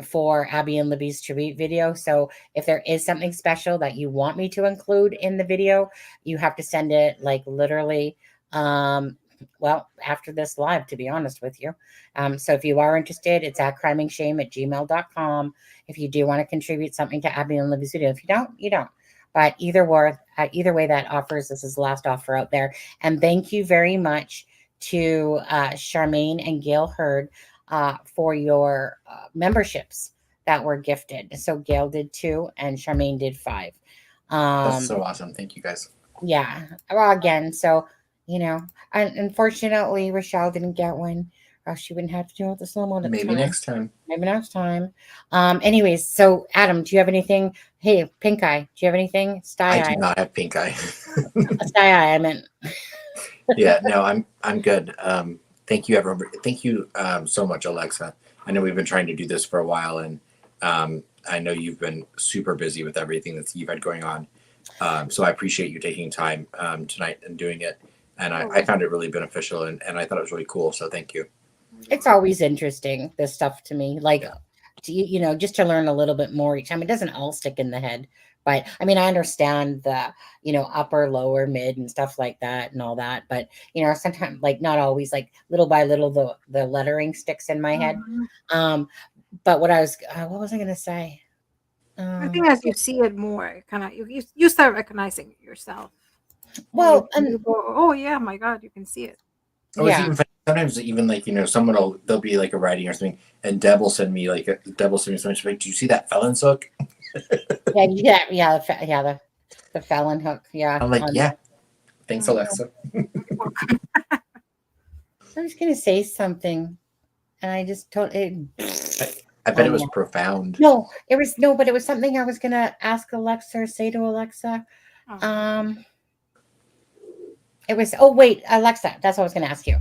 for Abby and Libby's tribute video. So if there is something special that you want me to include in the video, you have to send it literally, well, after this live, to be honest with you. So if you are interested, it's at crimingshame@gmail.com. If you do want to contribute something to Abby and Libby's video, if you don't, you don't. But either way, that offers, this is the last offer out there. And thank you very much to Charmaine and Gail Hurd for your memberships that were gifted. So Gail did 2 and Charmaine did 5. That's so awesome. Thank you guys. Yeah. Well, again, so, you know, unfortunately, Rochelle didn't get one, or else she wouldn't have to deal with the slow mo. Maybe next time. Maybe next time. Anyways, so Adam, do you have anything? Hey, pink eye, do you have anything? Sty I eye. do not have pink eye. Sty eye, I meant. Yeah, no, I'm good. Thank you, everyone. Thank you so much, Alexza. I know we've been trying to do this for a while, and I know you've been super busy with everything that you've had going on. So I appreciate you taking time tonight and doing it. And I found it really beneficial, and I thought it was really cool. So thank you. It's always interesting, this stuff to me. Like, you know, just to learn a little bit more each time. It doesn't all stick in the head. But I mean, I understand the, you know, upper, lower, mid and stuff like that and all that. But, you know, sometimes, like, not always, like, little by little, the lettering sticks in my head. But what was I going to say? I think as you see it more, kind of you start recognizing it yourself. Well, and you go, oh yeah, my God, you can see it. Oh, it's even sometimes even like, you know, there'll be like a writing or something, and Deb will send me something. She's like, "Do you see that felon's hook?" the felon hook. Yeah. I'm like, yeah. Thanks, Alexza. I was gonna say something, and I just told it. I bet it was profound. No, but it was something I was gonna ask Alexza or say to Alexza. It was, wait, Alexza, that's what I was going to ask you.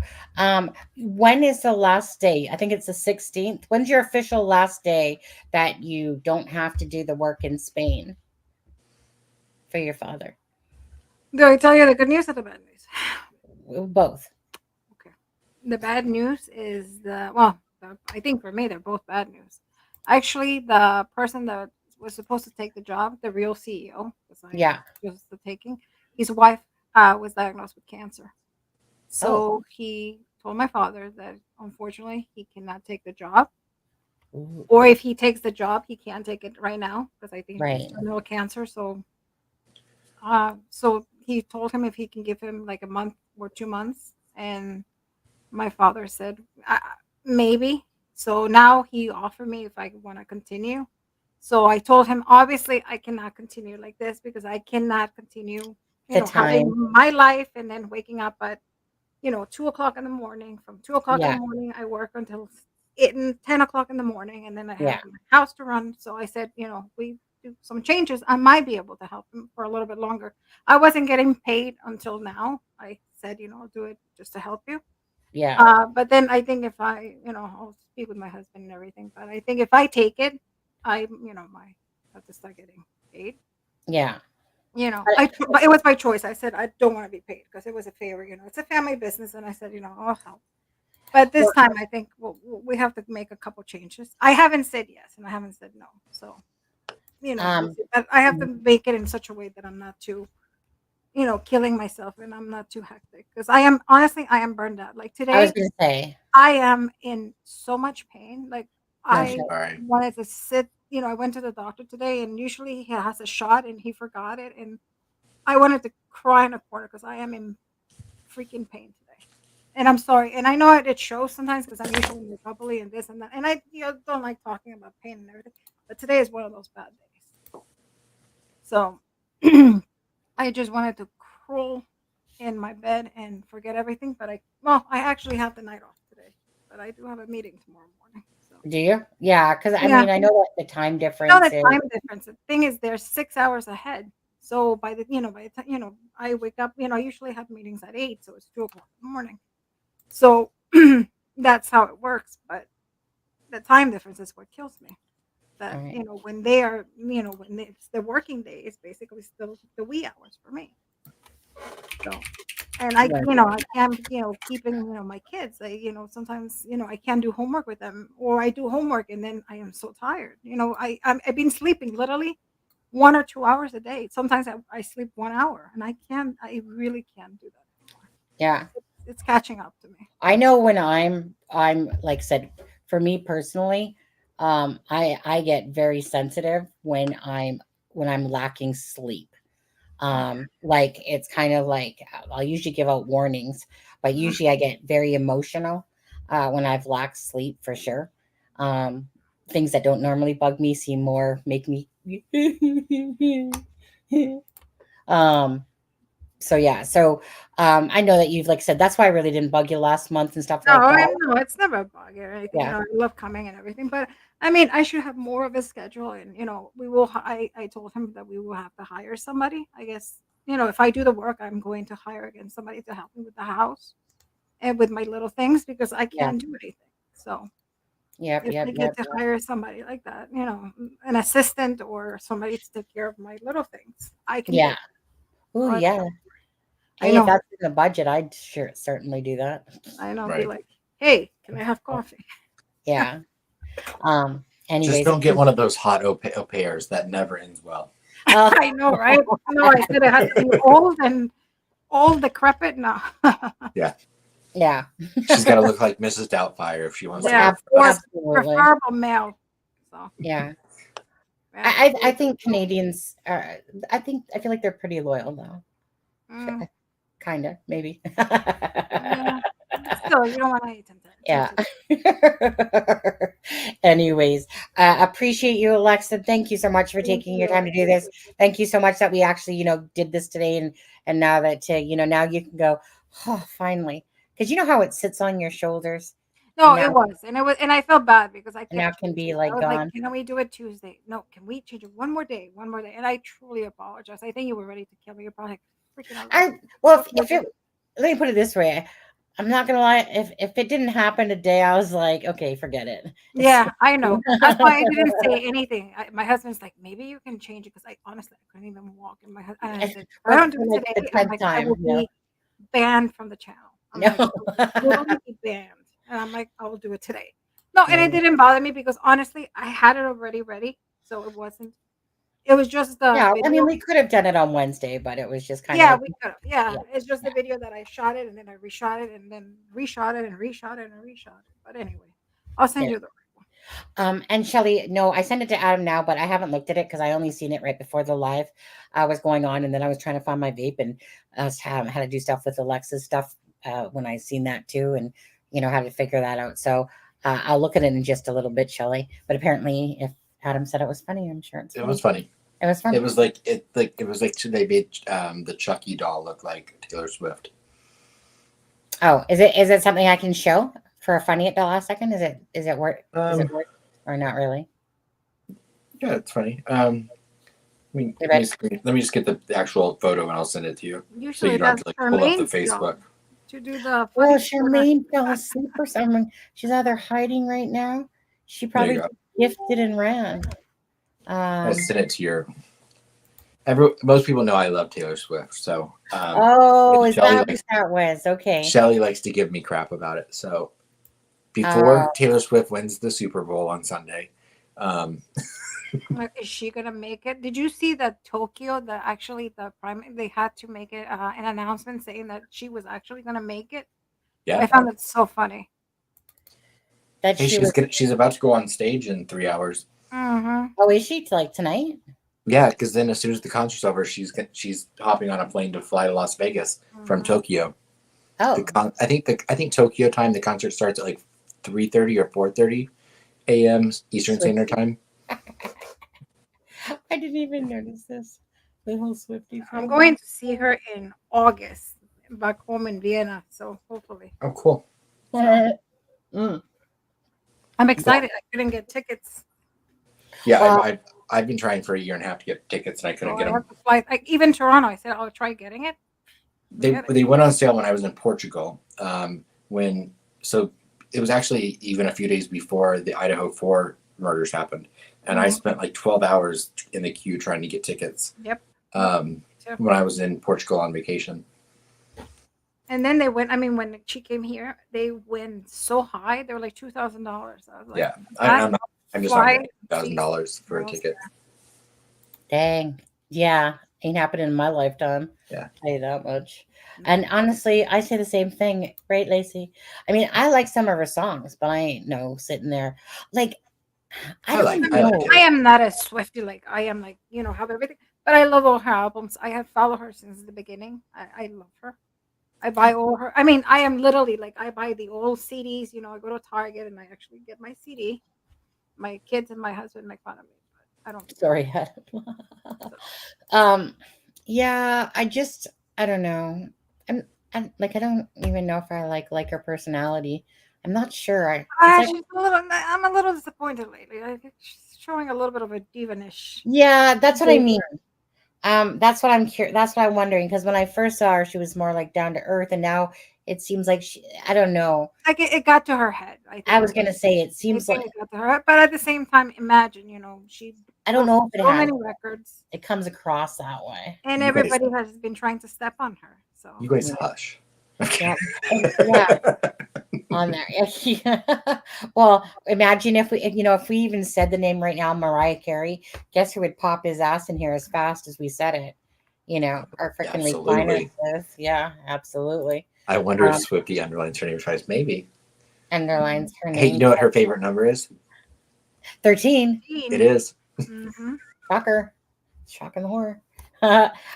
When is the last day? I think it's the 16th. When's your official last day that you don't have to do the work in Spain for your father? Do I tell you the good news or the bad news? Both. Okay. The bad news is I think for me, they're both bad news. Actually, the person that was supposed to take the job, the real CEO, was the taking, his wife was diagnosed with cancer. So he told my father that unfortunately he cannot take the job. Or if he takes the job, he can't take it right now because I think he's terminal cancer. So he told him if he can give him like a month or 2 months. And my father said, maybe. So now he offered me if I want to continue. So I told him, obviously, I cannot continue like this because I cannot continue having my life and then waking up at 2 o'clock in the morning. From 2 o'clock in the morning I work until 10 o'clock in the morning, and then I have my house to run. So I said, we do some changes, I might be able to help him for a little bit longer. I wasn't getting paid until now. I said, I'll do it just to help you. But then I think if I I'll speak with my husband and everything, but I think if I take it, I might have to start getting paid. But it was my choice. I said I don't want to be paid because it was a favor. It's a family business, and I said, I'll help. But this time, I think we have to make a couple changes. I haven't said yes, and I haven't said no. So, but I have to make it in such a way that I'm not too, killing myself, and I'm not too hectic because I am burned out. Like today, I was going to say, I am in so much pain. Like I Sorry. wanted to sit. I went to the doctor today, and usually he has a shot, and he forgot it, and I wanted to cry in a corner because I am in freaking pain today, and I'm sorry. And I know it shows sometimes because I'm usually bubbly and this and that, and I don't like talking about pain and everything, but today is one of those bad days. So I just wanted to crawl in my bed and forget everything, but I actually have the night off today, but I do have a meeting tomorrow morning. Do you? Yeah, because I mean, I know what the time difference No, the is. time difference. The thing is, they're 6 hours ahead. So by the time I wake up, I usually have meetings at 8, so it's 2 o'clock in the morning. So that's how it works. But the time difference is what kills me. That when they are, when it's the working day, it's basically still the wee hours for me. So. And I can't, keeping, my kids. Sometimes, I can't do homework with them, or I do homework and then I am so tired. I've been sleeping literally 1 or 2 hours a day. Sometimes I sleep 1 hour, and I really can't do that anymore. Yeah, it's catching up to me. I know when I'm like I said, for me personally, I get very sensitive when I'm lacking sleep. Like it's kind of like I'll usually give out warnings, but usually I get very emotional when I've lacked sleep for sure. Things that don't normally bug me seem more make me. um. So yeah. So I know that you've like said that's why I really didn't bug you last month and stuff No, like that. no, it's never a bug or anything. Yeah. I love coming and everything, but I mean, I should have more of a schedule. And we will. I told him that we will have to hire somebody. I guess if I do the work, I'm going to hire again somebody to help me with the house and with my little things because I Yeah. can't do anything. So Yep. if Yep. I get Yep. to hire somebody like that, an assistant or somebody to take care of my little things, I can do Yeah. it. Oh But yeah. I Hey, if know, that's in the budget, I'd sure certainly do that. be Right. like, hey, can I have coffee? Yeah. Just Anyways, don't get one of those hot au pairs that never ends well. I know, right? No, I said it has to be old and old, decrepit. No. Yeah. yeah. She's got to look like Mrs. Doubtfire if she wants to Yeah, work for or us. Absolutely. preferable male. So Yeah. yeah. I think Canadians are. I feel like they're pretty loyal though. Mm, Kind of, maybe. yeah. But still, you don't want to eat them. Yeah. Anyways, appreciate you, Alexa. Thank you so much for Thank taking your you. time to do this. Thank you so much that we actually, did this today, and now that now you can go. Oh, finally, because you know how it sits on your shoulders, No, and it was, and I felt bad because I now kept can be changing. I like was like, gone. "Can we do it Tuesday? No, can we change it one more day? One more day?" And I truly apologize. I think you were ready to kill me. You're probably like, freaking I Alexa. well, What can we if it do? let me put it this way. I'm not gonna lie. If it didn't happen today, I was like, okay, forget it. It's Yeah, I know. That's why I didn't say anything. My husband's like, maybe you can change it because I honestly I couldn't even walk. And and I said, if I don't do for it like the today, I'm 10th like, I time. will No, be banned from the channel. I'm no. like, totally be banned. And I'm like, I will do it today. No, and it No. didn't bother me because honestly, I had it already ready, so it wasn't. It was just the Yeah, I mean, video. we could have done it on Wednesday, but it was just kind of Yeah, like, we could have. Yeah, yeah, it's just yeah, the video that I shot it and then I reshot it and then reshot it and reshot it and reshot it. But anyway, I'll send yeah. you the right one. And Shelly, no, I sent it to Adam now, but I haven't looked at it because I only seen it right before the live was going on, and then I was trying to find my vape and had to do stuff with Alexa's stuff when I seen that too, and how to figure that out. So I'll look at it in just a little bit, Shelly. But apparently, if Adam said it was funny, I'm sure it's It funny. was funny. It was fun. It was like they made the Chucky doll look like Taylor Swift. Oh, is it something I can show for a funny at the last second? Is it worth or not really? Yeah, it's funny. Let me just get the actual photo and I'll send it to you. So Usually you don't have that's to pull up the Charmaine's Facebook. job to do the Well, funny Charmaine fell asleep or something. She's either hiding right now. She probably go. gifted and ran. I sent it to your. Most people know I love Taylor Swift, so. Is that what that was? Okay. Shelly likes to give me crap about it. So, before Taylor Swift wins the Super Bowl on Sunday, is she gonna make it? Did you see that Tokyo? They had to make it an announcement saying that she was actually gonna make it. yeah. I found it so funny. That Hey, she's about to go on stage in 3 hours. Mm-hmm. Oh, is she like tonight? Yeah, because then as soon as the concert's over, she's hopping on a plane to fly to Las Vegas from Tokyo. Oh, I think Tokyo time the concert starts at like 3:30 or 4:30 a.m. Eastern Standard Time. I didn't even notice this. The whole Swiftie. I'm going to see her in August back home in Vienna. So hopefully, Oh, cool. Mm. I'm excited. I couldn't get tickets. Yeah, I've been trying for a year and a half to get tickets and I couldn't get I them. have to fly. Like even Toronto, I said I'll try getting it. They went on sale when I was in Portugal. So it was actually even a few days before the Idaho 4 murders happened, and I spent like 12 hours in the queue trying to get tickets. Yep. When I was in Portugal on vacation. And then they went. I mean, when she came here, they went so high. They were like $2,000. I was like, Yeah, I'm just not getting $1,000 for a ticket. Dang. Yeah. Ain't happening in my lifetime. Yeah. I'll tell you that much. And honestly, I say the same thing, right, Lacey? I mean, I like some of her songs, but I ain't sitting there. Like, I don't know. I am not a Swiftie like I am, like, have everything. But I love all her albums. I have followed her since the beginning. I love her. I buy all her. I mean, I am literally like I buy the old CDs. You know, I go to Target and I actually get my CD. My kids and my husband make fun of me, but I don't. Sorry. Yeah, I don't know. I'm like I don't even know if I like her personality. I'm not sure. She's a little. I'm a little disappointed lately. I think she's showing a little bit of a divanish. Yeah, that's what I mean. That's what I'm curious. That's what I'm wondering because when I first saw her, she was more like down to earth, and now it seems like I don't know. Like it got to her head. I was gonna say it seems like it got to her, but at the same time, imagine she. I don't know if it so has. many records. It comes across that way, and everybody has been trying to step on her. So you guys hush. Yeah. On there. Yeah. Well, imagine if we even said the name right now, Mariah Carey, guess who would pop his ass in here as fast as we said it? Our freaking recliner. Yeah, absolutely. I wonder if Swifty underlines her name twice. Maybe. Underlines her name. Hey, you know what her favorite number is? 13. It is. Mm-hmm. Shocker. Shock and horror.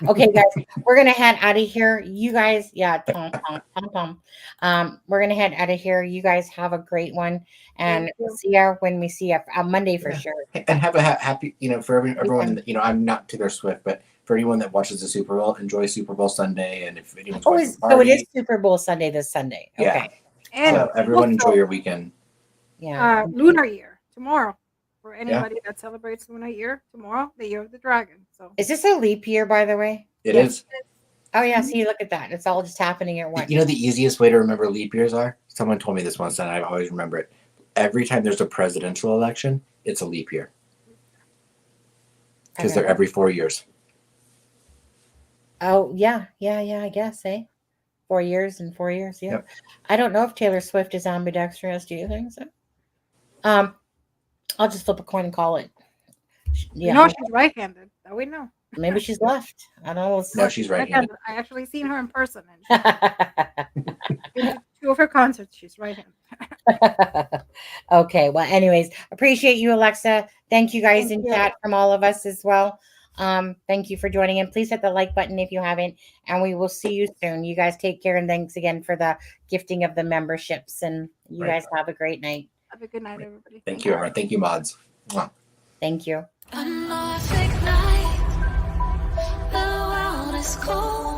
Okay, guys, we're gonna head out of here. You guys, yeah, tom. We're gonna head out of here. You guys have a great one, and see you when we see you on Monday for sure. And have a happy, for everyone. I'm not Taylor Swift, but for anyone that watches the Super Bowl, enjoy Super Bowl Sunday. And if anyone's watching the party, so it is Super Bowl Sunday this Sunday. Okay. Yeah. And so everyone enjoy your weekend. Yeah. Lunar Year tomorrow. For anybody that celebrates Lunar Year, tomorrow, the Year of the Dragon. So is this a leap year, by the way? It is. Oh yeah, see, look at that. It's all just happening at once. The easiest way to remember leap years are? Someone told me this once and I always remember it. Every time there's a presidential election, it's a leap year. Because they're every 4 years. Oh yeah, I guess, 4 years and 4 years, yeah. Yep. I don't know if Taylor Swift is ambidextrous. Do you think so? I'll just flip a coin and call it. Yeah. She's right-handed. That we know. Maybe she's left. I don't know. No, she's right-handed. I actually seen her in person. And 2 of her concerts, she's right-handed. Okay. Well, anyways, appreciate you, Alexza. Thank you guys in chat from all of us as well. Thank you for joining in. Please hit the like button if you haven't, and we will see you soon. You guys take care, and thanks again for the gifting of the memberships. And you guys have a great night. Have a good night, everybody. Thank you, everyone. Thank you, mods. Mwah. Thank you. A Norfolk night, the world is cold.